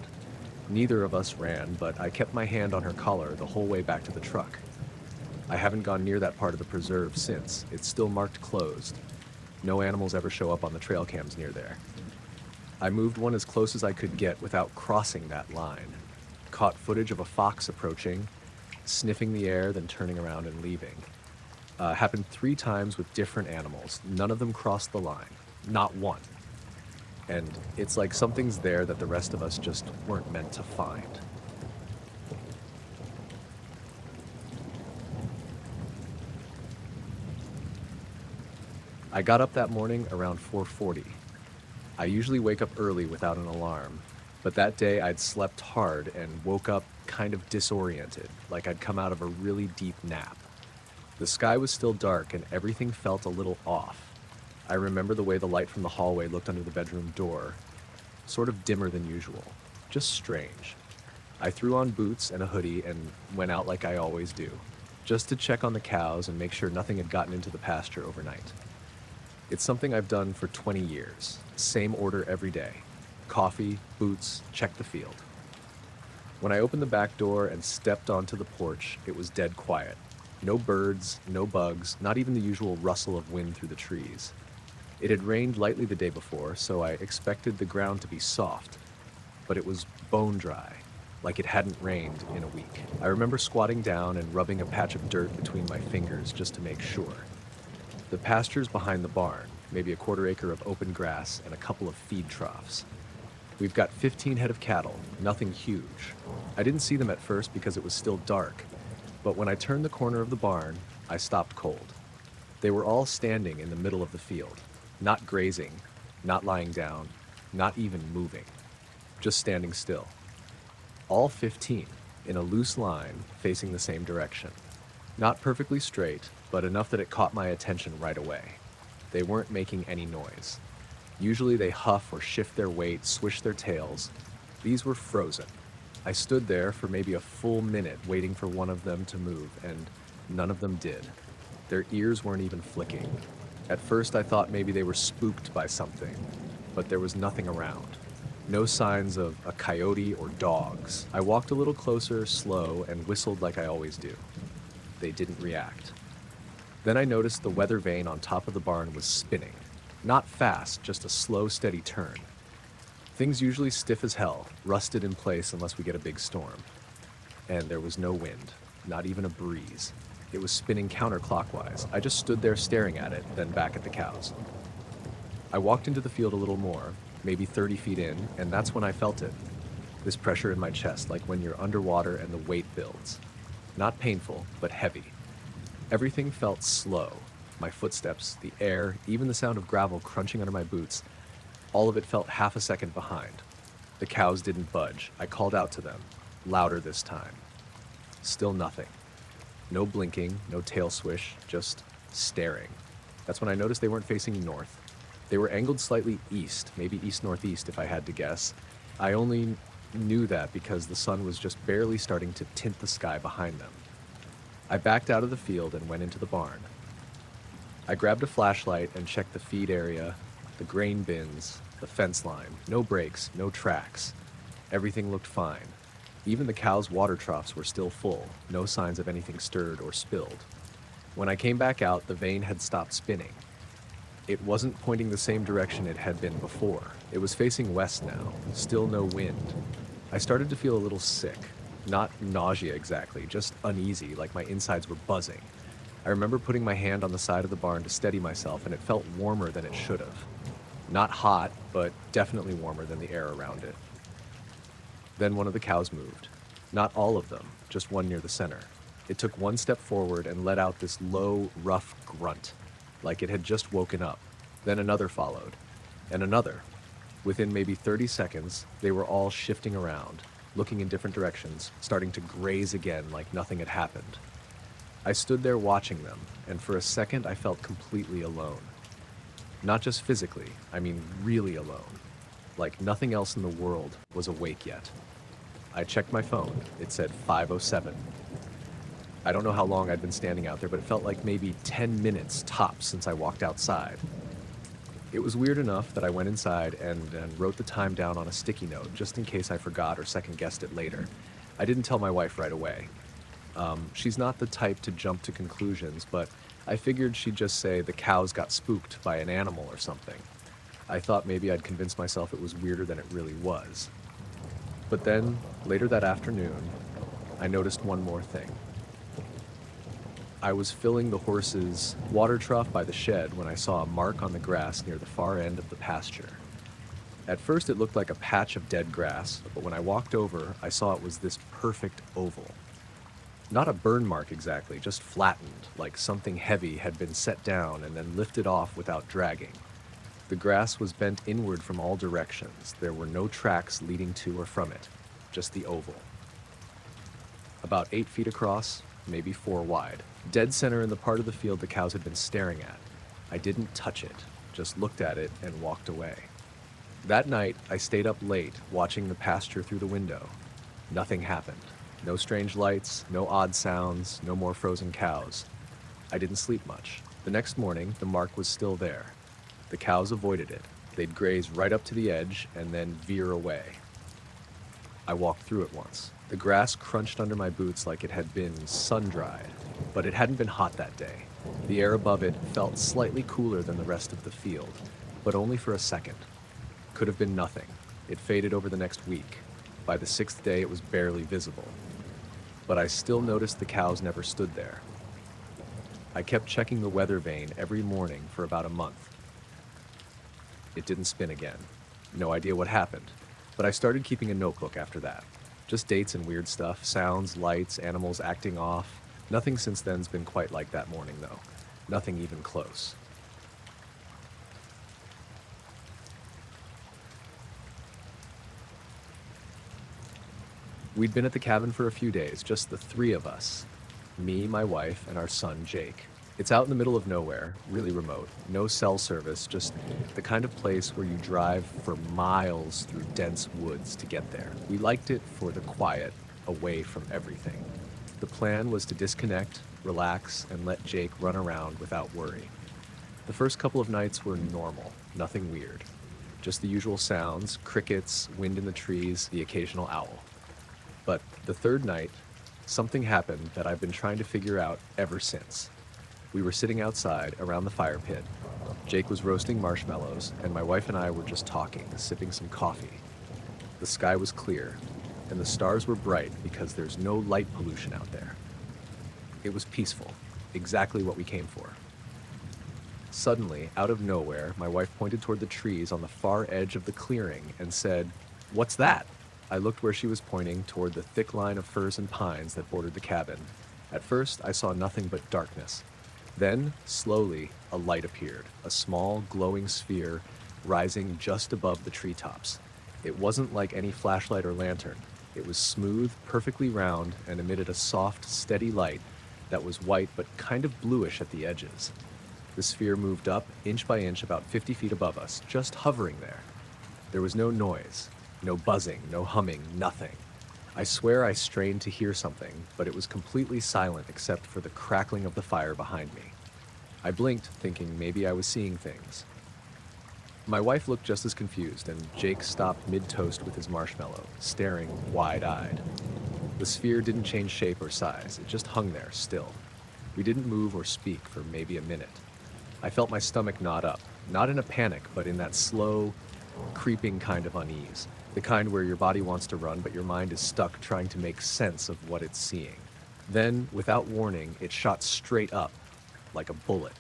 Neither of us ran, but I kept my hand on her collar the whole way back to the truck. I haven't gone near that part of the preserve since. It's still marked closed. No animals ever show up on the trail cams near there. I moved one as close as I could get without crossing that line. Caught footage of a fox approaching, sniffing the air, then turning around and leaving. Happened 3 times with different animals. None of them crossed the line. Not one. And it's like something's there that the rest of us just weren't meant to find. I got up that morning around 4:40. I usually wake up early without an alarm, but that day I'd slept hard and woke up kind of disoriented, like I'd come out of a really deep nap. The sky was still dark and everything felt a little off. I remember the way the light from the hallway looked under the bedroom door, sort of dimmer than usual, just strange. I threw on boots and a hoodie and went out like I always do, just to check on the cows and make sure nothing had gotten into the pasture overnight. It's something I've done for 20 years, same order every day. Coffee, boots, check the field. When I opened the back door and stepped onto the porch, it was dead quiet. No birds, no bugs, not even the usual rustle of wind through the trees. It had rained lightly the day before, so I expected the ground to be soft, but it was bone dry, like it hadn't rained in a week. I remember squatting down and rubbing a patch of dirt between my fingers just to make sure. The pasture's behind the barn, maybe a 1/4 acre of open grass and a couple of feed troughs. We've got 15 head of cattle, nothing huge. I didn't see them at first because it was still dark, but when I turned the corner of the barn, I stopped cold. They were all standing in the middle of the field, not grazing, not lying down, not even moving, just standing still. All 15, in a loose line, facing the same direction. Not perfectly straight, but enough that it caught my attention right away. They weren't making any noise. Usually they huff or shift their weight, swish their tails. These were frozen. I stood there for maybe a full minute waiting for one of them to move, and none of them did. Their ears weren't even flicking. At first I thought maybe they were spooked by something, but there was nothing around. No signs of a coyote or dogs. I walked a little closer, slow, and whistled like I always do. They didn't react. Then I noticed the weather vane on top of the barn was spinning. Not fast, just a slow, steady turn. Things usually stiff as hell, rusted in place unless we get a big storm. And there was no wind, not even a breeze. It was spinning counterclockwise. I just stood there staring at it, then back at the cows. I walked into the field a little more, maybe 30 feet in, and that's when I felt it. This pressure in my chest, like when you're underwater and the weight builds. Not painful, but heavy. Everything felt slow. My footsteps, the air, even the sound of gravel crunching under my boots, all of it felt half a second behind. The cows didn't budge. I called out to them, louder this time. Still nothing. No blinking, no tail swish, just staring. That's when I noticed they weren't facing north. They were angled slightly east, maybe east-northeast if I had to guess. I only knew that because the sun was just barely starting to tint the sky behind them. I backed out of the field and went into the barn. I grabbed a flashlight and checked the feed area, the grain bins, the fence line. No breaks, no tracks. Everything looked fine. Even the cows' water troughs were still full, no signs of anything stirred or spilled. When I came back out, the vane had stopped spinning. It wasn't pointing the same direction it had been before. It was facing west now, still no wind. I started to feel a little sick. Not nausea exactly, just uneasy, like my insides were buzzing. I remember putting my hand on the side of the barn to steady myself, and it felt warmer than it should have. Not hot, but definitely warmer than the air around it. Then one of the cows moved. Not all of them, just one near the center. It took one step forward and let out this low, rough grunt, like it had just woken up. Then another followed, and another. Within maybe 30 seconds, they were all shifting around, looking in different directions, starting to graze again like nothing had happened. I stood there watching them, and for a second I felt completely alone. Not just physically, I mean really alone. Like nothing else in the world was awake yet. I checked my phone. It said 5:07. I don't know how long I'd been standing out there, but it felt like maybe 10 minutes tops since I walked outside. It was weird enough that I went inside and wrote the time down on a sticky note, just in case I forgot or second-guessed it later. I didn't tell my wife right away. She's not the type to jump to conclusions, but I figured she'd just say the cows got spooked by an animal or something. I thought maybe I'd convince myself it was weirder than it really was. But then, later that afternoon, I noticed one more thing. I was filling the horse's water trough by the shed when I saw a mark on the grass near the far end of the pasture. At first it looked like a patch of dead grass, but when I walked over, I saw it was this perfect oval. Not a burn mark exactly, just flattened, like something heavy had been set down and then lifted off without dragging. The grass was bent inward from all directions. There were no tracks leading to or from it, just the oval. About 8 feet across, maybe 4 wide. Dead center in the part of the field the cows had been staring at. I didn't touch it, just looked at it and walked away. That night, I stayed up late, watching the pasture through the window. Nothing happened. No strange lights, no odd sounds, no more frozen cows. I didn't sleep much. The next morning, the mark was still there. The cows avoided it. They'd graze right up to the edge and then veer away. I walked through it once. The grass crunched under my boots like it had been sun-dried, but it hadn't been hot that day. The air above it felt slightly cooler than the rest of the field, but only for a second. Could have been nothing. It faded over the next week. By the 6th day, it was barely visible. But I still noticed the cows never stood there. I kept checking the weather vane every morning for about a month. It didn't spin again. No idea what happened, but I started keeping a notebook after that. Just dates and weird stuff, sounds, lights, animals acting off. Nothing since then's been quite like that morning, though. Nothing even close. We'd been at the cabin for a few days, just the three of us. Me, my wife, and our son, Jake. It's out in the middle of nowhere, really remote. No cell service, just the kind of place where you drive for miles through dense woods to get there. We liked it for the quiet, away from everything. The plan was to disconnect, relax, and let Jake run around without worry. The first couple of nights were normal, nothing weird. Just the usual sounds, crickets, wind in the trees, the occasional owl. But the third night, something happened that I've been trying to figure out ever since. We were sitting outside around the fire pit. Jake was roasting marshmallows, and my wife and I were just talking, sipping some coffee. The sky was clear, and the stars were bright because there's no light pollution out there. It was peaceful, exactly what we came for. Suddenly, out of nowhere, my wife pointed toward the trees on the far edge of the clearing and said, "What's that?" I looked where she was pointing, toward the thick line of firs and pines that bordered the cabin. At first, I saw nothing but darkness. Then, slowly, a light appeared, a small, glowing sphere rising just above the treetops. It wasn't like any flashlight or lantern. It was smooth, perfectly round, and emitted a soft, steady light that was white but kind of bluish at the edges. The sphere moved up, inch by inch, about 50 feet above us, just hovering there. There was no noise, no buzzing, no humming, nothing. I swear I strained to hear something, but it was completely silent except for the crackling of the fire behind me. I blinked, thinking maybe I was seeing things. My wife looked just as confused, and Jake stopped mid-toast with his marshmallow, staring wide-eyed. The sphere didn't change shape or size, it just hung there, still. We didn't move or speak for maybe a minute. I felt my stomach knot up, not in a panic, but in that slow, creeping kind of unease. The kind where your body wants to run, but your mind is stuck trying to make sense of what it's seeing. Then, without warning, it shot straight up, like a bullet.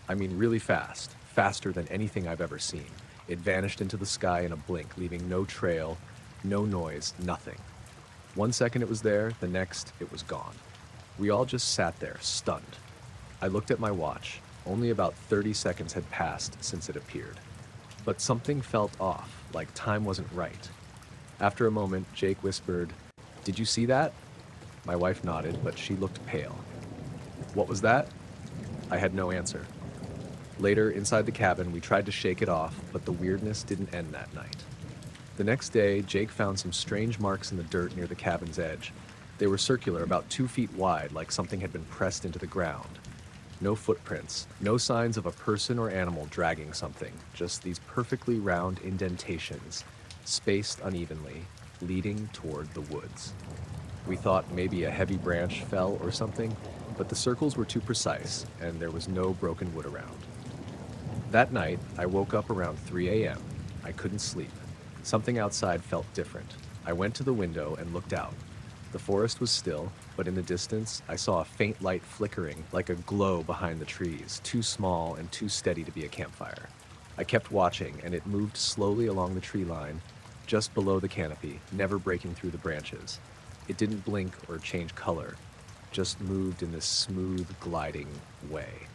I mean, really fast, faster than anything I've ever seen. It vanished into the sky in a blink, leaving no trail, no noise, nothing. 1 second it was there, the next it was gone. We all just sat there, stunned. I looked at my watch. Only about 30 seconds had passed since it appeared. But something felt off, like time wasn't right. After a moment, Jake whispered, "Did you see that?" My wife nodded, but she looked pale. "What was that?" I had no answer. Later, inside the cabin, we tried to shake it off, but the weirdness didn't end that night. The next day, Jake found some strange marks in the dirt near the cabin's edge. They were circular, about 2 feet wide, like something had been pressed into the ground. No footprints, no signs of a person or animal dragging something, just these perfectly round indentations, spaced unevenly, leading toward the woods. We thought maybe a heavy branch fell or something, but the circles were too precise, and there was no broken wood around. That night, I woke up around 3 a.m. I couldn't sleep. Something outside felt different. I went to the window and looked out. The forest was still, but in the distance, I saw a faint light flickering, like a glow behind the trees, too small and too steady to be a campfire. I kept watching, and it moved slowly along the tree line, just below the canopy, never breaking through the branches. It didn't blink or change color, just moved in this smooth, gliding way.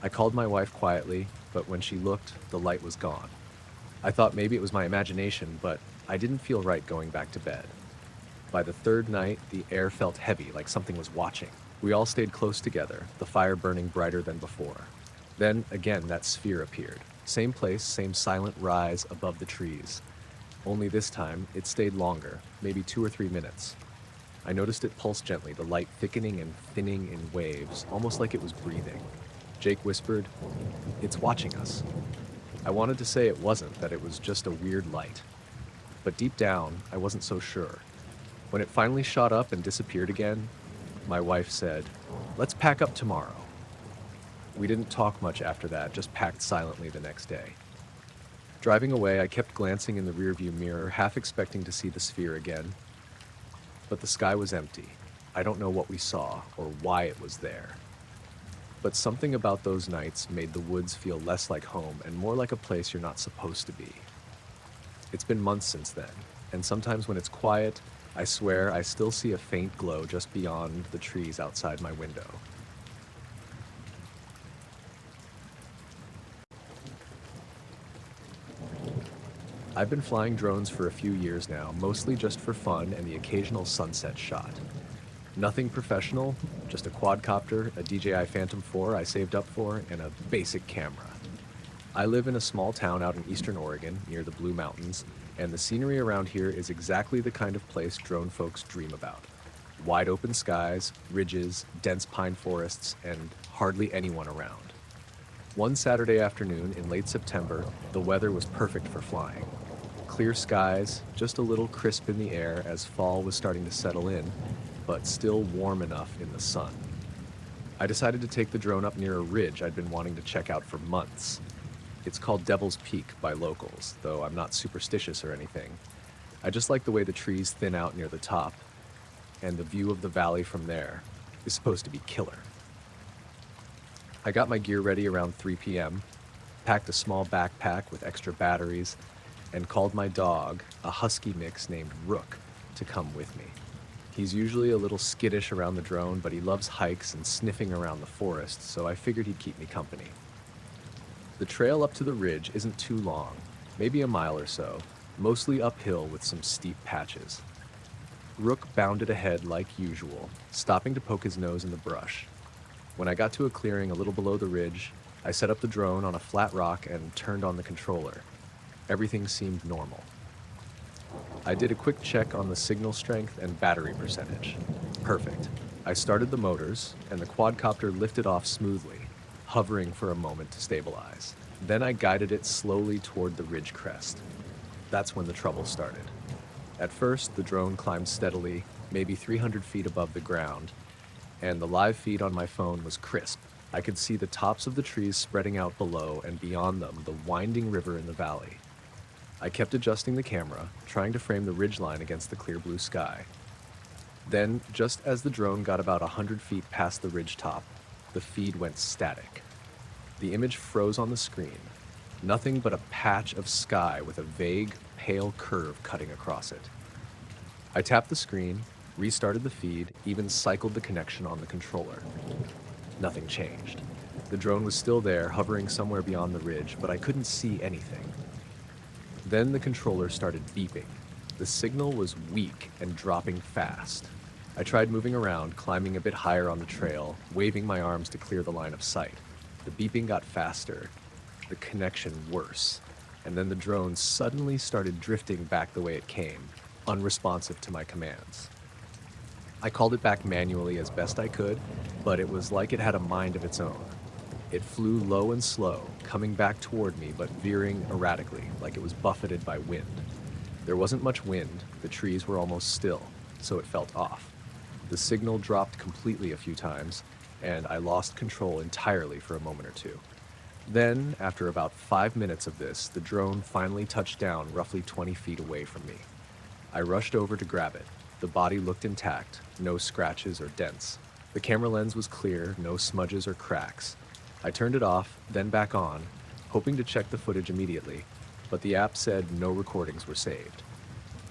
I called my wife quietly, but when she looked, the light was gone. I thought maybe it was my imagination, but I didn't feel right going back to bed. By the third night, the air felt heavy, like something was watching. We all stayed close together, the fire burning brighter than before. Then, again, that sphere appeared. Same place, same silent rise above the trees. Only this time, it stayed longer, maybe 2 or 3 minutes. I noticed it pulse gently, the light thickening and thinning in waves, almost like it was breathing. Jake whispered, "It's watching us." I wanted to say it wasn't, that it was just a weird light. But deep down, I wasn't so sure. When it finally shot up and disappeared again, my wife said, "Let's pack up tomorrow." We didn't talk much after that, just packed silently the next day. Driving away, I kept glancing in the rearview mirror, half expecting to see the sphere again. But the sky was empty. I don't know what we saw or why it was there. But something about those nights made the woods feel less like home and more like a place you're not supposed to be. It's been months since then, and sometimes when it's quiet, I swear I still see a faint glow just beyond the trees outside my window. I've been flying drones for a few years now, mostly just for fun and the occasional sunset shot. Nothing professional, just a quadcopter, a DJI Phantom 4 I saved up for, and a basic camera. I live in a small town out in eastern Oregon, near the Blue Mountains, and the scenery around here is exactly the kind of place drone folks dream about. Wide open skies, ridges, dense pine forests, and hardly anyone around. One Saturday afternoon in late September, the weather was perfect for flying. Clear skies, just a little crisp in the air as fall was starting to settle in, but still warm enough in the sun. I decided to take the drone up near a ridge I'd been wanting to check out for months. It's called Devil's Peak by locals, though I'm not superstitious or anything. I just like the way the trees thin out near the top, and the view of the valley from there is supposed to be killer. I got my gear ready around 3 p.m., packed a small backpack with extra batteries, and called my dog, a husky mix named Rook, to come with me. He's usually a little skittish around the drone, but he loves hikes and sniffing around the forest, so I figured he'd keep me company. The trail up to the ridge isn't too long, maybe a mile or so, mostly uphill with some steep patches. Rook bounded ahead like usual, stopping to poke his nose in the brush. When I got to a clearing a little below the ridge, I set up the drone on a flat rock and turned on the controller. Everything seemed normal. I did a quick check on the signal strength and battery percentage. Perfect. I started the motors, and the quadcopter lifted off smoothly, hovering for a moment to stabilize. Then I guided it slowly toward the ridge crest. That's when the trouble started. At first, the drone climbed steadily, maybe 300 feet above the ground, and the live feed on my phone was crisp. I could see the tops of the trees spreading out below, and beyond them, the winding river in the valley. I kept adjusting the camera, trying to frame the ridgeline against the clear blue sky. Then, just as the drone got about 100 feet past the ridge top, the feed went static. The image froze on the screen, nothing but a patch of sky with a vague, pale curve cutting across it. I tapped the screen, restarted the feed, even cycled the connection on the controller. Nothing changed. The drone was still there, hovering somewhere beyond the ridge, but I couldn't see anything. Then the controller started beeping. The signal was weak and dropping fast. I tried moving around, climbing a bit higher on the trail, waving my arms to clear the line of sight. The beeping got faster, the connection worse, and then the drone suddenly started drifting back the way it came, unresponsive to my commands. I called it back manually as best I could, but it was like it had a mind of its own. It flew low and slow, coming back toward me but veering erratically, like it was buffeted by wind. There wasn't much wind, the trees were almost still, so it felt off. The signal dropped completely a few times, and I lost control entirely for a moment or two. Then, after about 5 minutes of this, the drone finally touched down roughly 20 feet away from me. I rushed over to grab it. The body looked intact, no scratches or dents. The camera lens was clear, no smudges or cracks. I turned it off, then back on, hoping to check the footage immediately, but the app said no recordings were saved.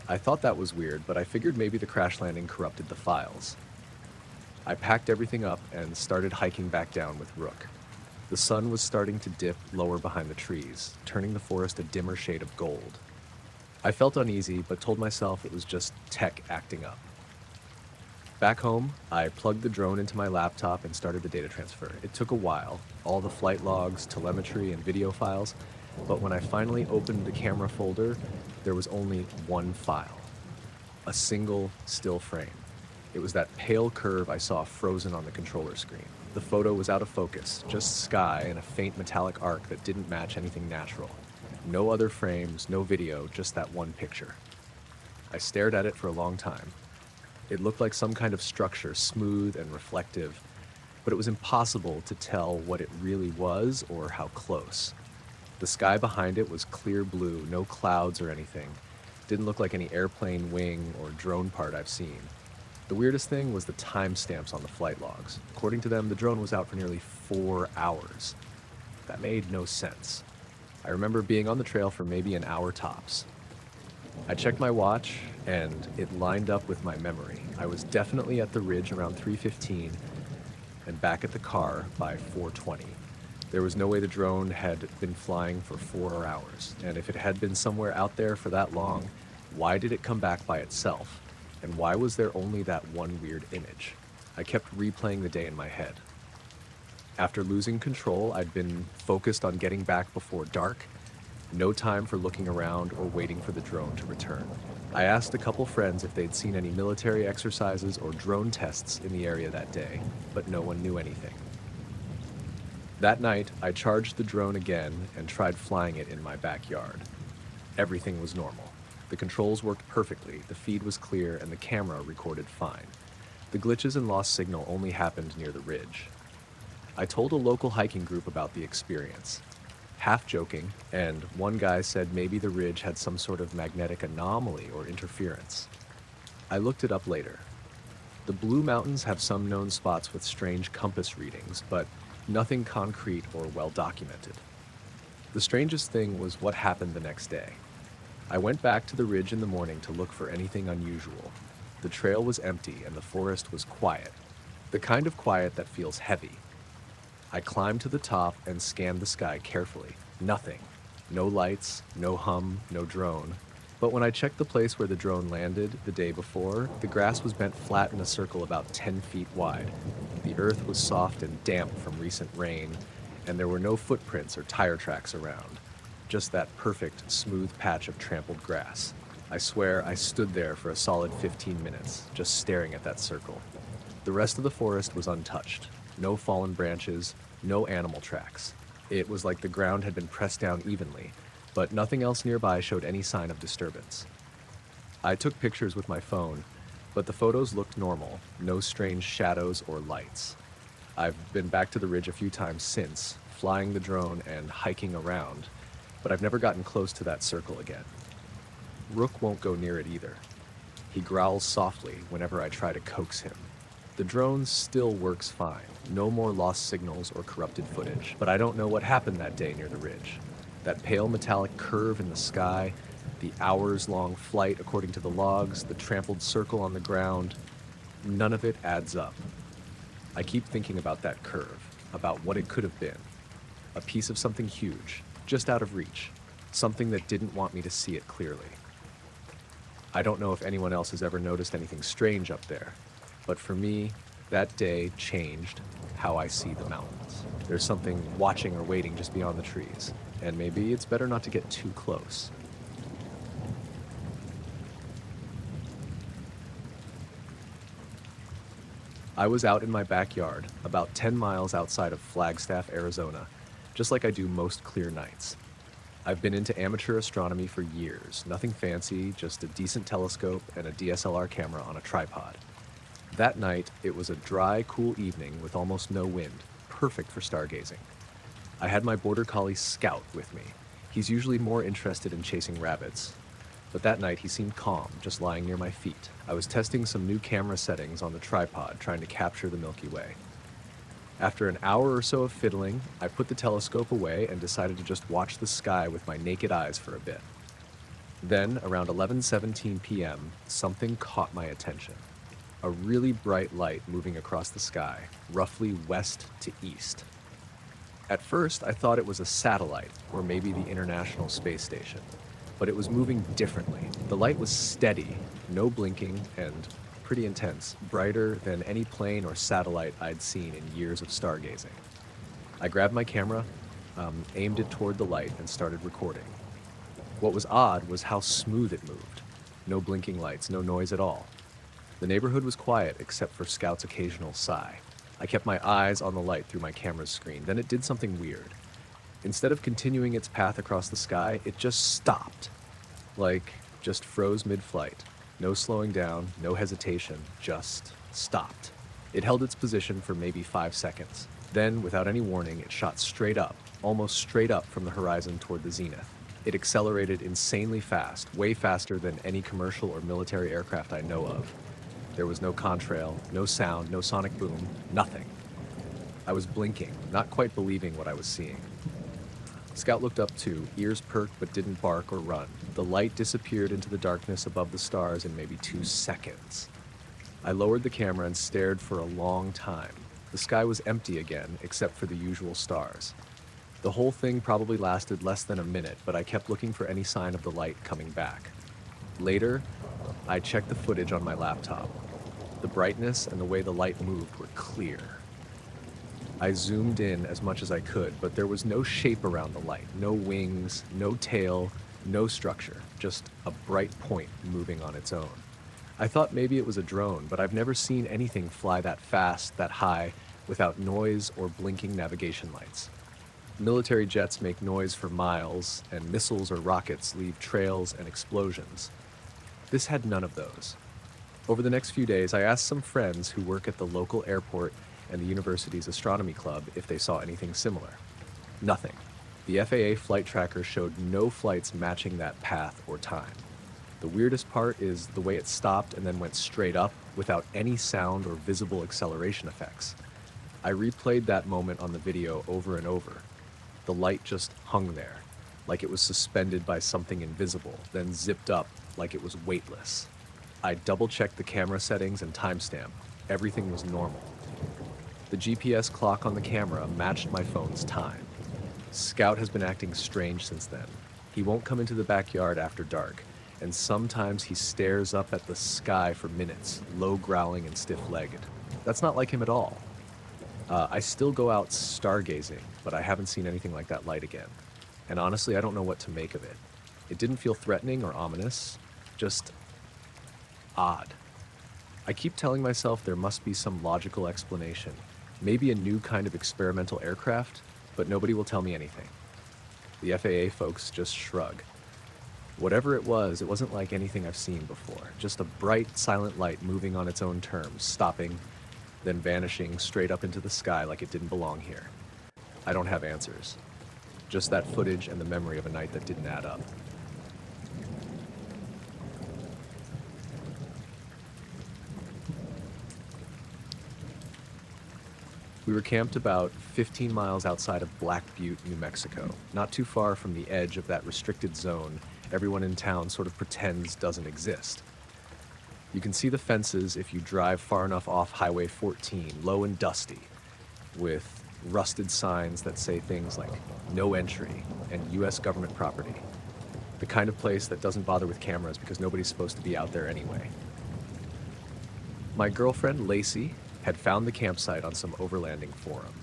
I thought that was weird, but I figured maybe the crash landing corrupted the files. I packed everything up and started hiking back down with Rook. The sun was starting to dip lower behind the trees, turning the forest a dimmer shade of gold. I felt uneasy, but told myself it was just tech acting up. Back home, I plugged the drone into my laptop and started the data transfer. It took a while, all the flight logs, telemetry, and video files, but when I finally opened the camera folder, there was only one file. A single still frame. It was that pale curve I saw frozen on the controller screen. The photo was out of focus, just sky and a faint metallic arc that didn't match anything natural. No other frames, no video, just that one picture. I stared at it for a long time. It looked like some kind of structure, smooth and reflective, but it was impossible to tell what it really was or how close. The sky behind it was clear blue, no clouds or anything. Didn't look like any airplane wing or drone part I've seen. The weirdest thing was the timestamps on the flight logs. According to them, the drone was out for nearly 4 hours. That made no sense. I remember being on the trail for maybe an hour tops. I checked my watch, and it lined up with my memory. I was definitely at the ridge around 3:15 and back at the car by 4:20. There was no way the drone had been flying for 4 hours, and if it had been somewhere out there for that long, why did it come back by itself? And why was there only that one weird image? I kept replaying the day in my head. After losing control, I'd been focused on getting back before dark. No time for looking around or waiting for the drone to return. I asked a couple friends if they'd seen any military exercises or drone tests in the area that day, but no one knew anything. That night, I charged the drone again and tried flying it in my backyard. Everything was normal. The controls worked perfectly, the feed was clear, and the camera recorded fine. The glitches and lost signal only happened near the ridge. I told a local hiking group about the experience, half joking, and one guy said maybe the ridge had some sort of magnetic anomaly or interference. I looked it up later. The Blue Mountains have some known spots with strange compass readings, but nothing concrete or well documented. The strangest thing was what happened the next day. I went back to the ridge in the morning to look for anything unusual. The trail was empty and the forest was quiet, the kind of quiet that feels heavy. I climbed to the top and scanned the sky carefully. Nothing. No lights, no hum, no drone. But when I checked the place where the drone landed the day before, the grass was bent flat in a circle about 10 feet wide. The earth was soft and damp from recent rain, and there were no footprints or tire tracks around. Just that perfect, smooth patch of trampled grass. I swear I stood there for a solid 15 minutes, just staring at that circle. The rest of the forest was untouched. No fallen branches, no animal tracks. It was like the ground had been pressed down evenly, but nothing else nearby showed any sign of disturbance. I took pictures with my phone, but the photos looked normal, no strange shadows or lights. I've been back to the ridge a few times since, flying the drone and hiking around, but I've never gotten close to that circle again. Rook won't go near it either. He growls softly whenever I try to coax him. The drone still works fine. No more lost signals or corrupted footage. But I don't know what happened that day near the ridge. That pale metallic curve in the sky, the hours-long flight according to the logs, the trampled circle on the ground, none of it adds up. I keep thinking about that curve, about what it could have been. A piece of something huge, just out of reach. Something that didn't want me to see it clearly. I don't know if anyone else has ever noticed anything strange up there. But for me, that day changed how I see the mountains. There's something watching or waiting just beyond the trees, and maybe it's better not to get too close. I was out in my backyard, about 10 miles outside of Flagstaff, Arizona, just like I do most clear nights. I've been into amateur astronomy for years, nothing fancy, just a decent telescope and a DSLR camera on a tripod. That night, it was a dry, cool evening with almost no wind, perfect for stargazing. I had my border collie Scout with me. He's usually more interested in chasing rabbits, but that night he seemed calm, just lying near my feet. I was testing some new camera settings on the tripod, trying to capture the Milky Way. After an hour or so of fiddling, I put the telescope away and decided to just watch the sky with my naked eyes for a bit. Then, around 11:17 p.m., something caught my attention. A really bright light moving across the sky, roughly west to east. At first, I thought it was a satellite, or maybe the International Space Station, but it was moving differently. The light was steady, no blinking, and pretty intense, brighter than any plane or satellite I'd seen in years of stargazing. I grabbed my camera, aimed it toward the light, and started recording. What was odd was how smooth it moved. No blinking lights, no noise at all. The neighborhood was quiet except for Scout's occasional sigh. I kept my eyes on the light through my camera's screen. Then it did something weird. Instead of continuing its path across the sky, it just stopped. Just froze mid-flight. No slowing down, no hesitation, just stopped. It held its position for maybe 5 seconds. Then, without any warning, it shot straight up, almost straight up from the horizon toward the zenith. It accelerated insanely fast, way faster than any commercial or military aircraft I know of. There was no contrail, no sound, no sonic boom, nothing. I was blinking, not quite believing what I was seeing. Scout looked up too, ears perked but didn't bark or run. The light disappeared into the darkness above the stars in maybe 2 seconds. I lowered the camera and stared for a long time. The sky was empty again, except for the usual stars. The whole thing probably lasted less than a minute, but I kept looking for any sign of the light coming back. Later, I checked the footage on my laptop. The brightness and the way the light moved were clear. I zoomed in as much as I could, but there was no shape around the light, no wings, no tail, no structure, just a bright point moving on its own. I thought maybe it was a drone, but I've never seen anything fly that fast, that high, without noise or blinking navigation lights. Military jets make noise for miles, and missiles or rockets leave trails and explosions. This had none of those. Over the next few days, I asked some friends who work at the local airport and the university's astronomy club if they saw anything similar. Nothing. The FAA flight tracker showed no flights matching that path or time. The weirdest part is the way it stopped and then went straight up without any sound or visible acceleration effects. I replayed that moment on the video over and over. The light just hung there, like it was suspended by something invisible, then zipped up like it was weightless. I double-checked the camera settings and timestamp. Everything was normal. The GPS clock on the camera matched my phone's time. Scout has been acting strange since then. He won't come into the backyard after dark, and sometimes he stares up at the sky for minutes, low growling and stiff-legged. That's not like him at all. I still go out stargazing, but I haven't seen anything like that light again. And honestly, I don't know what to make of it. It didn't feel threatening or ominous, just odd. I keep telling myself there must be some logical explanation, maybe a new kind of experimental aircraft, but nobody will tell me anything. The FAA folks just shrug. Whatever it wasn't like anything I've seen before, just a bright, silent light moving on its own terms, stopping, then vanishing straight up into the sky like it didn't belong here. I don't have answers. Just that footage and the memory of a night that didn't add up. We were camped about 15 miles outside of Black Butte, New Mexico, not too far from the edge of that restricted zone everyone in town sort of pretends doesn't exist. You can see the fences if you drive far enough off Highway 14, low and dusty, with rusted signs that say things like no entry and U.S. government property. The kind of place that doesn't bother with cameras because nobody's supposed to be out there anyway. My girlfriend, Lacey, had found the campsite on some overlanding forum.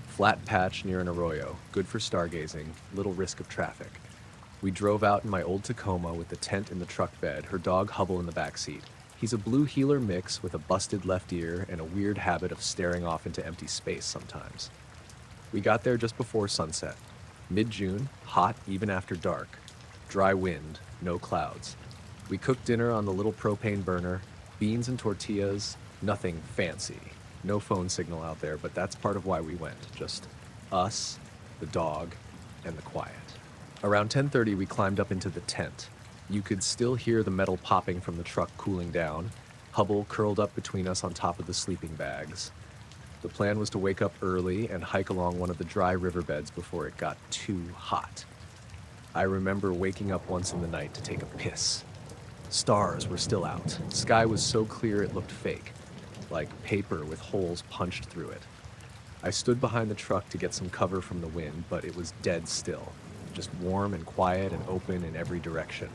Flat patch near an arroyo, good for stargazing, little risk of traffic. We drove out in my old Tacoma with the tent in the truck bed, her dog Hubble in the back seat. He's a blue heeler mix with a busted left ear and a weird habit of staring off into empty space sometimes. We got there just before sunset. Mid-June, hot even after dark. Dry wind, no clouds. We cooked dinner on the little propane burner, beans and tortillas, nothing fancy. No phone signal out there, but that's part of why we went. Just us, the dog, and the quiet. Around 10:30, we climbed up into the tent. You could still hear the metal popping from the truck cooling down. Hubble curled up between us on top of the sleeping bags. The plan was to wake up early and hike along one of the dry riverbeds before it got too hot. I remember waking up once in the night to take a piss. Stars were still out. Sky was so clear it looked fake, like paper with holes punched through it. I stood behind the truck to get some cover from the wind, but it was dead still, just warm and quiet and open in every direction.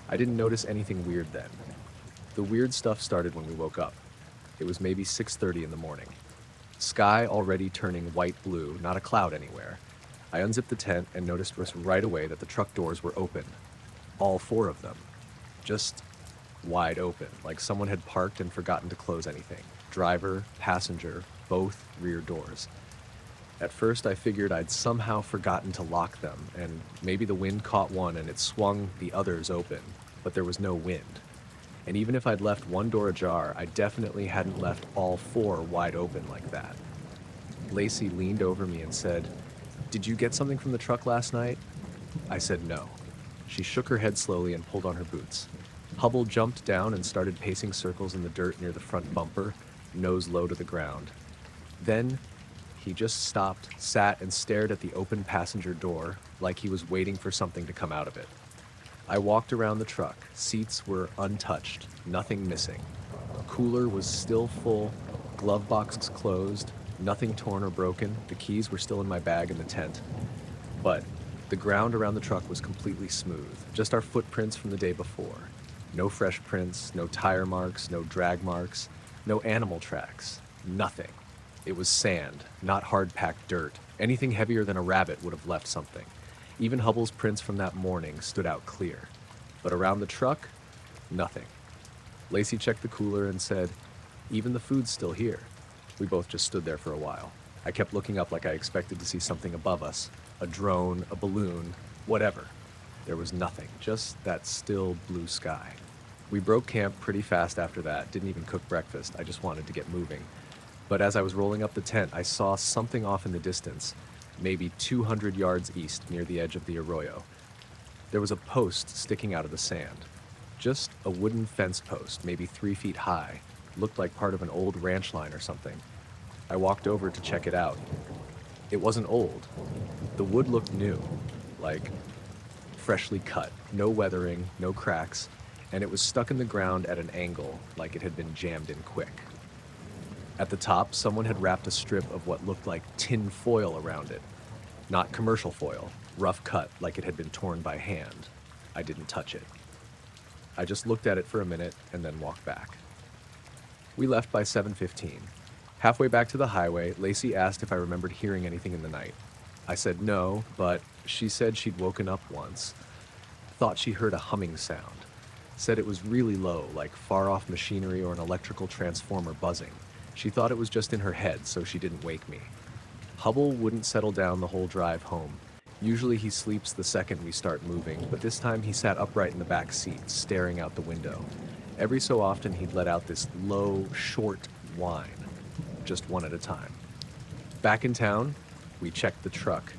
I didn't notice anything weird then. The weird stuff started when we woke up. It was maybe 6:30 in the morning. Sky already turning white-blue, not a cloud anywhere. I unzipped the tent and noticed right away that the truck doors were open. All four of them. Just wide open, like someone had parked and forgotten to close anything. Driver, passenger, both rear doors. At first I figured I'd somehow forgotten to lock them, and maybe the wind caught one and it swung the others open, but there was no wind. And even if I'd left one door ajar, I definitely hadn't left all four wide open like that. Lacey leaned over me and said, "Did you get something from the truck last night?" I said no. She shook her head slowly and pulled on her boots. Hubble jumped down and started pacing circles in the dirt near the front bumper, nose low to the ground. Then he just stopped, sat, and stared at the open passenger door like he was waiting for something to come out of it. I walked around the truck. Seats were untouched, nothing missing. Cooler was still full, glove boxes closed, Nothing torn or broken. The keys were still in my bag in the tent. But the ground around the truck was completely smooth, just our footprints from the day before. No fresh prints, no tire marks, no drag marks, no animal tracks, nothing. It was sand, not hard-packed dirt. Anything heavier than a rabbit would have left something. Even Hubble's prints from that morning stood out clear. But around the truck, nothing. Lacey checked the cooler and said, "Even the food's still here." We both just stood there for a while. I kept looking up like I expected to see something above us. A drone, a balloon, whatever. There was nothing, just that still blue sky. We broke camp pretty fast after that, didn't even cook breakfast, I just wanted to get moving. But as I was rolling up the tent, I saw something off in the distance, maybe 200 yards east near the edge of the arroyo. There was a post sticking out of the sand. Just a wooden fence post, maybe 3 feet high, looked like part of an old ranch line or something. I walked over to check it out. It wasn't old. The wood looked new, like freshly cut, no weathering, no cracks, and it was stuck in the ground at an angle like it had been jammed in quick. At the top, someone had wrapped a strip of what looked like tin foil around it. Not commercial foil, rough cut like it had been torn by hand. I didn't touch it. I just looked at it for a minute and then walked back. We left by 7:15. Halfway back to the highway, Lacey asked if I remembered hearing anything in the night. I said no, but she said she'd woken up once. Thought she heard a humming sound. Said it was really low, like far-off machinery or an electrical transformer buzzing. She thought it was just in her head, so she didn't wake me. Hubble wouldn't settle down the whole drive home. Usually he sleeps the second we start moving, but this time he sat upright in the back seat, staring out the window. Every so often he'd let out this low, short whine, just one at a time. Back in town, we checked the truck.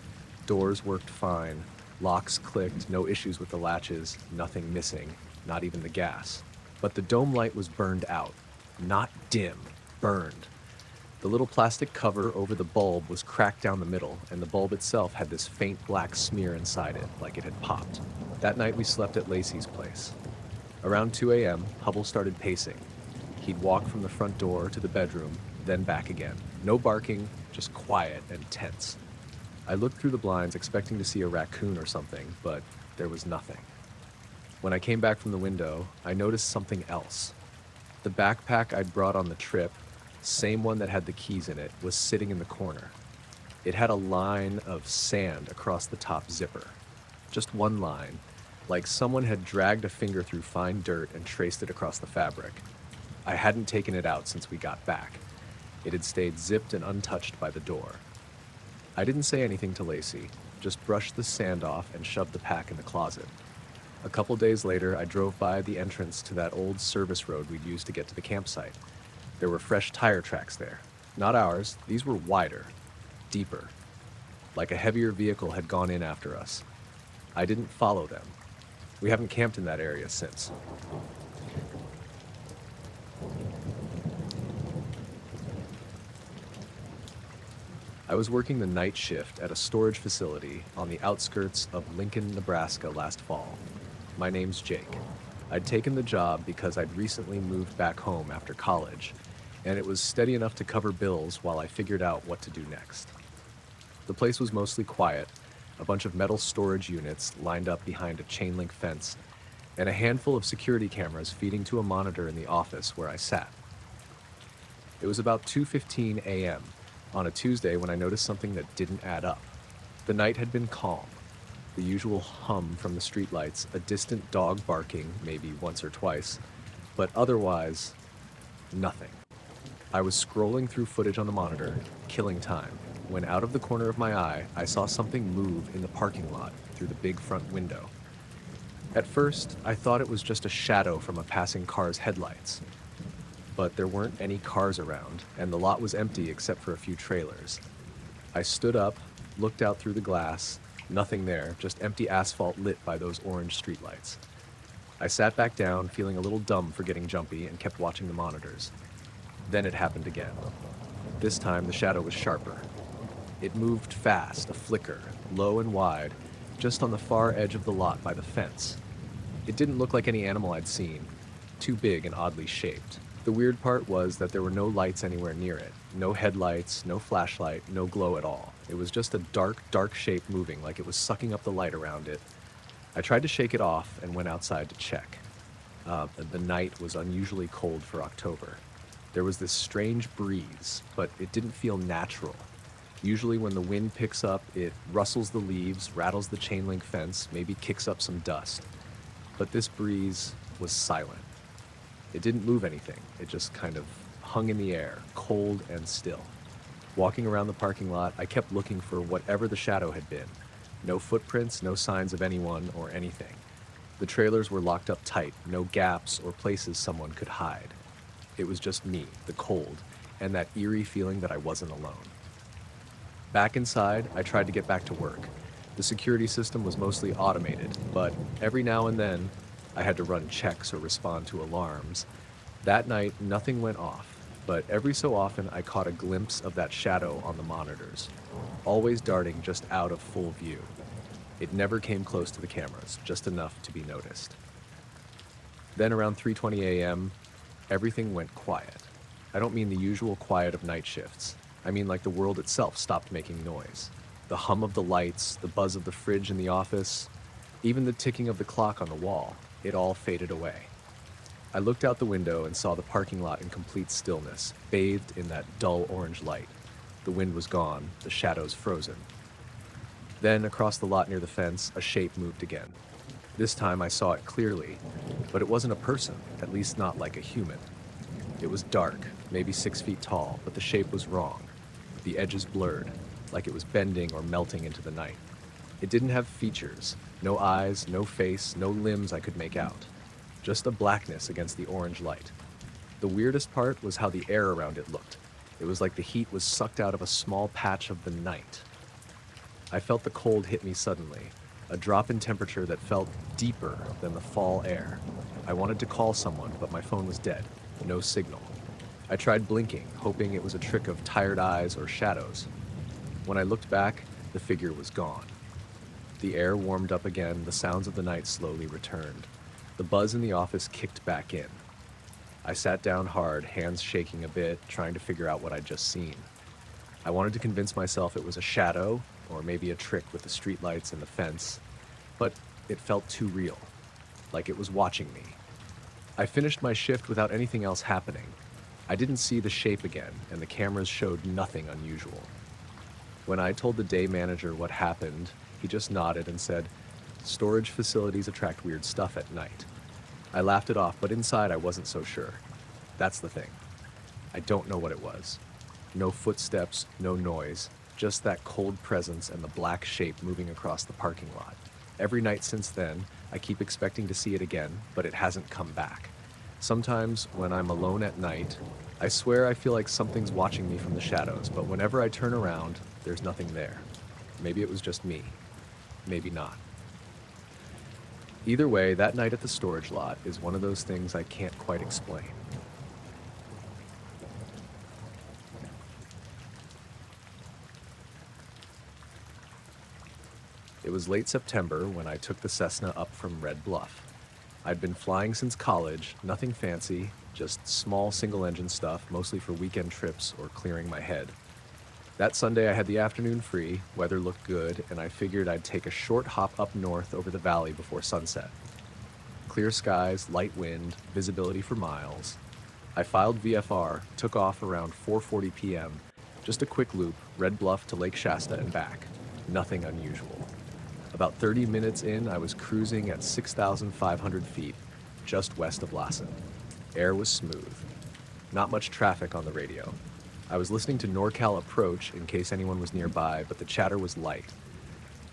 Doors worked fine. Locks clicked, no issues with the latches, nothing missing, not even the gas. But the dome light was burned out. Not dim, burned. The little plastic cover over the bulb was cracked down the middle, and the bulb itself had this faint black smear inside it, like it had popped. That night we slept at Lacey's place. Around 2 a.m., Hubble started pacing. He'd walk from the front door to the bedroom, then back again. No barking, just quiet and tense. I looked through the blinds expecting to see a raccoon or something, but there was nothing. When I came back from the window, I noticed something else. The backpack I'd brought on the trip, same one that had the keys in it, was sitting in the corner. It had a line of sand across the top zipper. Just one line, like someone had dragged a finger through fine dirt and traced it across the fabric. I hadn't taken it out since we got back. It had stayed zipped and untouched by the door. I didn't say anything to Lacey, just brushed the sand off and shoved the pack in the closet. A couple days later, I drove by the entrance to that old service road we'd used to get to the campsite. There were fresh tire tracks there. Not ours, these were wider, deeper. Like a heavier vehicle had gone in after us. I didn't follow them. We haven't camped in that area since. I was working the night shift at a storage facility on the outskirts of Lincoln, Nebraska last fall. My name's Jake. I'd taken the job because I'd recently moved back home after college, and it was steady enough to cover bills while I figured out what to do next. The place was mostly quiet, a bunch of metal storage units lined up behind a chain link fence, and a handful of security cameras feeding to a monitor in the office where I sat. It was about 2:15 a.m. on a Tuesday when I noticed something that didn't add up. The night had been calm. The usual hum from the streetlights, a distant dog barking maybe once or twice, but otherwise, nothing. I was scrolling through footage on the monitor, killing time, when out of the corner of my eye, I saw something move in the parking lot through the big front window. At first, I thought it was just a shadow from a passing car's headlights. But there weren't any cars around, and the lot was empty except for a few trailers. I stood up, looked out through the glass, nothing there, just empty asphalt lit by those orange streetlights. I sat back down, feeling a little dumb for getting jumpy, and kept watching the monitors. Then it happened again. This time, the shadow was sharper. It moved fast, a flicker, low and wide, just on the far edge of the lot by the fence. It didn't look like any animal I'd seen, too big and oddly shaped. The weird part was that there were no lights anywhere near it. No headlights, no flashlight, no glow at all. It was just a dark, dark shape moving like it was sucking up the light around it. I tried to shake it off and went outside to check. The night was unusually cold for October. There was this strange breeze, but it didn't feel natural. Usually when the wind picks up, it rustles the leaves, rattles the chain link fence, maybe kicks up some dust. But this breeze was silent. It didn't move anything. It just kind of hung in the air, cold and still. Walking around the parking lot, I kept looking for whatever the shadow had been. No footprints, no signs of anyone or anything. The trailers were locked up tight, no gaps or places someone could hide. It was just me, the cold, and that eerie feeling that I wasn't alone. Back inside, I tried to get back to work. The security system was mostly automated, but every now and then, I had to run checks or respond to alarms. That night, nothing went off, but every so often I caught a glimpse of that shadow on the monitors, always darting just out of full view. It never came close to the cameras, just enough to be noticed. Then around 3:20 a.m., everything went quiet. I don't mean the usual quiet of night shifts. I mean like the world itself stopped making noise. The hum of the lights, the buzz of the fridge in the office, even the ticking of the clock on the wall, it all faded away. I looked out the window and saw the parking lot in complete stillness, bathed in that dull orange light. The wind was gone, the shadows frozen. Then, across the lot near the fence, a shape moved again. This time I saw it clearly, but it wasn't a person, at least not like a human. It was dark, maybe 6 feet tall, but the shape was wrong. The edges blurred, like it was bending or melting into the night. It didn't have features, no eyes, no face, no limbs I could make out. Just a blackness against the orange light. The weirdest part was how the air around it looked. It was like the heat was sucked out of a small patch of the night. I felt the cold hit me suddenly, a drop in temperature that felt deeper than the fall air. I wanted to call someone, but my phone was dead, no signal. I tried blinking, hoping it was a trick of tired eyes or shadows. When I looked back, the figure was gone. The air warmed up again, the sounds of the night slowly returned. The buzz in the office kicked back in. I sat down hard, hands shaking a bit, trying to figure out what I'd just seen. I wanted to convince myself it was a shadow, or maybe a trick with the streetlights and the fence, but it felt too real, like it was watching me. I finished my shift without anything else happening. I didn't see the shape again, and the cameras showed nothing unusual. When I told the day manager what happened, he just nodded and said, "Storage facilities attract weird stuff at night." I laughed it off, but inside I wasn't so sure. That's the thing. I don't know what it was. No footsteps, no noise, just that cold presence and the black shape moving across the parking lot. Every night since then, I keep expecting to see it again, but it hasn't come back. Sometimes, when I'm alone at night, I swear I feel like something's watching me from the shadows, but whenever I turn around, there's nothing there. Maybe it was just me. Maybe not. Either way, that night at the storage lot is one of those things I can't quite explain. It was late September when I took the Cessna up from Red Bluff. I'd been flying since college, nothing fancy, just small single-engine stuff, mostly for weekend trips or clearing my head. That Sunday I had the afternoon free, weather looked good, and I figured I'd take a short hop up north over the valley before sunset. Clear skies, light wind, visibility for miles. I filed VFR, took off around 4:40 p.m., just a quick loop, Red Bluff to Lake Shasta and back. Nothing unusual. About 30 minutes in, I was cruising at 6,500 feet, just west of Lassen. Air was smooth. Not much traffic on the radio. I was listening to NorCal Approach in case anyone was nearby, but the chatter was light.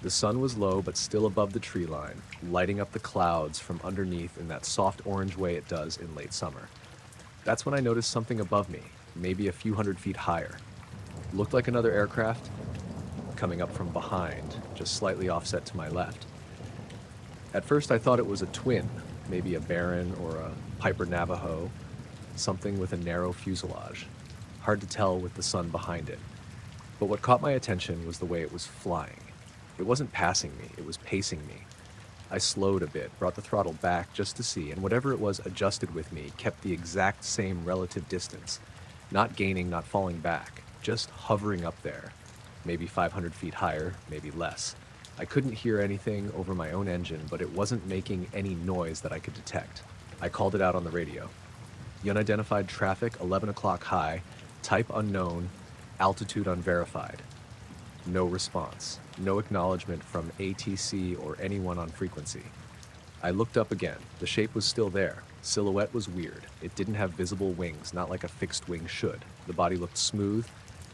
The sun was low but still above the tree line, lighting up the clouds from underneath in that soft orange way it does in late summer. That's when I noticed something above me, maybe a few hundred feet higher. Looked like another aircraft, coming up from behind, just slightly offset to my left. At first I thought it was a twin, maybe a Baron or a Piper Navajo, something with a narrow fuselage. Hard to tell with the sun behind it. But what caught my attention was the way it was flying. It wasn't passing me, it was pacing me. I slowed a bit, brought the throttle back just to see, and whatever it was adjusted with me kept the exact same relative distance. Not gaining, not falling back, just hovering up there. Maybe 500 feet higher, maybe less. I couldn't hear anything over my own engine, but it wasn't making any noise that I could detect. I called it out on the radio. The unidentified traffic, 11 o'clock high, type unknown, altitude unverified. No response. No acknowledgement from ATC or anyone on frequency. I looked up again. The shape was still there. Silhouette was weird. It didn't have visible wings, not like a fixed wing should. The body looked smooth,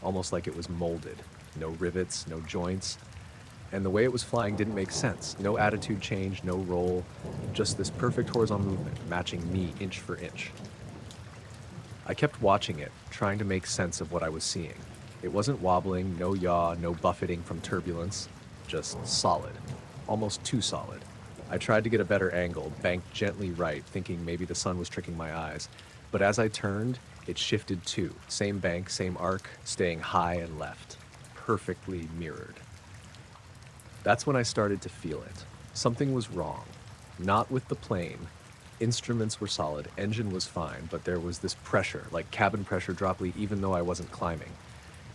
almost like it was molded. No rivets, no joints. And the way it was flying didn't make sense. No attitude change, no roll. Just this perfect horizontal movement, matching me inch for inch. I kept watching it, trying to make sense of what I was seeing. It wasn't wobbling, no yaw, no buffeting from turbulence, just solid, almost too solid. I tried to get a better angle, banked gently right, thinking maybe the sun was tricking my eyes. But as I turned, it shifted too. Same bank, same arc, staying high and left. Perfectly mirrored. That's when I started to feel it. Something was wrong. Not with the plane. Instruments were solid, engine was fine, but there was this pressure, like cabin pressure dropply, even though I wasn't climbing.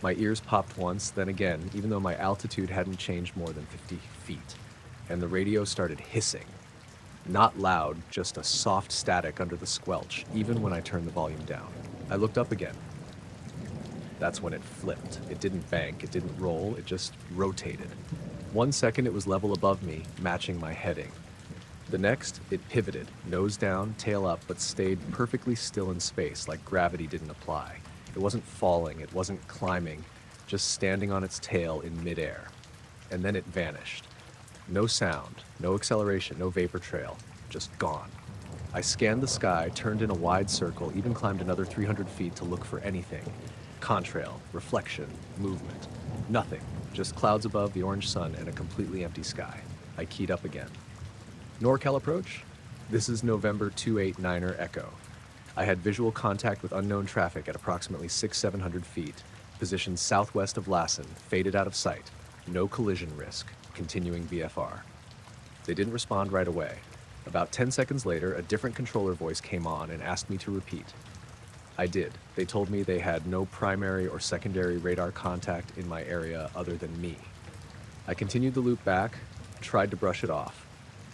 My ears popped once, then again, even though my altitude hadn't changed more than 50 feet. And the radio started hissing. Not loud, just a soft static under the squelch, even when I turned the volume down. I looked up again. That's when it flipped. It didn't bank, it didn't roll, it just rotated. 1 second it was level above me, matching my heading. The next, it pivoted, nose down, tail up, but stayed perfectly still in space, like gravity didn't apply. It wasn't falling, it wasn't climbing, just standing on its tail in midair. And then it vanished. No sound, no acceleration, no vapor trail, just gone. I scanned the sky, turned in a wide circle, even climbed another 300 feet to look for anything. Contrail, reflection, movement. Nothing, just clouds above, the orange sun, and a completely empty sky. I keyed up again. NorCal approach? This is November 289er Echo. I had visual contact with unknown traffic at approximately 600-700 feet, positioned southwest of Lassen, faded out of sight. No collision risk, continuing VFR. They didn't respond right away. About 10 seconds later, a different controller voice came on and asked me to repeat. I did. They told me they had no primary or secondary radar contact in my area other than me. I continued the loop back, tried to brush it off.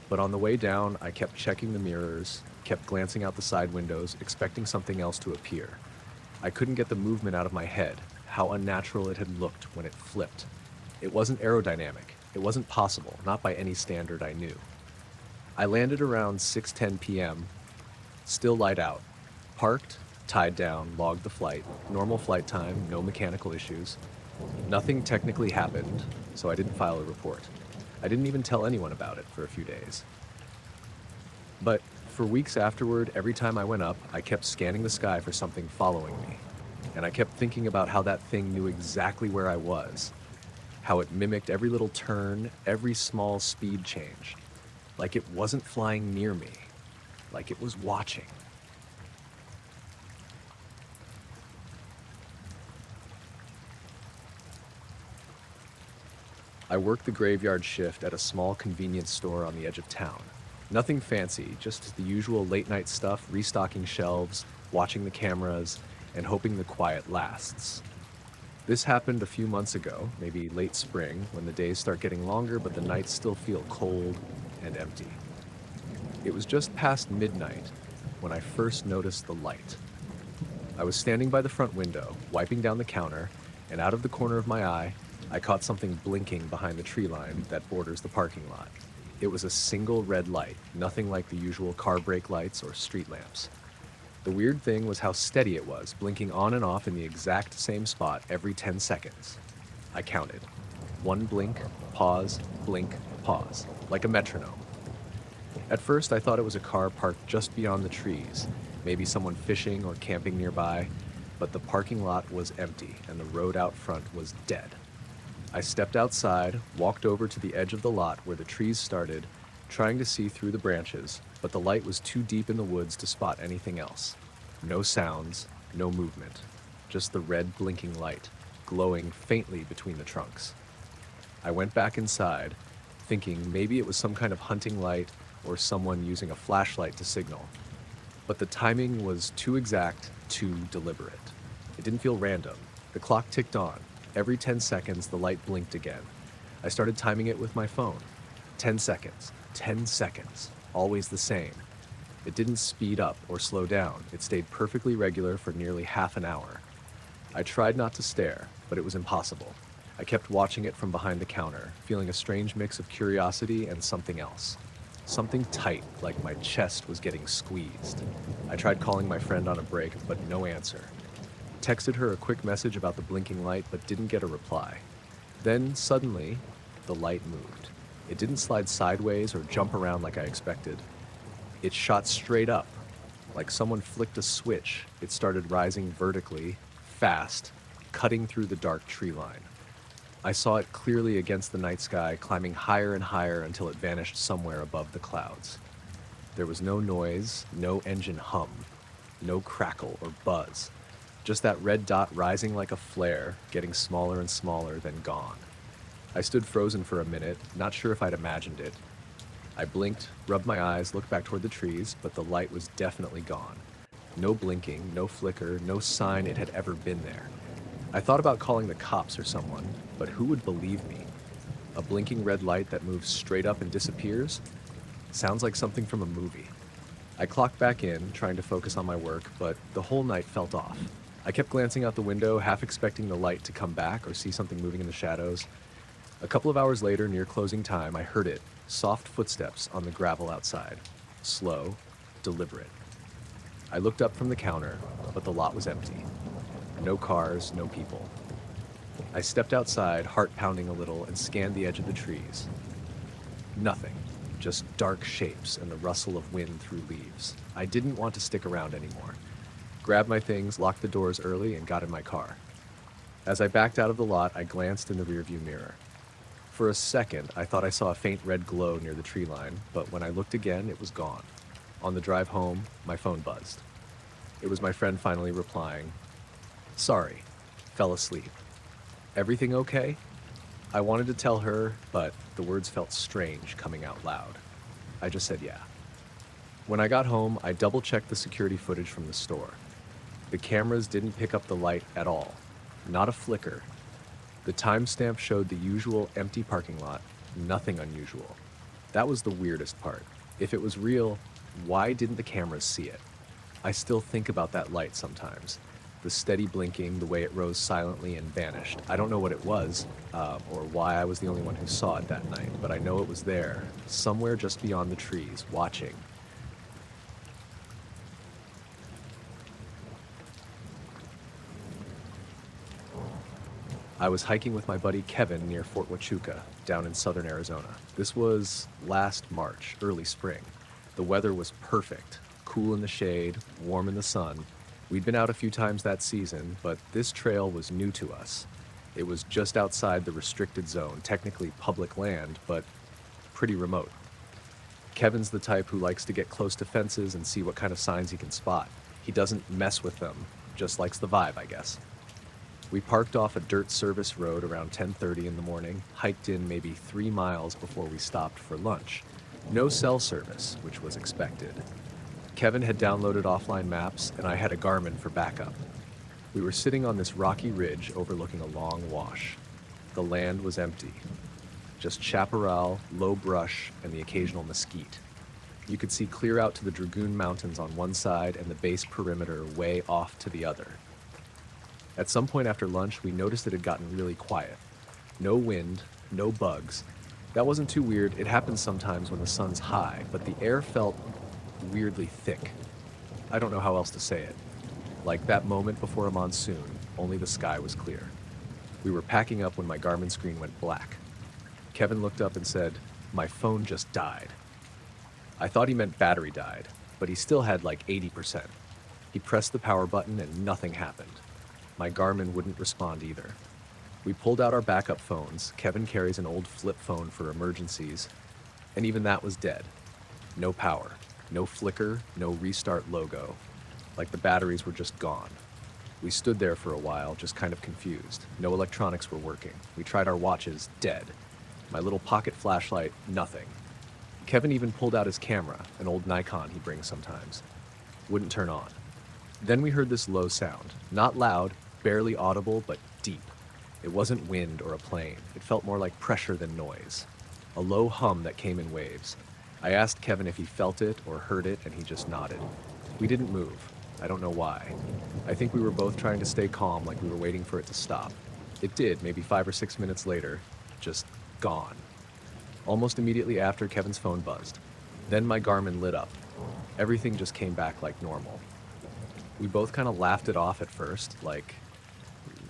But on the way down, I kept checking the mirrors, kept glancing out the side windows, expecting something else to appear. I couldn't get the movement out of my head, how unnatural it had looked when it flipped. It wasn't aerodynamic. It wasn't possible, not by any standard I knew. I landed around 6:10 p.m., still light out. Parked, tied down, logged the flight, normal flight time, no mechanical issues. Nothing technically happened, so I didn't file a report. I didn't even tell anyone about it for a few days. But for weeks afterward, every time I went up, I kept scanning the sky for something following me. And I kept thinking about how that thing knew exactly where I was, how it mimicked every little turn, every small speed change, like it wasn't flying near me, like it was watching. I worked the graveyard shift at a small convenience store on the edge of town. Nothing fancy, just the usual late-night stuff, restocking shelves, watching the cameras, and hoping the quiet lasts. This happened a few months ago, maybe late spring, when the days start getting longer but the nights still feel cold and empty. It was just past midnight when I first noticed the light. I was standing by the front window, wiping down the counter, and out of the corner of my eye, I caught something blinking behind the tree line that borders the parking lot. It was a single red light, nothing like the usual car brake lights or street lamps. The weird thing was how steady it was, blinking on and off in the exact same spot every 10 seconds. I counted. 1 blink, pause, blink, pause, like a metronome. At first, I thought it was a car parked just beyond the trees, maybe someone fishing or camping nearby, but the parking lot was empty and the road out front was dead. I stepped outside, walked over to the edge of the lot where the trees started, trying to see through the branches, but the light was too deep in the woods to spot anything else. No sounds, no movement, just the red blinking light, glowing faintly between the trunks. I went back inside, thinking maybe it was some kind of hunting light or someone using a flashlight to signal. But the timing was too exact, too deliberate. It didn't feel random. The clock ticked on. Every 10 seconds, the light blinked again. I started timing it with my phone. 10 seconds, 10 seconds, always the same. It didn't speed up or slow down. It stayed perfectly regular for nearly half an hour. I tried not to stare, but it was impossible. I kept watching it from behind the counter, feeling a strange mix of curiosity and something else. Something tight, like my chest was getting squeezed. I tried calling my friend on a break, but no answer. Texted her a quick message about the blinking light, but didn't get a reply. Then, suddenly, the light moved. It didn't slide sideways or jump around like I expected. It shot straight up. Like someone flicked a switch, it started rising vertically, fast, cutting through the dark tree line. I saw it clearly against the night sky, climbing higher and higher until it vanished somewhere above the clouds. There was no noise, no engine hum, no crackle or buzz. Just that red dot rising like a flare, getting smaller and smaller, then gone. I stood frozen for a minute, not sure if I'd imagined it. I blinked, rubbed my eyes, looked back toward the trees, but the light was definitely gone. No blinking, no flicker, no sign it had ever been there. I thought about calling the cops or someone, but who would believe me? A blinking red light that moves straight up and disappears? Sounds like something from a movie. I clocked back in, trying to focus on my work, but the whole night felt off. I kept glancing out the window, half expecting the light to come back or see something moving in the shadows. A couple of hours later, near closing time, I heard it, soft footsteps on the gravel outside. Slow, deliberate. I looked up from the counter, but the lot was empty. No cars, no people. I stepped outside, heart pounding a little, and scanned the edge of the trees. Nothing, just dark shapes and the rustle of wind through leaves. I didn't want to stick around anymore. Grabbed my things, locked the doors early, and got in my car. As I backed out of the lot, I glanced in the rearview mirror. For a second, I thought I saw a faint red glow near the tree line, but when I looked again, it was gone. On the drive home, my phone buzzed. It was my friend finally replying, "Sorry, fell asleep. Everything okay?" I wanted to tell her, but the words felt strange coming out loud. I just said yeah. When I got home, I double-checked the security footage from the store. The cameras didn't pick up the light at all. Not a flicker. The timestamp showed the usual empty parking lot, nothing unusual. That was the weirdest part. If it was real, why didn't the cameras see it? I still think about that light sometimes. The steady blinking, the way it rose silently and vanished. I don't know what it was, or why I was the only one who saw it that night, but I know it was there, somewhere just beyond the trees, watching. I was hiking with my buddy Kevin near Fort Huachuca, down in southern Arizona. This was last March, early spring. The weather was perfect, cool in the shade, warm in the sun. We'd been out a few times that season, but this trail was new to us. It was just outside the restricted zone, technically public land, but pretty remote. Kevin's the type who likes to get close to fences and see what kind of signs he can spot. He doesn't mess with them, just likes the vibe, I guess. We parked off a dirt service road around 10:30 in the morning, hiked in maybe 3 miles before we stopped for lunch. No cell service, which was expected. Kevin had downloaded offline maps, and I had a Garmin for backup. We were sitting on this rocky ridge overlooking a long wash. The land was empty. Just chaparral, low brush, and the occasional mesquite. You could see clear out to the Dragoon Mountains on one side and the base perimeter way off to the other. At some point after lunch, we noticed it had gotten really quiet. No wind, no bugs. That wasn't too weird. It happens sometimes when the sun's high, but the air felt weirdly thick. I don't know how else to say it. Like that moment before a monsoon, only the sky was clear. We were packing up when my Garmin screen went black. Kevin looked up and said, "My phone just died." I thought he meant battery died, but he still had like 80%. He pressed the power button and nothing happened. My Garmin wouldn't respond either. We pulled out our backup phones. Kevin carries an old flip phone for emergencies, and even that was dead. No power, no flicker, no restart logo. Like the batteries were just gone. We stood there for a while, just kind of confused. No electronics were working. We tried our watches, dead. My little pocket flashlight, nothing. Kevin even pulled out his camera, an old Nikon he brings sometimes. Wouldn't turn on. Then we heard this low sound. Not loud, barely audible, but deep. It wasn't wind or a plane. It felt more like pressure than noise. A low hum that came in waves. I asked Kevin if he felt it or heard it, and he just nodded. We didn't move. I don't know why. I think we were both trying to stay calm, like we were waiting for it to stop. It did, maybe 5 or 6 minutes later. Just gone. Almost immediately after, Kevin's phone buzzed. Then my Garmin lit up. Everything just came back like normal. We both kind of laughed it off at first, like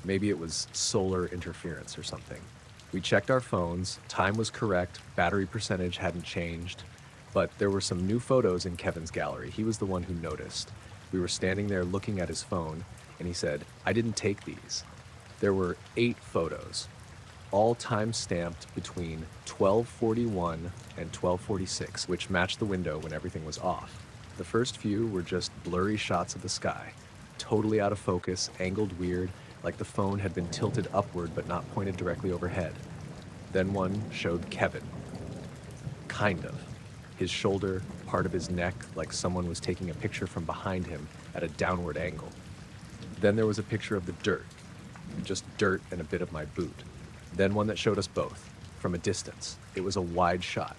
maybe it was solar interference or something. We checked our phones, time was correct, battery percentage hadn't changed, but there were some new photos in Kevin's gallery. He was the one who noticed. We were standing there looking at his phone, and he said, "I didn't take these." There were 8 photos, all time-stamped between 12:41 and 12:46, which matched the window when everything was off. The first few were just blurry shots of the sky, totally out of focus, angled weird, like the phone had been tilted upward but not pointed directly overhead. Then one showed Kevin. Kind of. His shoulder, part of his neck, like someone was taking a picture from behind him at a downward angle. Then there was a picture of the dirt, just dirt and a bit of my boot. Then one that showed us both, from a distance. It was a wide shot.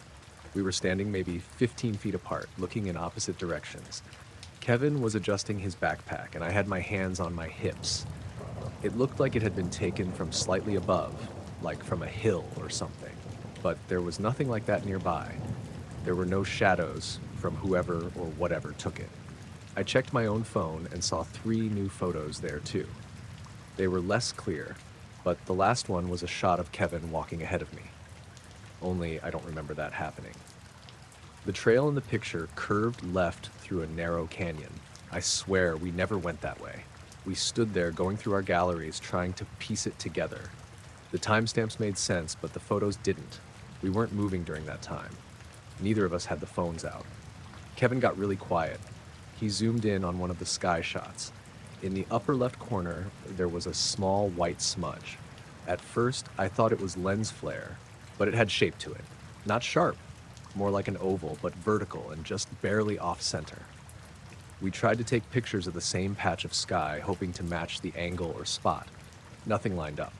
We were standing maybe 15 feet apart, looking in opposite directions. Kevin was adjusting his backpack, and I had my hands on my hips. It looked like it had been taken from slightly above, like from a hill or something. But there was nothing like that nearby. There were no shadows from whoever or whatever took it. I checked my own phone and saw 3 new photos there too. They were less clear, but the last one was a shot of Kevin walking ahead of me. Only I don't remember that happening. The trail in the picture curved left through a narrow canyon. I swear we never went that way. We stood there going through our galleries trying to piece it together. The timestamps made sense, but the photos didn't. We weren't moving during that time. Neither of us had the phones out. Kevin got really quiet. He zoomed in on one of the sky shots. In the upper left corner, there was a small white smudge. At first, I thought it was lens flare, but it had shape to it. Not sharp, more like an oval, but vertical and just barely off-center. We tried to take pictures of the same patch of sky, hoping to match the angle or spot. Nothing lined up.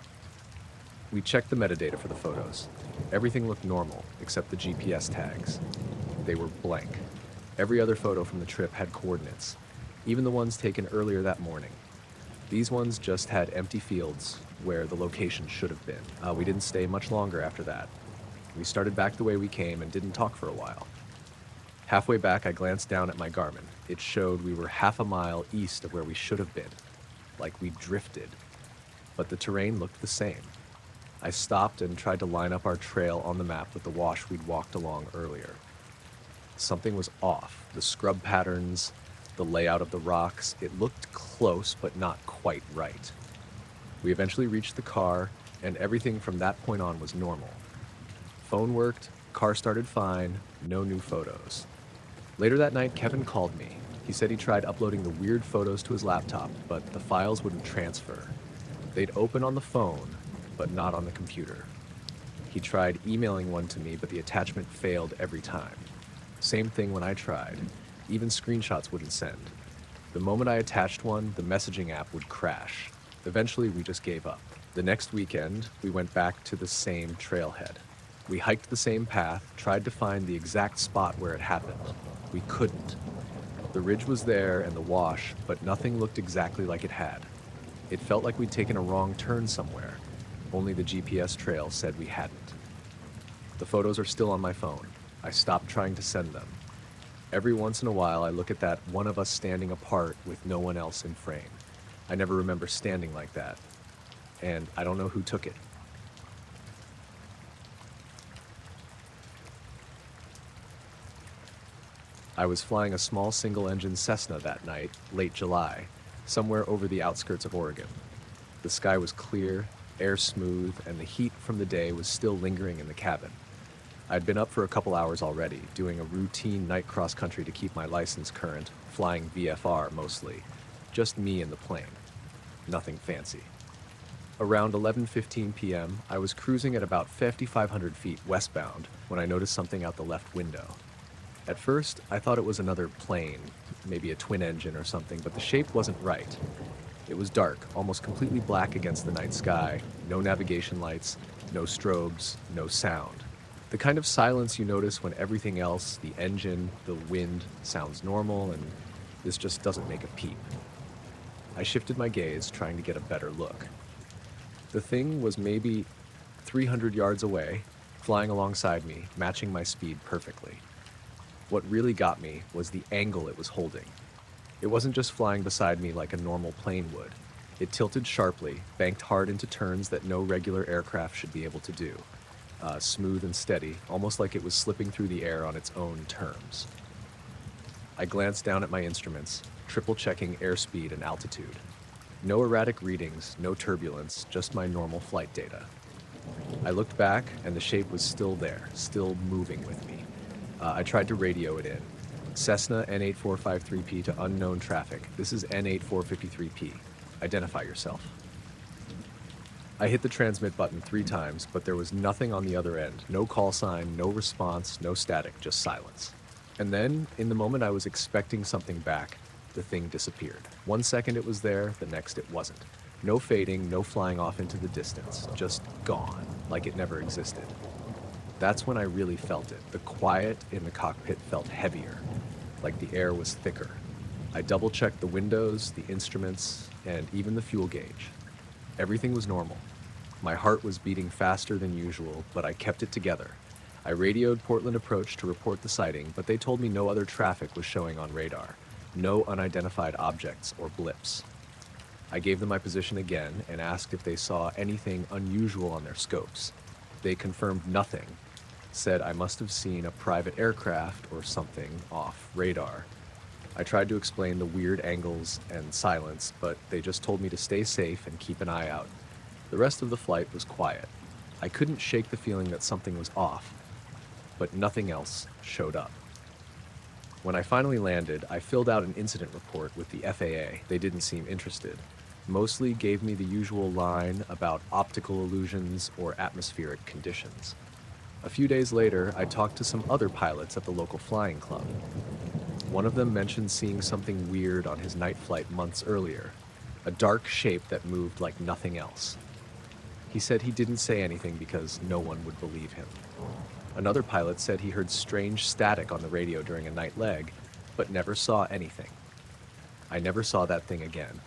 We checked the metadata for the photos. Everything looked normal, except the GPS tags. They were blank. Every other photo from the trip had coordinates, even the ones taken earlier that morning. These ones just had empty fields where the location should have been. We didn't stay much longer after that. We started back the way we came and didn't talk for a while. Halfway back, I glanced down at my Garmin. It showed we were half a mile east of where we should have been, like we drifted, but the terrain looked the same. I stopped and tried to line up our trail on the map with the wash we'd walked along earlier. Something was off. The scrub patterns, the layout of the rocks, it looked close but not quite right. We eventually reached the car, and everything from that point on was normal. Phone worked, car started fine, no new photos. Later that night, Kevin called me. He said he tried uploading the weird photos to his laptop, but the files wouldn't transfer. They'd open on the phone, but not on the computer. He tried emailing one to me, but the attachment failed every time. Same thing when I tried. Even screenshots wouldn't send. The moment I attached one, the messaging app would crash. Eventually, we just gave up. The next weekend, we went back to the same trailhead. We hiked the same path, tried to find the exact spot where it happened. We couldn't. The ridge was there and the wash, but nothing looked exactly like it had. It felt like we'd taken a wrong turn somewhere. Only the GPS trail said we hadn't. The photos are still on my phone. I stopped trying to send them. Every once in a while, I look at that one of us standing apart with no one else in frame. I never remember standing like that. And I don't know who took it. I was flying a small single-engine Cessna that night, late July, somewhere over the outskirts of Oregon. The sky was clear, air smooth, and the heat from the day was still lingering in the cabin. I'd been up for a couple hours already, doing a routine night cross-country to keep my license current, flying VFR mostly. Just me and the plane. Nothing fancy. Around 11:15 p.m., I was cruising at about 5,500 feet westbound when I noticed something out the left window. At first, I thought it was another plane, maybe a twin engine or something, but the shape wasn't right. It was dark, almost completely black against the night sky, no navigation lights, no strobes, no sound. The kind of silence you notice when everything else, the engine, the wind, sounds normal, and this just doesn't make a peep. I shifted my gaze, trying to get a better look. The thing was maybe 300 yards away, flying alongside me, matching my speed perfectly. What really got me was the angle it was holding. It wasn't just flying beside me like a normal plane would. It tilted sharply, banked hard into turns that no regular aircraft should be able to do. Smooth and steady, almost like it was slipping through the air on its own terms. I glanced down at my instruments, triple checking airspeed and altitude. No erratic readings, no turbulence, just my normal flight data. I looked back, and the shape was still there, still moving with me. I tried to radio it in. Cessna N8453P to unknown traffic. This is N8453P. Identify yourself. I hit the transmit button 3 times, but there was nothing on the other end. No call sign, no response, no static, just silence. And then, in the moment I was expecting something back, the thing disappeared. 1 second it was there, the next it wasn't. No fading, no flying off into the distance, just gone, like it never existed. That's when I really felt it. The quiet in the cockpit felt heavier, like the air was thicker. I double-checked the windows, the instruments, and even the fuel gauge. Everything was normal. My heart was beating faster than usual, but I kept it together. I radioed Portland Approach to report the sighting, but they told me no other traffic was showing on radar. No unidentified objects or blips. I gave them my position again and asked if they saw anything unusual on their scopes. They confirmed nothing, said I must have seen a private aircraft or something off radar. I tried to explain the weird angles and silence, but they just told me to stay safe and keep an eye out. The rest of the flight was quiet. I couldn't shake the feeling that something was off, but nothing else showed up. When I finally landed, I filled out an incident report with the FAA. They didn't seem interested. Mostly gave me the usual line about optical illusions or atmospheric conditions. A few days later, I talked to some other pilots at the local flying club. One of them mentioned seeing something weird on his night flight months earlier, a dark shape that moved like nothing else. He said he didn't say anything because no one would believe him. Another pilot said he heard strange static on the radio during a night leg, but never saw anything. I never saw that thing again.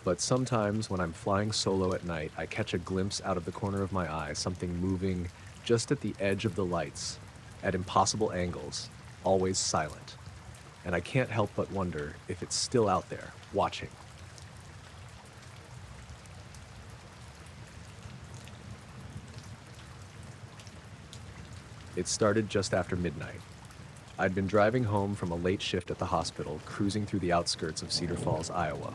But sometimes when I'm flying solo at night, I catch a glimpse out of the corner of my eye, something moving just at the edge of the lights, at impossible angles, always silent. And I can't help but wonder if it's still out there, watching. It started just after midnight. I'd been driving home from a late shift at the hospital, cruising through the outskirts of Cedar Falls, Iowa.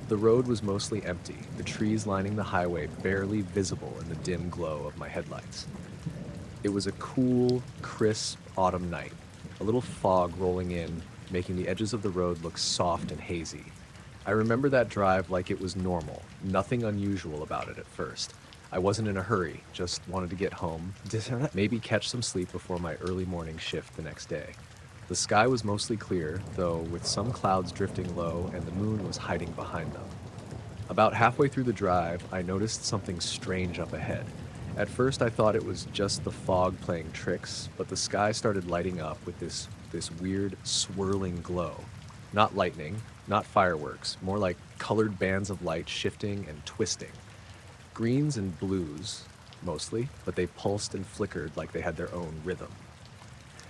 The road was mostly empty, the trees lining the highway barely visible in the dim glow of my headlights. It was a cool, crisp autumn night, a little fog rolling in, making the edges of the road look soft and hazy. I remember that drive like it was normal, nothing unusual about it at first. I wasn't in a hurry, just wanted to get home, maybe catch some sleep before my early morning shift the next day. The sky was mostly clear, though with some clouds drifting low and the moon was hiding behind them. About halfway through the drive, I noticed something strange up ahead. At first I thought it was just the fog playing tricks, but the sky started lighting up with this weird swirling glow. Not lightning, not fireworks, more like colored bands of light shifting and twisting. Greens and blues, mostly, but they pulsed and flickered like they had their own rhythm.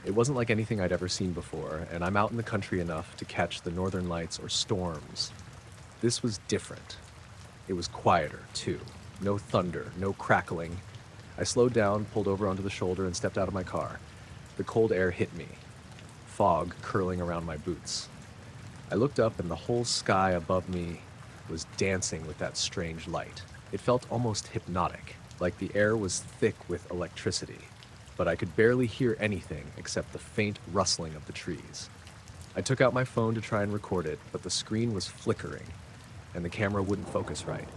It wasn't like anything I'd ever seen before, and I'm out in the country enough to catch the northern lights or storms. This was different. It was quieter, too. No thunder, no crackling. I slowed down, pulled over onto the shoulder, and stepped out of my car. The cold air hit me, fog curling around my boots. I looked up, and the whole sky above me was dancing with that strange light. It felt almost hypnotic, like the air was thick with electricity, but I could barely hear anything except the faint rustling of the trees. I took out my phone to try and record it, but the screen was flickering, and the camera wouldn't focus right.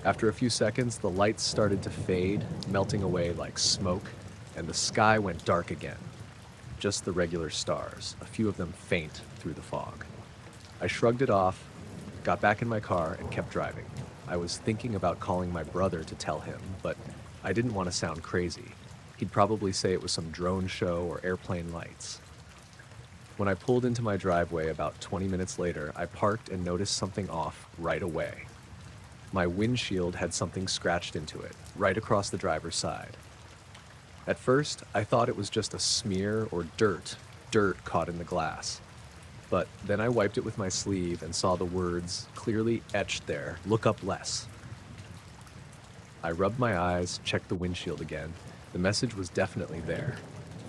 After a few seconds, the lights started to fade, melting away like smoke, and the sky went dark again. Just the regular stars, a few of them faint through the fog. I shrugged it off, got back in my car, and kept driving. I was thinking about calling my brother to tell him, but I didn't want to sound crazy. He'd probably say it was some drone show or airplane lights. When I pulled into my driveway about 20 minutes later, I parked and noticed something off right away. My windshield had something scratched into it, right across the driver's side. At first, I thought it was just a smear or dirt caught in the glass. But then I wiped it with my sleeve and saw the words clearly etched there, "Look up less." I rubbed my eyes, checked the windshield again. The message was definitely there.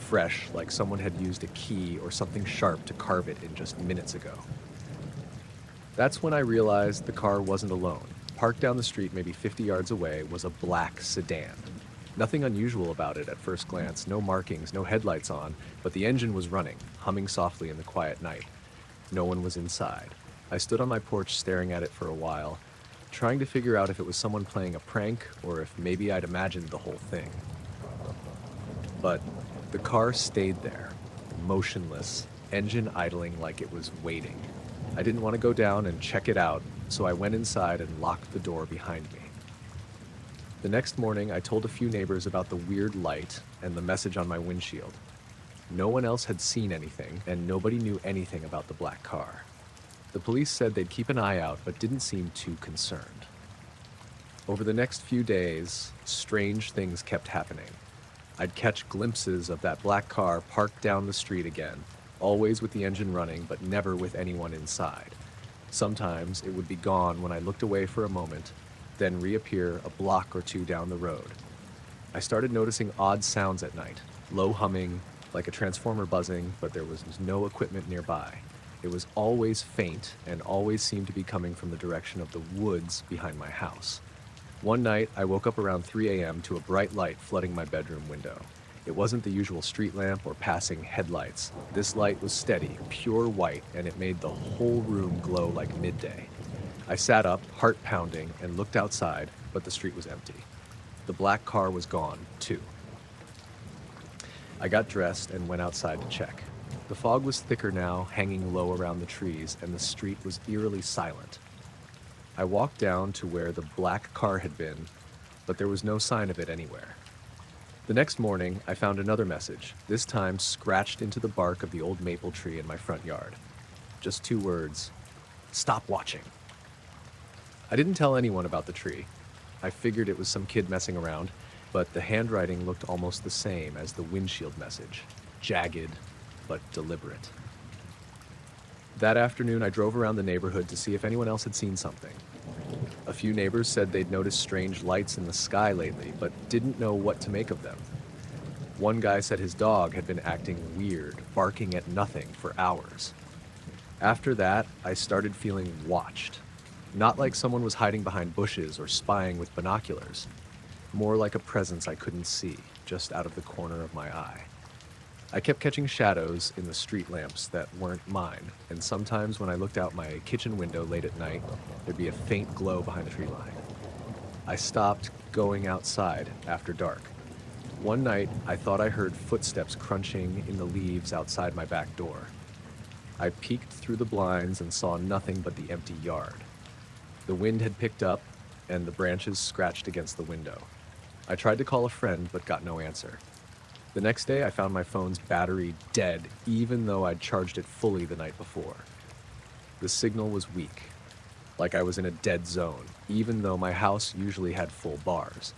Fresh, like someone had used a key or something sharp to carve it in just minutes ago. That's when I realized the car wasn't alone. Parked down the street maybe 50 yards away was a black sedan. Nothing unusual about it at first glance, no markings, no headlights on, but the engine was running, humming softly in the quiet night. No one was inside. I stood on my porch staring at it for a while, trying to figure out if it was someone playing a prank or if maybe I'd imagined the whole thing. But the car stayed there, motionless, engine idling like it was waiting. I didn't want to go down and check it out, so I went inside and locked the door behind me. The next morning, I told a few neighbors about the weird light and the message on my windshield. No one else had seen anything, and nobody knew anything about the black car. The police said they'd keep an eye out, but didn't seem too concerned. Over the next few days, strange things kept happening. I'd catch glimpses of that black car parked down the street again, always with the engine running, but never with anyone inside. Sometimes it would be gone when I looked away for a moment, then reappear a block or two down the road. I started noticing odd sounds at night, low humming, like a transformer buzzing, but there was no equipment nearby. It was always faint and always seemed to be coming from the direction of the woods behind my house. One night, I woke up around 3 a.m. to a bright light flooding my bedroom window. It wasn't the usual street lamp or passing headlights. This light was steady, pure white, and it made the whole room glow like midday. I sat up, heart pounding, and looked outside, but the street was empty. The black car was gone, too. I got dressed and went outside to check. The fog was thicker now, hanging low around the trees, and the street was eerily silent. I walked down to where the black car had been, but there was no sign of it anywhere. The next morning, I found another message, this time scratched into the bark of the old maple tree in my front yard. Just 2 words: "Stop watching." I didn't tell anyone about the tree. I figured it was some kid messing around, but the handwriting looked almost the same as the windshield message, jagged but deliberate. That afternoon, I drove around the neighborhood to see if anyone else had seen something. A few neighbors said they'd noticed strange lights in the sky lately, but didn't know what to make of them. One guy said his dog had been acting weird, barking at nothing for hours. After that, I started feeling watched. Not like someone was hiding behind bushes or spying with binoculars. More like a presence I couldn't see, just out of the corner of my eye. I kept catching shadows in the street lamps that weren't mine, and sometimes when I looked out my kitchen window late at night, there'd be a faint glow behind the tree line. I stopped going outside after dark. One night, I thought I heard footsteps crunching in the leaves outside my back door. I peeked through the blinds and saw nothing but the empty yard. The wind had picked up, and the branches scratched against the window. I tried to call a friend, but got no answer. The next day, I found my phone's battery dead, even though I'd charged it fully the night before. The signal was weak, like I was in a dead zone, even though my house usually had full bars.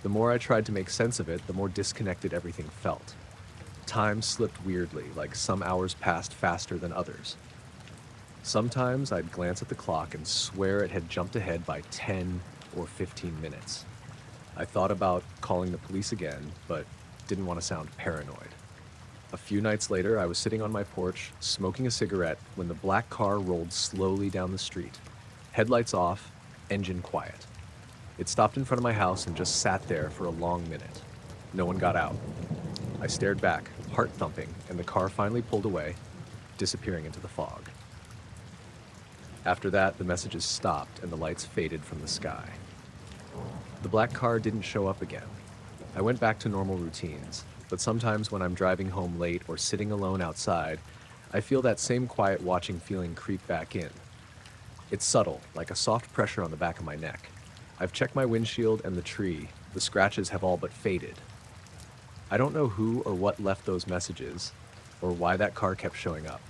The more I tried to make sense of it, the more disconnected everything felt. Time slipped weirdly, like some hours passed faster than others. Sometimes I'd glance at the clock and swear it had jumped ahead by 10 or 15 minutes. I thought about calling the police again, but didn't want to sound paranoid. A few nights later, I was sitting on my porch, smoking a cigarette, when the black car rolled slowly down the street. Headlights off, engine quiet. It stopped in front of my house and just sat there for a long minute. No one got out. I stared back, heart thumping, and the car finally pulled away, disappearing into the fog. After that, the messages stopped and the lights faded from the sky. The black car didn't show up again. I went back to normal routines, but sometimes when I'm driving home late or sitting alone outside, I feel that same quiet watching feeling creep back in. It's subtle, like a soft pressure on the back of my neck. I've checked my windshield and the tree. The scratches have all but faded. I don't know who or what left those messages, or why that car kept showing up.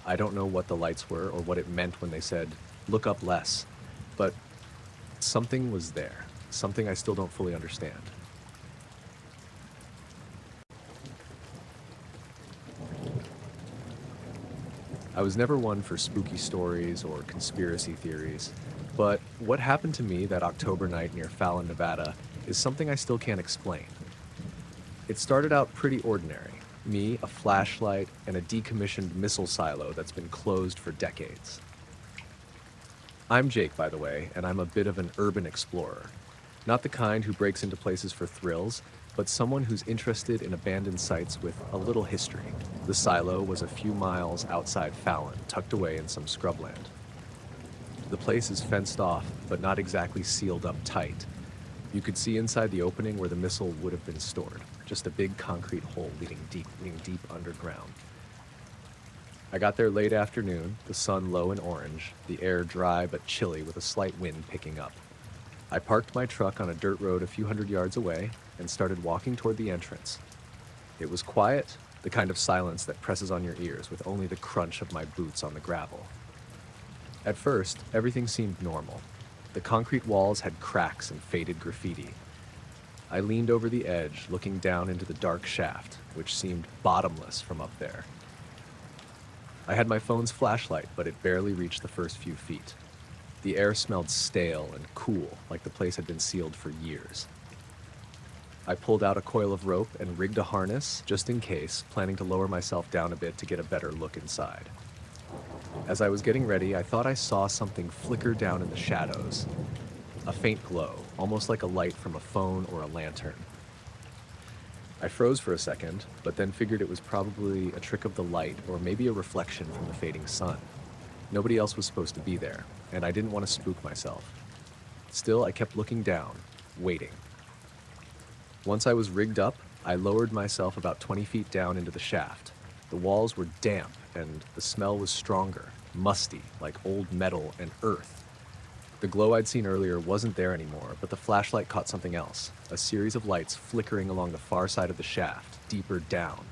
I don't know what the lights were or what it meant when they said, "Look up less." But something was there, something I still don't fully understand. I was never one for spooky stories or conspiracy theories, but what happened to me that October night near Fallon, Nevada, is something I still can't explain. It started out pretty ordinary. Me, a flashlight, and a decommissioned missile silo that's been closed for decades. I'm Jake, by the way, and I'm a bit of an urban explorer. Not the kind who breaks into places for thrills, but someone who's interested in abandoned sites with a little history. The silo was a few miles outside Fallon, tucked away in some scrubland. The place is fenced off, but not exactly sealed up tight. You could see inside the opening where the missile would have been stored, just a big concrete hole leading deep underground. I got there late afternoon, the sun low and orange, the air dry but chilly with a slight wind picking up. I parked my truck on a dirt road a few hundred yards away and started walking toward the entrance. It was quiet, the kind of silence that presses on your ears with only the crunch of my boots on the gravel. At first, everything seemed normal. The concrete walls had cracks and faded graffiti. I leaned over the edge, looking down into the dark shaft, which seemed bottomless from up there. I had my phone's flashlight, but it barely reached the first few feet. The air smelled stale and cool, like the place had been sealed for years. I pulled out a coil of rope and rigged a harness, just in case, planning to lower myself down a bit to get a better look inside. As I was getting ready, I thought I saw something flicker down in the shadows. A faint glow, almost like a light from a phone or a lantern. I froze for a second, but then figured it was probably a trick of the light or maybe a reflection from the fading sun. Nobody else was supposed to be there, and I didn't want to spook myself. Still, I kept looking down, waiting. Once I was rigged up, I lowered myself about 20 feet down into the shaft. The walls were damp, and the smell was stronger, musty, like old metal and earth. The glow I'd seen earlier wasn't there anymore, but the flashlight caught something else, a series of lights flickering along the far side of the shaft, deeper down.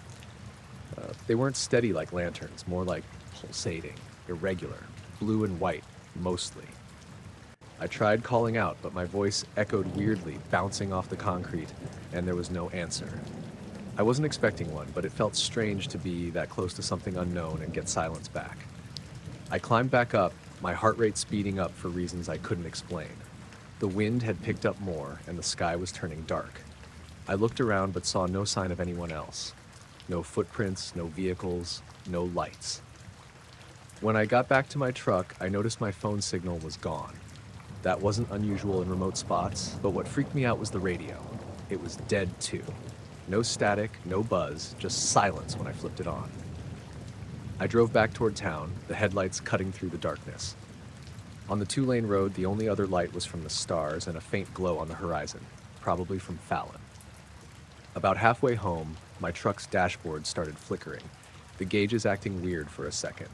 They weren't steady like lanterns, more like pulsating, irregular, blue and white, mostly. I tried calling out, but my voice echoed weirdly, bouncing off the concrete, and there was no answer. I wasn't expecting one, but it felt strange to be that close to something unknown and get silence back. I climbed back up, my heart rate speeding up for reasons I couldn't explain. The wind had picked up more, and the sky was turning dark. I looked around but saw no sign of anyone else. No footprints, no vehicles, no lights. When I got back to my truck, I noticed my phone signal was gone. That wasn't unusual in remote spots, but what freaked me out was the radio. It was dead too. No static, no buzz, just silence when I flipped it on. I drove back toward town, the headlights cutting through the darkness. On the two-lane road, the only other light was from the stars and a faint glow on the horizon, probably from Fallon. About halfway home, my truck's dashboard started flickering, the gauges acting weird for a second.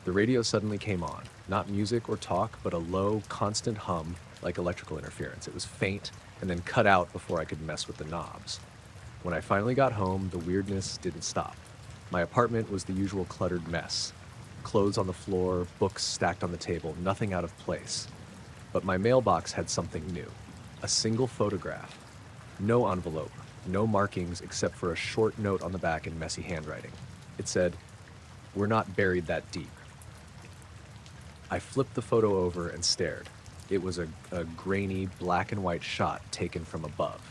The radio suddenly came on, not music or talk, but a low, constant hum like electrical interference. It was faint and then cut out before I could mess with the knobs. When I finally got home, the weirdness didn't stop. My apartment was the usual cluttered mess. Clothes on the floor, books stacked on the table, nothing out of place. But my mailbox had something new. A single photograph. No envelope, no markings except for a short note on the back in messy handwriting. It said, "We're not buried that deep." I flipped the photo over and stared. It was a grainy black and white shot taken from above.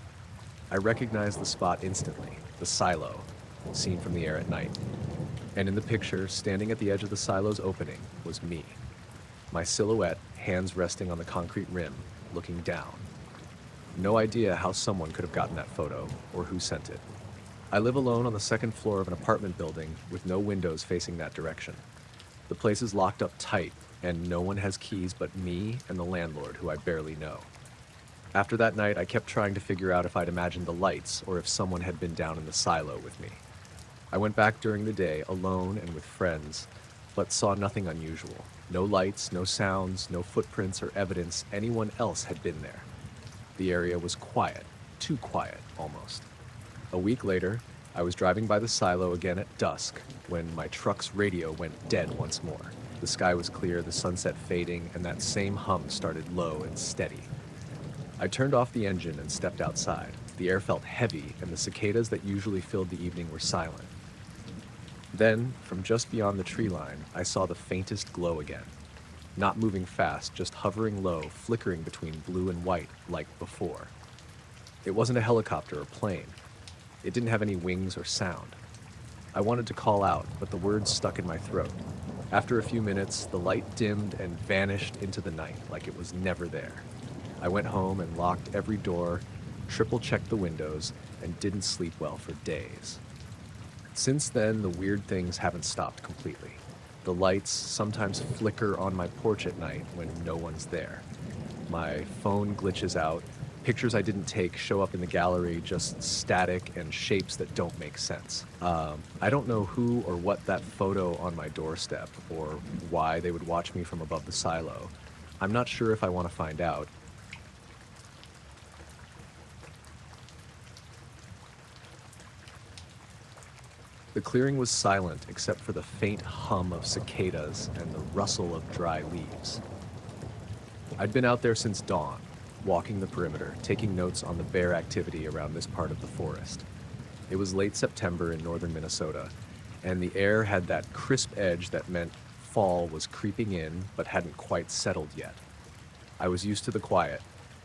I recognized the spot instantly, the silo, seen from the air at night. And in the picture, standing at the edge of the silo's opening, was me. My silhouette, hands resting on the concrete rim, looking down. No idea how someone could have gotten that photo, or who sent it. I live alone on the second floor of an apartment building with no windows facing that direction. The place is locked up tight, and no one has keys but me and the landlord, who I barely know. After that night, I kept trying to figure out if I'd imagined the lights or if someone had been down in the silo with me. I went back during the day, alone and with friends, but saw nothing unusual. No lights, no sounds, no footprints or evidence anyone else had been there. The area was quiet, too quiet, almost. A week later, I was driving by the silo again at dusk when my truck's radio went dead once more. The sky was clear, the sunset fading, and that same hum started low and steady. I turned off the engine and stepped outside. The air felt heavy, and the cicadas that usually filled the evening were silent. Then, from just beyond the tree line, I saw the faintest glow again. Not moving fast, just hovering low, flickering between blue and white, like before. It wasn't a helicopter or plane. It didn't have any wings or sound. I wanted to call out, but the words stuck in my throat. After a few minutes, the light dimmed and vanished into the night like it was never there. I went home and locked every door, triple-checked the windows, and didn't sleep well for days. Since then, the weird things haven't stopped completely. The lights sometimes flicker on my porch at night when no one's there. My phone glitches out. Pictures I didn't take show up in the gallery, just static and shapes that don't make sense. I don't know who or what that photo on my doorstep, or why they would watch me from above the silo. I'm not sure if I want to find out. The clearing was silent except for the faint hum of cicadas and the rustle of dry leaves. I'd been out there since dawn, walking the perimeter, taking notes on the bear activity around this part of the forest. It was late September in northern Minnesota, and the air had that crisp edge that meant fall was creeping in but hadn't quite settled yet. I was used to the quiet,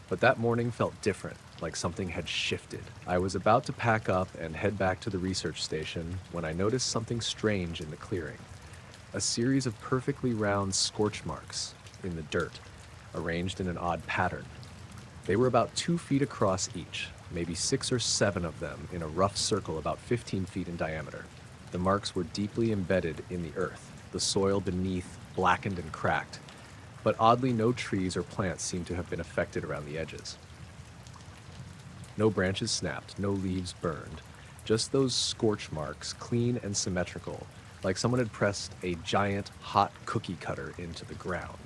but that morning felt different, like something had shifted. I was about to pack up and head back to the research station when I noticed something strange in the clearing. A series of perfectly round scorch marks in the dirt, arranged in an odd pattern. They were about 2 feet across each, maybe 6 or 7 of them in a rough circle about 15 feet in diameter. The marks were deeply embedded in the earth, the soil beneath blackened and cracked, but oddly no trees or plants seemed to have been affected around the edges. No branches snapped, no leaves burned, just those scorch marks, clean and symmetrical, like someone had pressed a giant, hot cookie cutter into the ground.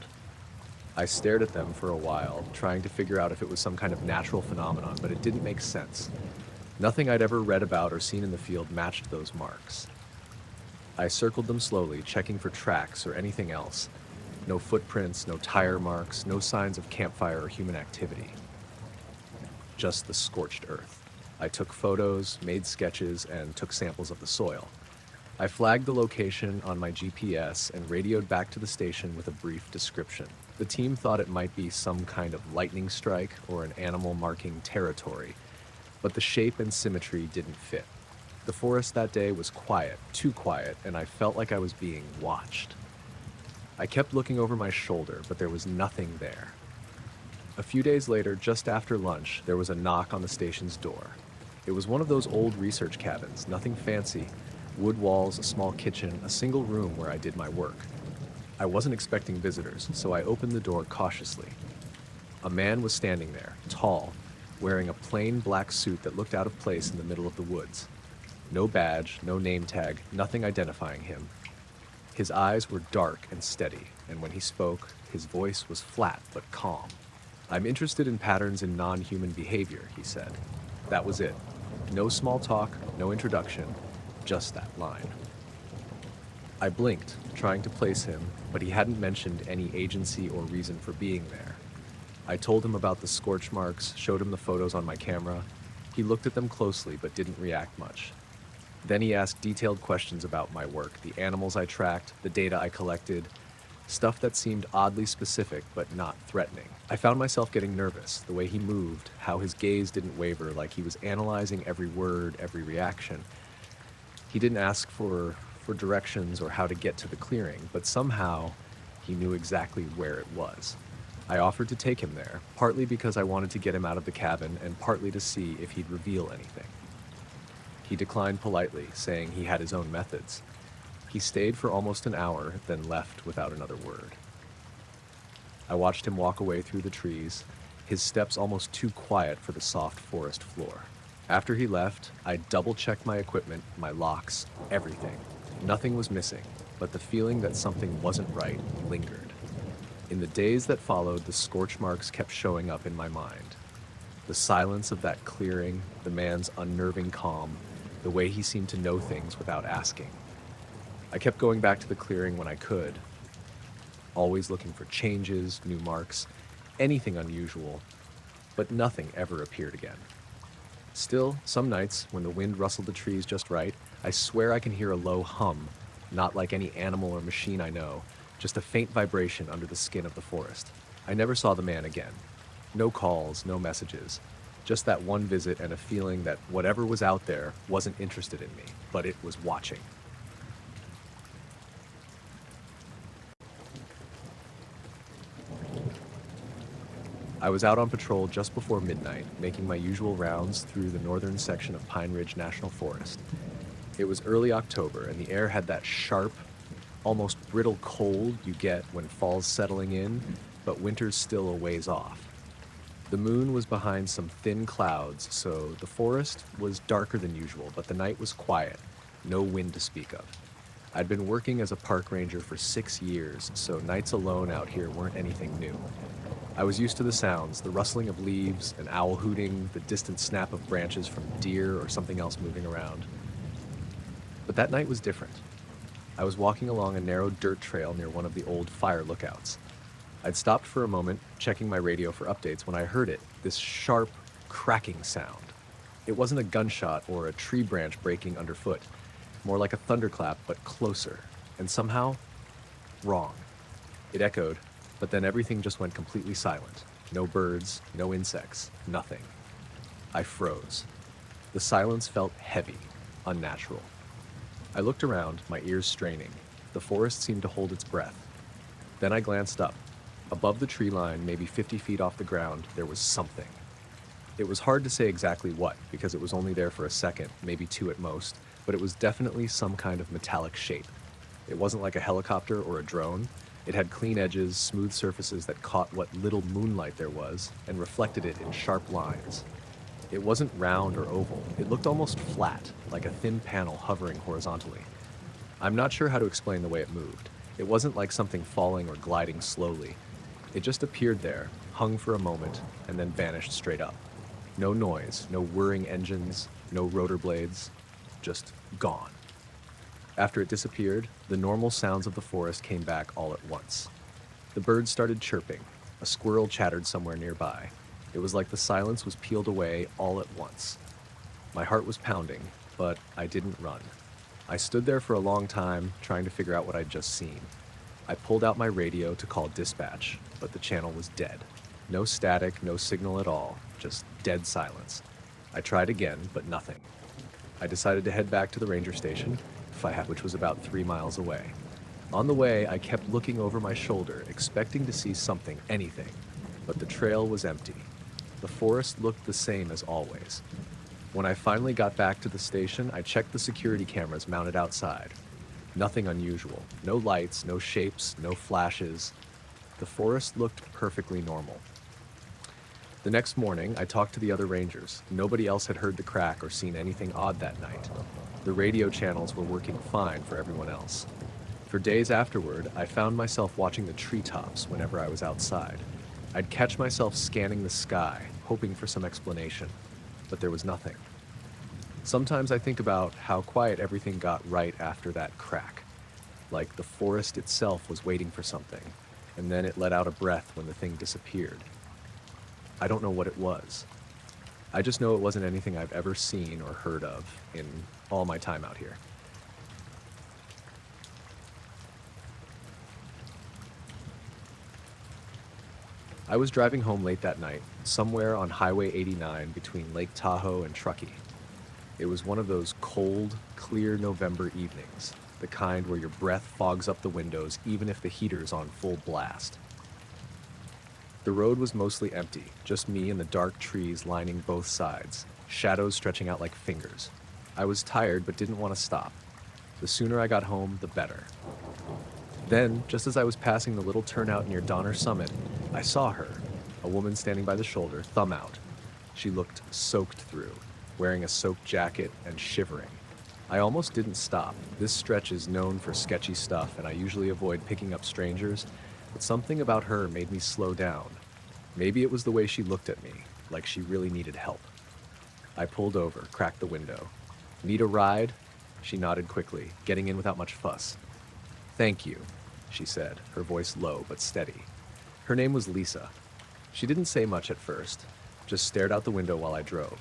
I stared at them for a while, trying to figure out if it was some kind of natural phenomenon, but it didn't make sense. Nothing I'd ever read about or seen in the field matched those marks. I circled them slowly, checking for tracks or anything else. No footprints, no tire marks, no signs of campfire or human activity. Just the scorched earth. I took photos, made sketches, and took samples of the soil. I flagged the location on my GPS and radioed back to the station with a brief description. The team thought it might be some kind of lightning strike or an animal marking territory, but the shape and symmetry didn't fit. The forest that day was quiet, too quiet, and I felt like I was being watched. I kept looking over my shoulder, but there was nothing there. A few days later, just after lunch, there was a knock on the station's door. It was one of those old research cabins, nothing fancy. Wood walls, a small kitchen, a single room where I did my work. I wasn't expecting visitors, so I opened the door cautiously. A man was standing there, tall, wearing a plain black suit that looked out of place in the middle of the woods. No badge, no name tag, nothing identifying him. His eyes were dark and steady, and when he spoke, his voice was flat but calm. "I'm interested in patterns in non-human behavior," he said. That was it. No small talk, no introduction, just that line. I blinked, trying to place him, but he hadn't mentioned any agency or reason for being there. I told him about the scorch marks, showed him the photos on my camera. He looked at them closely but didn't react much. Then he asked detailed questions about my work, the animals I tracked, the data I collected, stuff that seemed oddly specific but not threatening. I found myself getting nervous, the way he moved, how his gaze didn't waver, like he was analyzing every word, every reaction. He didn't ask for directions or how to get to the clearing, but somehow he knew exactly where it was. I offered to take him there, partly because I wanted to get him out of the cabin and partly to see if he'd reveal anything. He declined politely, saying he had his own methods. He stayed for almost an hour, then left without another word. I watched him walk away through the trees, his steps almost too quiet for the soft forest floor. After he left, I double-checked my equipment, my locks, everything. Nothing was missing, but the feeling that something wasn't right lingered. In the days that followed, the scorch marks kept showing up in my mind. The silence of that clearing, the man's unnerving calm, the way he seemed to know things without asking. I kept going back to the clearing when I could, always looking for changes, new marks, anything unusual, but nothing ever appeared again. Still, some nights, when the wind rustled the trees just right, I swear I can hear a low hum, not like any animal or machine I know, just a faint vibration under the skin of the forest. I never saw the man again. No calls, no messages. Just that one visit and a feeling that whatever was out there wasn't interested in me, but it was watching. I was out on patrol just before midnight, making my usual rounds through the northern section of Pine Ridge National Forest. It was early October, and the air had that sharp, almost brittle cold you get when fall's settling in, but winter's still a ways off. The moon was behind some thin clouds, so the forest was darker than usual, but the night was quiet, no wind to speak of. I'd been working as a park ranger for 6 years, so nights alone out here weren't anything new. I was used to the sounds, the rustling of leaves, an owl hooting, the distant snap of branches from deer or something else moving around. But that night was different. I was walking along a narrow dirt trail near one of the old fire lookouts. I'd stopped for a moment, checking my radio for updates, when I heard it, this sharp, cracking sound. It wasn't a gunshot or a tree branch breaking underfoot, more like a thunderclap, but closer, and somehow wrong. It echoed, but then everything just went completely silent. No birds, no insects, nothing. I froze. The silence felt heavy, unnatural. I looked around, my ears straining. The forest seemed to hold its breath. Then I glanced up. Above the tree line, maybe 50 feet off the ground, there was something. It was hard to say exactly what, because it was only there for a second, maybe 2 at most, but it was definitely some kind of metallic shape. It wasn't like a helicopter or a drone. It had clean edges, smooth surfaces that caught what little moonlight there was and reflected it in sharp lines. It wasn't round or oval. It looked almost flat, like a thin panel hovering horizontally. I'm not sure how to explain the way it moved. It wasn't like something falling or gliding slowly. It just appeared there, hung for a moment, and then vanished straight up. No noise, no whirring engines, no rotor blades, just gone. After it disappeared, the normal sounds of the forest came back all at once. The birds started chirping. A squirrel chattered somewhere nearby. It was like the silence was peeled away all at once. My heart was pounding, but I didn't run. I stood there for a long time, trying to figure out what I'd just seen. I pulled out my radio to call dispatch, but the channel was dead. No static, no signal at all, just dead silence. I tried again, but nothing. I decided to head back to the ranger station, which was about 3 miles away. On the way, I kept looking over my shoulder, expecting to see something, anything, but the trail was empty. The forest looked the same as always. When I finally got back to the station, I checked the security cameras mounted outside. Nothing unusual. No lights, no shapes, no flashes. The forest looked perfectly normal. The next morning, I talked to the other rangers. Nobody else had heard the crack or seen anything odd that night. The radio channels were working fine for everyone else. For days afterward, I found myself watching the treetops whenever I was outside. I'd catch myself scanning the sky, hoping for some explanation, but there was nothing. Sometimes I think about how quiet everything got right after that crack, like the forest itself was waiting for something, and then it let out a breath when the thing disappeared. I don't know what it was. I just know it wasn't anything I've ever seen or heard of in all my time out here. I was driving home late that night, somewhere on Highway 89 between Lake Tahoe and Truckee. It was one of those cold, clear November evenings, the kind where your breath fogs up the windows even if the heater's on full blast. The road was mostly empty, just me and the dark trees lining both sides, shadows stretching out like fingers. I was tired but didn't want to stop. The sooner I got home, the better. Then, just as I was passing the little turnout near Donner Summit, I saw her, a woman standing by the shoulder, thumb out. She looked soaked through, wearing a soaked jacket and shivering. I almost didn't stop. This stretch is known for sketchy stuff, and I usually avoid picking up strangers, but something about her made me slow down. Maybe it was the way she looked at me, like she really needed help. I pulled over, cracked the window. "Need a ride?" She nodded quickly, getting in without much fuss. "Thank you," she said, her voice low but steady. Her name was Lisa. She didn't say much at first, just stared out the window while I drove.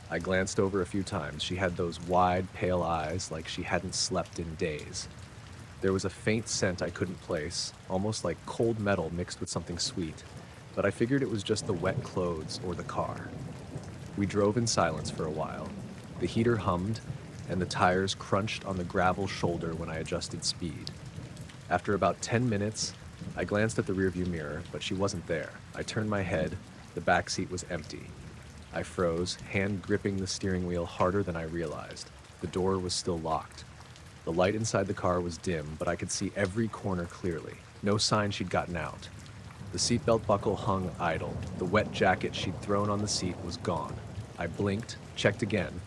I glanced over a few times. She had those wide, pale eyes like she hadn't slept in days. There was a faint scent I couldn't place, almost like cold metal mixed with something sweet, but I figured it was just the wet clothes or the car. We drove in silence for a while. The heater hummed, and the tires crunched on the gravel shoulder when I adjusted speed. After about 10 minutes, I glanced at the rearview mirror, but she wasn't there. I turned my head. The back seat was empty. I froze, hand gripping the steering wheel harder than I realized. The door was still locked. The light inside the car was dim, but I could see every corner clearly. No sign she'd gotten out. The seatbelt buckle hung idle. The wet jacket she'd thrown on the seat was gone. I blinked, checked again.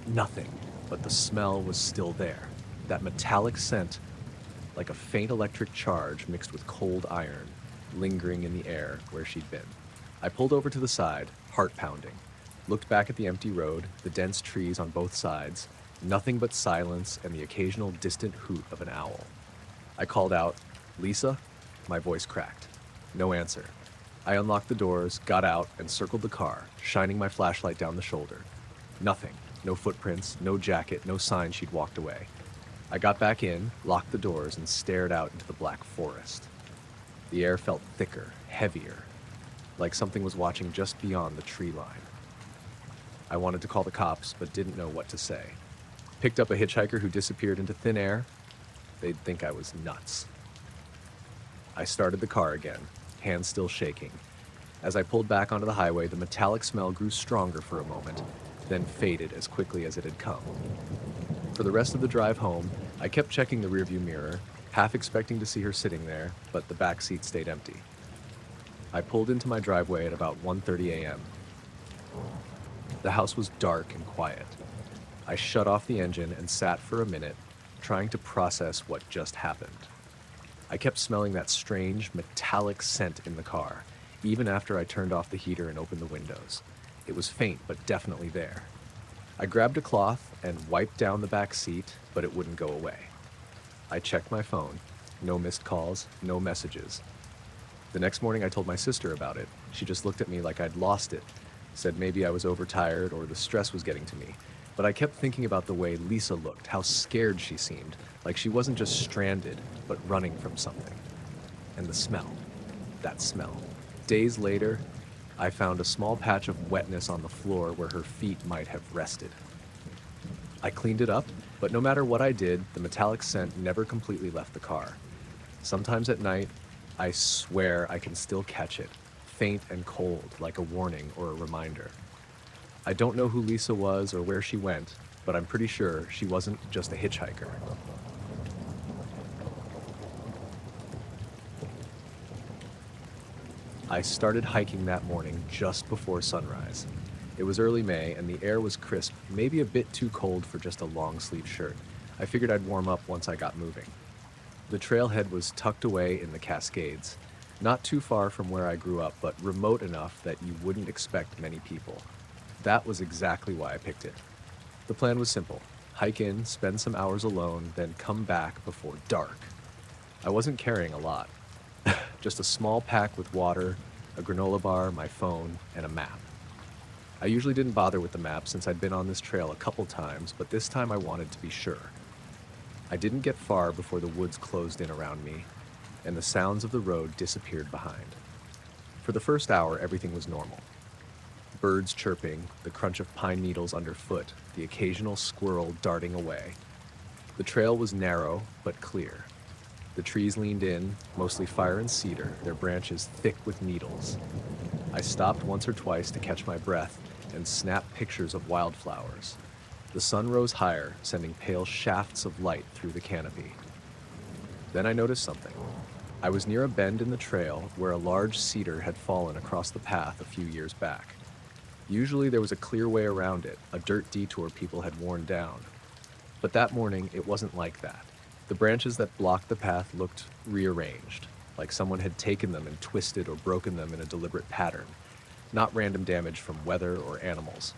Nothing, but the smell was still there. That metallic scent, like a faint electric charge mixed with cold iron, lingering in the air where she'd been. I pulled over to the side, heart pounding. Looked back at the empty road, the dense trees on both sides, nothing but silence and the occasional distant hoot of an owl. I called out, "Lisa?" My voice cracked. No answer. I unlocked the doors, got out, and circled the car, shining my flashlight down the shoulder. Nothing. No footprints, no jacket, no sign she'd walked away. I got back in, locked the doors, and stared out into the black forest. The air felt thicker, heavier, like something was watching just beyond the tree line. I wanted to call the cops, but didn't know what to say. Picked up a hitchhiker who disappeared into thin air. They'd think I was nuts. I started the car again, hands still shaking. As I pulled back onto the highway, the metallic smell grew stronger for a moment, then faded as quickly as it had come. For the rest of the drive home, I kept checking the rearview mirror, half expecting to see her sitting there, but the back seat stayed empty. I pulled into my driveway at about 1:30 a.m. The house was dark and quiet. I shut off the engine and sat for a minute, trying to process what just happened. I kept smelling that strange, metallic scent in the car, even after I turned off the heater and opened the windows. It was faint, but definitely there. I grabbed a cloth and wiped down the back seat, but it wouldn't go away. I checked my phone. No missed calls, no messages. The next morning I told my sister about it. She just looked at me like I'd lost it, said maybe I was overtired or the stress was getting to me. But I kept thinking about the way Lisa looked, how scared she seemed, like she wasn't just stranded, but running from something. And the smell, that smell. Days later, I found a small patch of wetness on the floor where her feet might have rested. I cleaned it up, but no matter what I did, the metallic scent never completely left the car. Sometimes at night, I swear I can still catch it, faint and cold, like a warning or a reminder. I don't know who Lisa was or where she went, but I'm pretty sure she wasn't just a hitchhiker. I started hiking that morning just before sunrise. It was early May and the air was crisp, maybe a bit too cold for just a long-sleeve shirt. I figured I'd warm up once I got moving. The trailhead was tucked away in the Cascades, not too far from where I grew up, but remote enough that you wouldn't expect many people. That was exactly why I picked it. The plan was simple: hike in, spend some hours alone, then come back before dark. I wasn't carrying a lot. Just a small pack with water, a granola bar, my phone, and a map. I usually didn't bother with the map since I'd been on this trail a couple times, but this time I wanted to be sure. I didn't get far before the woods closed in around me, and the sounds of the road disappeared behind. For the first hour, everything was normal. Birds chirping, the crunch of pine needles underfoot, the occasional squirrel darting away. The trail was narrow, but clear. The trees leaned in, mostly fire and cedar, their branches thick with needles. I stopped once or twice to catch my breath and snap pictures of wildflowers. The sun rose higher, sending pale shafts of light through the canopy. Then I noticed something. I was near a bend in the trail where a large cedar had fallen across the path a few years back. Usually there was a clear way around it, a dirt detour people had worn down. But that morning, it wasn't like that. The branches that blocked the path looked rearranged, like someone had taken them and twisted or broken them in a deliberate pattern, not random damage from weather or animals.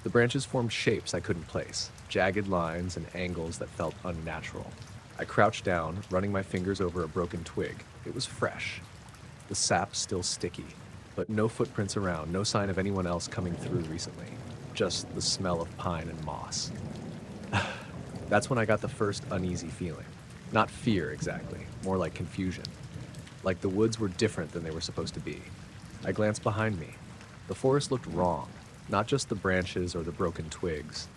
The branches formed shapes I couldn't place, jagged lines and angles that felt unnatural. I crouched down, running my fingers over a broken twig. It was fresh, the sap still sticky, but no footprints around, no sign of anyone else coming through recently, just the smell of pine and moss. That's when I got the first uneasy feeling. Not fear exactly, more like confusion. Like the woods were different than they were supposed to be. I glanced behind me. The forest looked wrong, not just the branches or the broken twigs.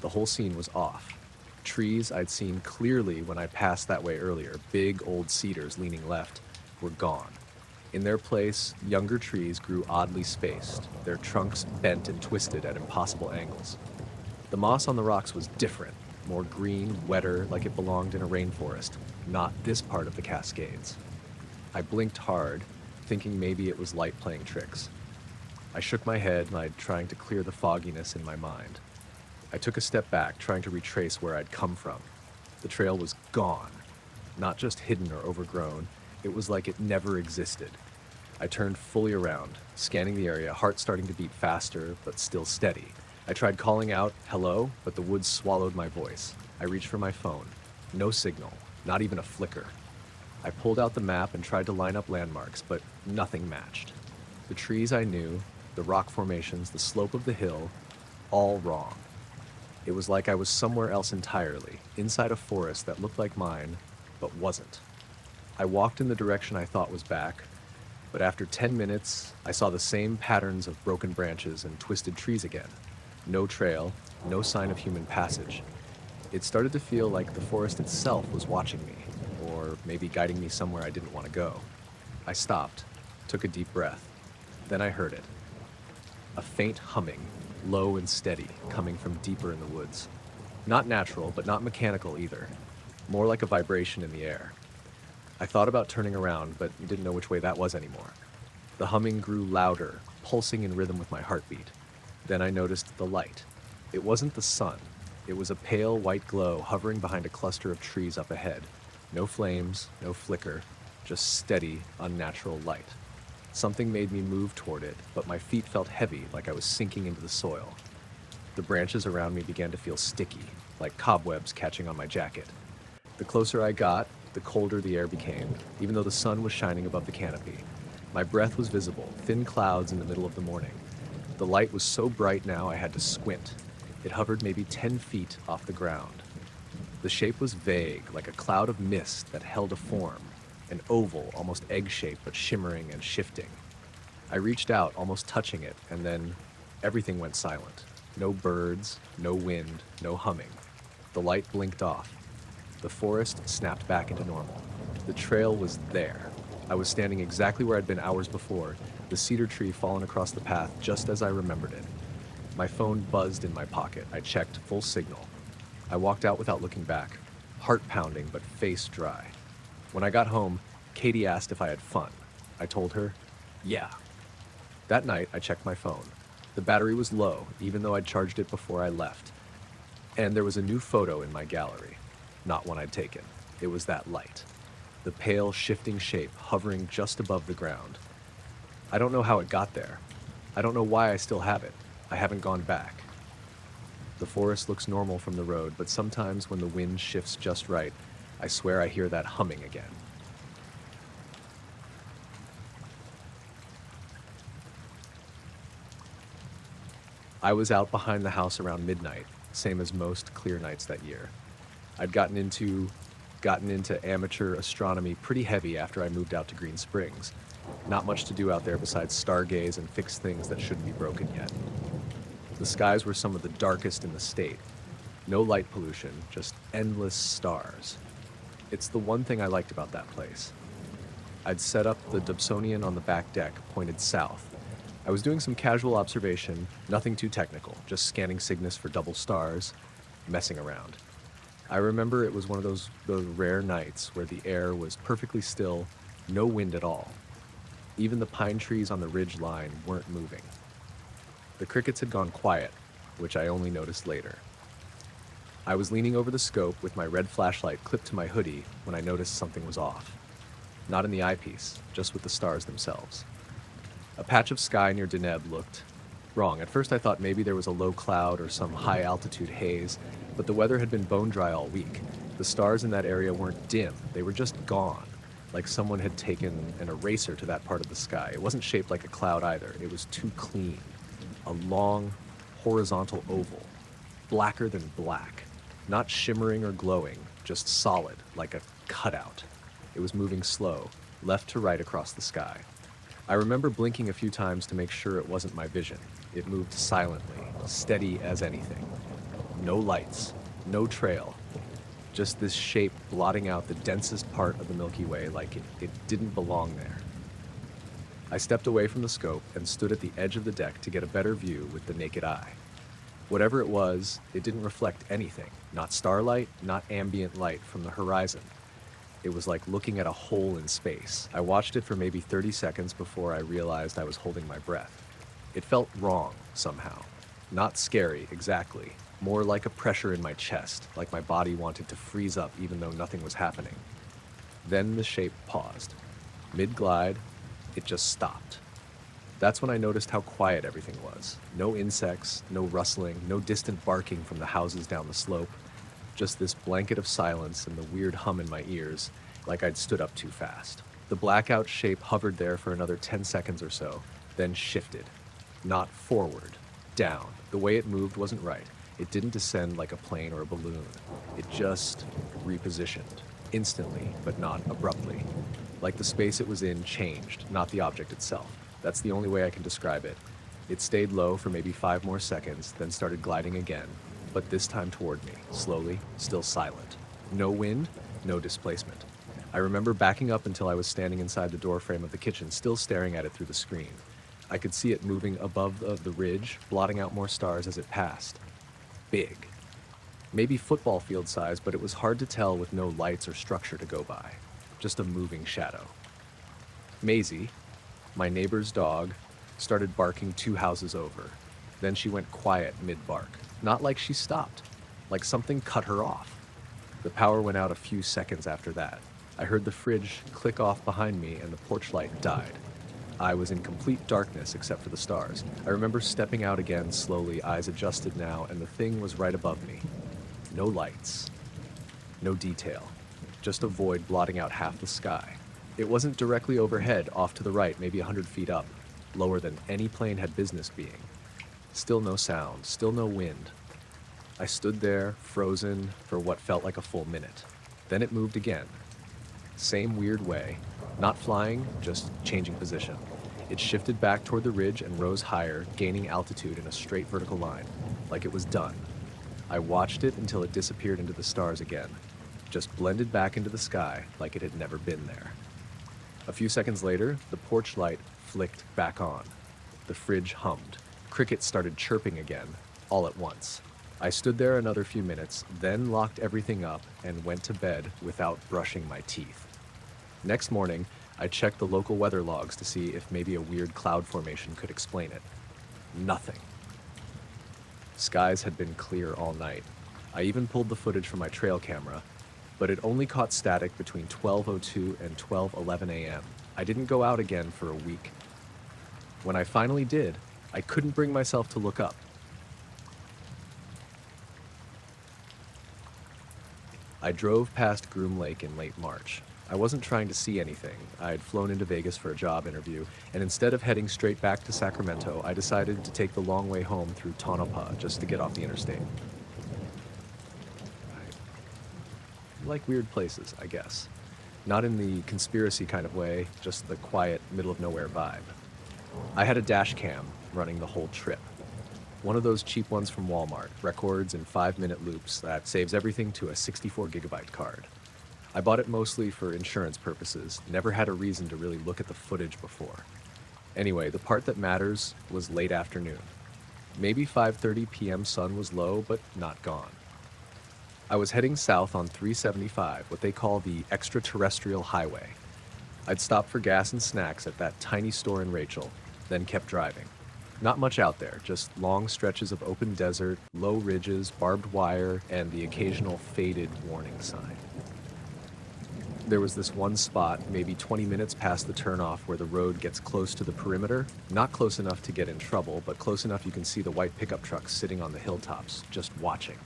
The whole scene was off. Trees I'd seen clearly when I passed that way earlier, big old cedars leaning left, were gone. In their place, younger trees grew oddly spaced, their trunks bent and twisted at impossible angles. The moss on the rocks was different, more green, wetter, like it belonged in a rainforest, not this part of the Cascades. I blinked hard, thinking maybe it was light playing tricks. I shook my head, like trying to clear the fogginess in my mind. I took a step back, trying to retrace where I'd come from. The trail was gone. Not just hidden or overgrown, it was like it never existed. I turned fully around, scanning the area, heart starting to beat faster, but still steady. I tried calling out, hello, but the woods swallowed my voice. I reached for my phone. No signal, not even a flicker. I pulled out the map and tried to line up landmarks, but nothing matched. The trees I knew, the rock formations, the slope of the hill, all wrong. It was like I was somewhere else entirely, inside a forest that looked like mine, but wasn't. I walked in the direction I thought was back, but after 10 minutes, I saw the same patterns of broken branches and twisted trees again. No trail, no sign of human passage. It started to feel like the forest itself was watching me, or maybe guiding me somewhere I didn't want to go. I stopped, took a deep breath. Then I heard it. A faint humming, low and steady, coming from deeper in the woods. Not natural, but not mechanical either. More like a vibration in the air. I thought about turning around, but didn't know which way that was anymore. The humming grew louder, pulsing in rhythm with my heartbeat. Then I noticed the light. It wasn't the sun. It was a pale white glow hovering behind a cluster of trees up ahead. No flames, no flicker, just steady, unnatural light. Something made me move toward it, but my feet felt heavy, like I was sinking into the soil. The branches around me began to feel sticky, like cobwebs catching on my jacket. The closer I got, the colder the air became, even though the sun was shining above the canopy. My breath was visible, thin clouds in the middle of the morning. The light was so bright now I had to squint. It hovered maybe 10 feet off the ground. The shape was vague, like a cloud of mist that held a form, an oval, almost egg-shaped but shimmering and shifting. I reached out, almost touching it, and then everything went silent. No birds, no wind, no humming. The light blinked off. The forest snapped back into normal. The trail was there. I was standing exactly where I'd been hours before, the cedar tree fallen across the path just as I remembered it. My phone buzzed in my pocket. I checked, full signal. I walked out without looking back, heart pounding but face dry. When I got home, Katie asked if I had fun. I told her, yeah. That night, I checked my phone. The battery was low, even though I'd charged it before I left. And there was a new photo in my gallery. Not one I'd taken. It was that light. The pale, shifting shape hovering just above the ground. I don't know how it got there. I don't know why I still have it. I haven't gone back. The forest looks normal from the road, but sometimes when the wind shifts just right, I swear I hear that humming again. I was out behind the house around midnight, same as most clear nights that year. I'd gotten into amateur astronomy pretty heavy after I moved out to Green Springs. Not much to do out there besides stargaze and fix things that shouldn't be broken yet. The skies were some of the darkest in the state. No light pollution, just endless stars. It's the one thing I liked about that place. I'd set up the Dobsonian on the back deck, pointed south. I was doing some casual observation, nothing too technical, just scanning Cygnus for double stars, messing around. I remember it was one of those rare nights where the air was perfectly still, no wind at all. Even the pine trees on the ridge line weren't moving. The crickets had gone quiet, which I only noticed later. I was leaning over the scope with my red flashlight clipped to my hoodie when I noticed something was off. Not in the eyepiece, just with the stars themselves. A patch of sky near Deneb looked wrong. At first I thought maybe there was a low cloud or some high altitude haze, but the weather had been bone dry all week. The stars in that area weren't dim, they were just gone, like someone had taken an eraser to that part of the sky. It wasn't shaped like a cloud either, it was too clean. A long, horizontal oval, blacker than black, not shimmering or glowing, just solid, like a cutout. It was moving slow, left to right across the sky. I remember blinking a few times to make sure it wasn't my vision. It moved silently, steady as anything. No lights, no trail, just this shape blotting out the densest part of the Milky Way like it didn't belong there. I stepped away from the scope and stood at the edge of the deck to get a better view with the naked eye. Whatever it was, it didn't reflect anything, not starlight, not ambient light from the horizon. It was like looking at a hole in space. I watched it for maybe 30 seconds before I realized I was holding my breath. It felt wrong, somehow. Not scary, exactly. More like a pressure in my chest, like my body wanted to freeze up even though nothing was happening. Then the shape paused. Mid-glide, it just stopped. That's when I noticed how quiet everything was. No insects, no rustling, no distant barking from the houses down the slope. Just this blanket of silence and the weird hum in my ears, like I'd stood up too fast. The blackout shape hovered there for another 10 seconds or so, then shifted. Not forward, down. The way it moved wasn't right. It didn't descend like a plane or a balloon. It just repositioned, instantly, but not abruptly. Like the space it was in changed, not the object itself. That's the only way I can describe it. It stayed low for maybe 5 more seconds, then started gliding again, but this time toward me, slowly, still silent. No wind, no displacement. I remember backing up until I was standing inside the doorframe of the kitchen, still staring at it through the screen. I could see it moving above the ridge, blotting out more stars as it passed. Big. Maybe football field size, but it was hard to tell with no lights or structure to go by. Just a moving shadow. Maisie, my neighbor's dog, started barking 2 houses over. Then she went quiet mid-bark. Not like she stopped, like something cut her off. The power went out a few seconds after that. I heard the fridge click off behind me and the porch light died. I was in complete darkness except for the stars. I remember stepping out again slowly, eyes adjusted now, and the thing was right above me. No lights, no detail, just a void blotting out half the sky. It wasn't directly overhead, off to the right, maybe 100 feet up, lower than any plane had business being. Still no sound, still no wind. I stood there, frozen, for what felt like a full minute. Then it moved again. Same weird way. Not flying, just changing position. It shifted back toward the ridge and rose higher, gaining altitude in a straight vertical line, like it was done. I watched it until it disappeared into the stars again, just blended back into the sky like it had never been there. A few seconds later, the porch light flicked back on. The fridge hummed. Crickets started chirping again, all at once. I stood there another few minutes, then locked everything up and went to bed without brushing my teeth. Next morning, I checked the local weather logs to see if maybe a weird cloud formation could explain it. Nothing. Skies had been clear all night. I even pulled the footage from my trail camera, but it only caught static between 12:02 and 12:11 a.m. I didn't go out again for a week. When I finally did, I couldn't bring myself to look up. I drove past Groom Lake in late March. I wasn't trying to see anything. I'd flown into Vegas for a job interview, and instead of heading straight back to Sacramento, I decided to take the long way home through Tonopah just to get off the interstate. I like weird places, I guess. Not in the conspiracy kind of way, just the quiet, middle-of-nowhere vibe. I had a dash cam running the whole trip. One of those cheap ones from Walmart, records in 5-minute loops that saves everything to a 64-gigabyte card. I bought it mostly for insurance purposes, never had a reason to really look at the footage before. Anyway, the part that matters was late afternoon. Maybe 5:30 p.m. sun was low, but not gone. I was heading south on 375, what they call the extraterrestrial highway. I'd stopped for gas and snacks at that tiny store in Rachel, then kept driving. Not much out there, just long stretches of open desert, low ridges, barbed wire, and the occasional faded warning sign. There was this one spot, maybe 20 minutes past the turnoff, where the road gets close to the perimeter. Not close enough to get in trouble, but close enough you can see the white pickup trucks sitting on the hilltops, just watching.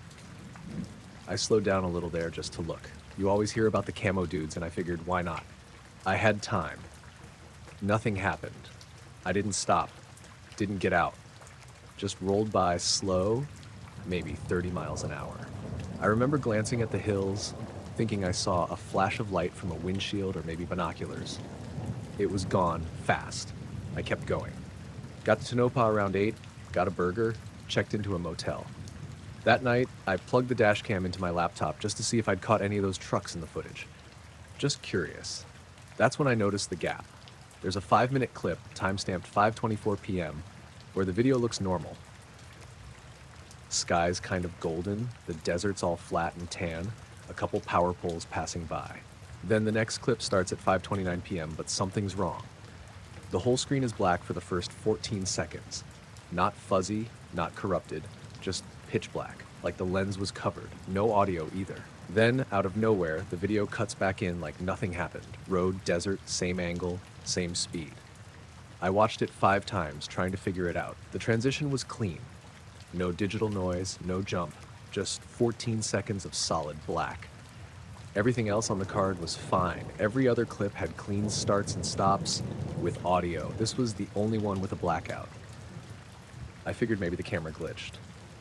I slowed down a little there just to look. You always hear about the camo dudes, and I figured, why not? I had time. Nothing happened. I didn't stop. Didn't get out. Just rolled by slow, maybe 30 miles an hour. I remember glancing at the hills, thinking I saw a flash of light from a windshield or maybe binoculars. It was gone fast. I kept going. Got to Tonopah around 8, got a burger, checked into a motel. That night, I plugged the dash cam into my laptop just to see if I'd caught any of those trucks in the footage. Just curious. That's when I noticed the gap. There's a 5-minute clip, timestamped 5:24 p.m., where the video looks normal. Sky's kind of golden, the desert's all flat and tan, a couple power poles passing by. Then the next clip starts at 5:29 p.m., but something's wrong. The whole screen is black for the first 14 seconds. Not fuzzy, not corrupted, just pitch black, like the lens was covered. No audio either. Then, out of nowhere, the video cuts back in like nothing happened. Road, desert, same angle, same speed. I watched it 5 times, trying to figure it out. The transition was clean. No digital noise, no jump, just 14 seconds of solid black. Everything else on the card was fine. Every other clip had clean starts and stops with audio. This was the only one with a blackout. I figured maybe the camera glitched,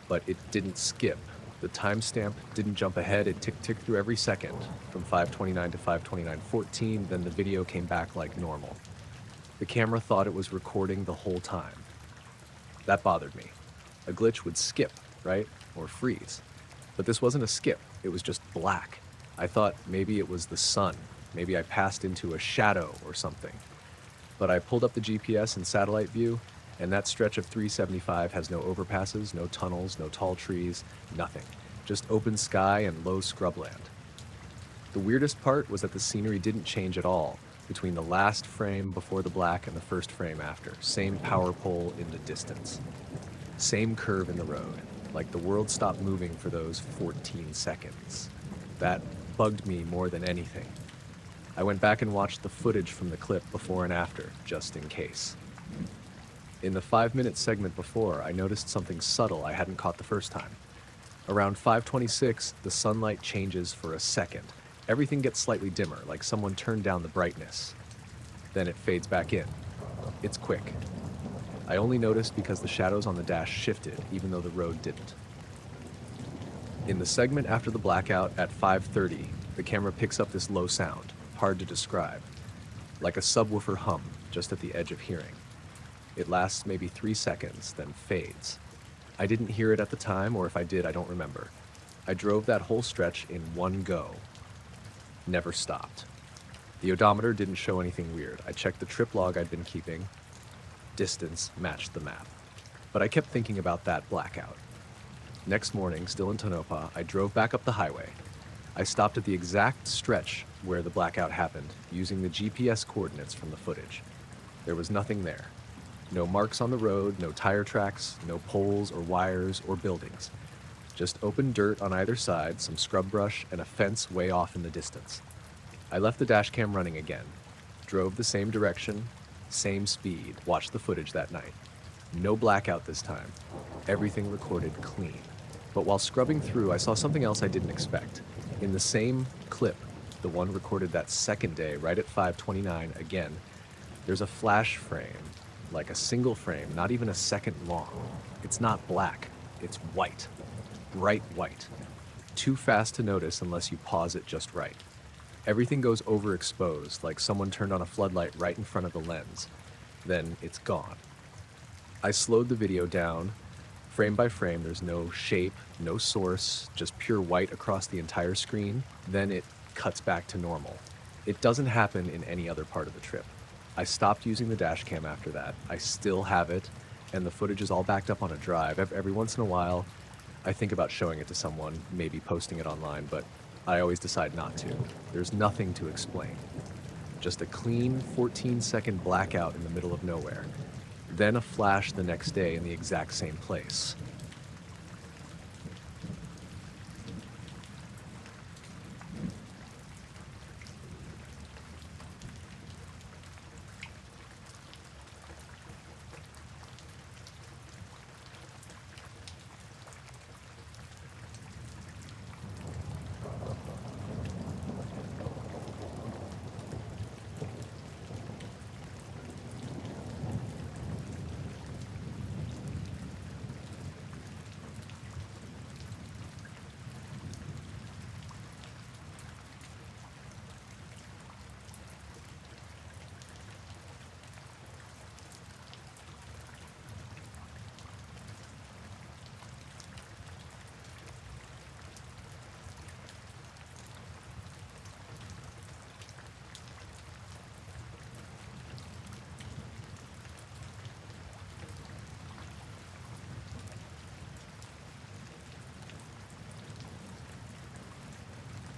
but it didn't skip. The timestamp didn't jump ahead, it ticked through every second, from 5:29 to 5:29:14, then the video came back like normal. The camera thought it was recording the whole time. That bothered me. A glitch would skip, right? Or freeze. But this wasn't a skip, it was just black. I thought maybe it was the sun, maybe I passed into a shadow or something. But I pulled up the GPS in satellite view, and that stretch of 375 has no overpasses, no tunnels, no tall trees, nothing. Just open sky and low scrubland. The weirdest part was that the scenery didn't change at all between the last frame before the black and the first frame after. Same power pole in the distance. Same curve in the road, like the world stopped moving for those 14 seconds. That bugged me more than anything. I went back and watched the footage from the clip before and after, just in case. In the 5-minute segment before, I noticed something subtle I hadn't caught the first time. Around 5:26, the sunlight changes for a second. Everything gets slightly dimmer, like someone turned down the brightness. Then it fades back in. It's quick. I only noticed because the shadows on the dash shifted, even though the road didn't. In the segment after the blackout at 5:30, the camera picks up this low sound, hard to describe, like a subwoofer hum just at the edge of hearing. It lasts maybe 3 seconds, then fades. I didn't hear it at the time, or if I did, I don't remember. I drove that whole stretch in one go. Never stopped. The odometer didn't show anything weird. I checked the trip log I'd been keeping. Distance matched the map. But I kept thinking about that blackout. Next morning, still in Tonopah, I drove back up the highway. I stopped at the exact stretch where the blackout happened, using the GPS coordinates from the footage. There was nothing there. No marks on the road, no tire tracks, no poles or wires or buildings. Just open dirt on either side, some scrub brush, and a fence way off in the distance. I left the dash cam running again, drove the same direction, same speed, watched the footage that night. No blackout this time. Everything recorded clean. But while scrubbing through, I saw something else I didn't expect. In the same clip, the one recorded that second day, right at 5:29 again, there's a flash frame, like a single frame, not even a second long. It's not black, it's white. Bright white. Too fast to notice unless you pause it just right. Everything goes overexposed, like someone turned on a floodlight right in front of the lens. Then it's gone. I slowed the video down. Frame by frame, there's no shape, no source, just pure white across the entire screen. Then it cuts back to normal. It doesn't happen in any other part of the trip. I stopped using the dash cam after that. I still have it, and the footage is all backed up on a drive. Every once in a while, I think about showing it to someone, maybe posting it online, but I always decide not to. There's nothing to explain. Just a clean 14-second blackout in the middle of nowhere. Then a flash the next day in the exact same place.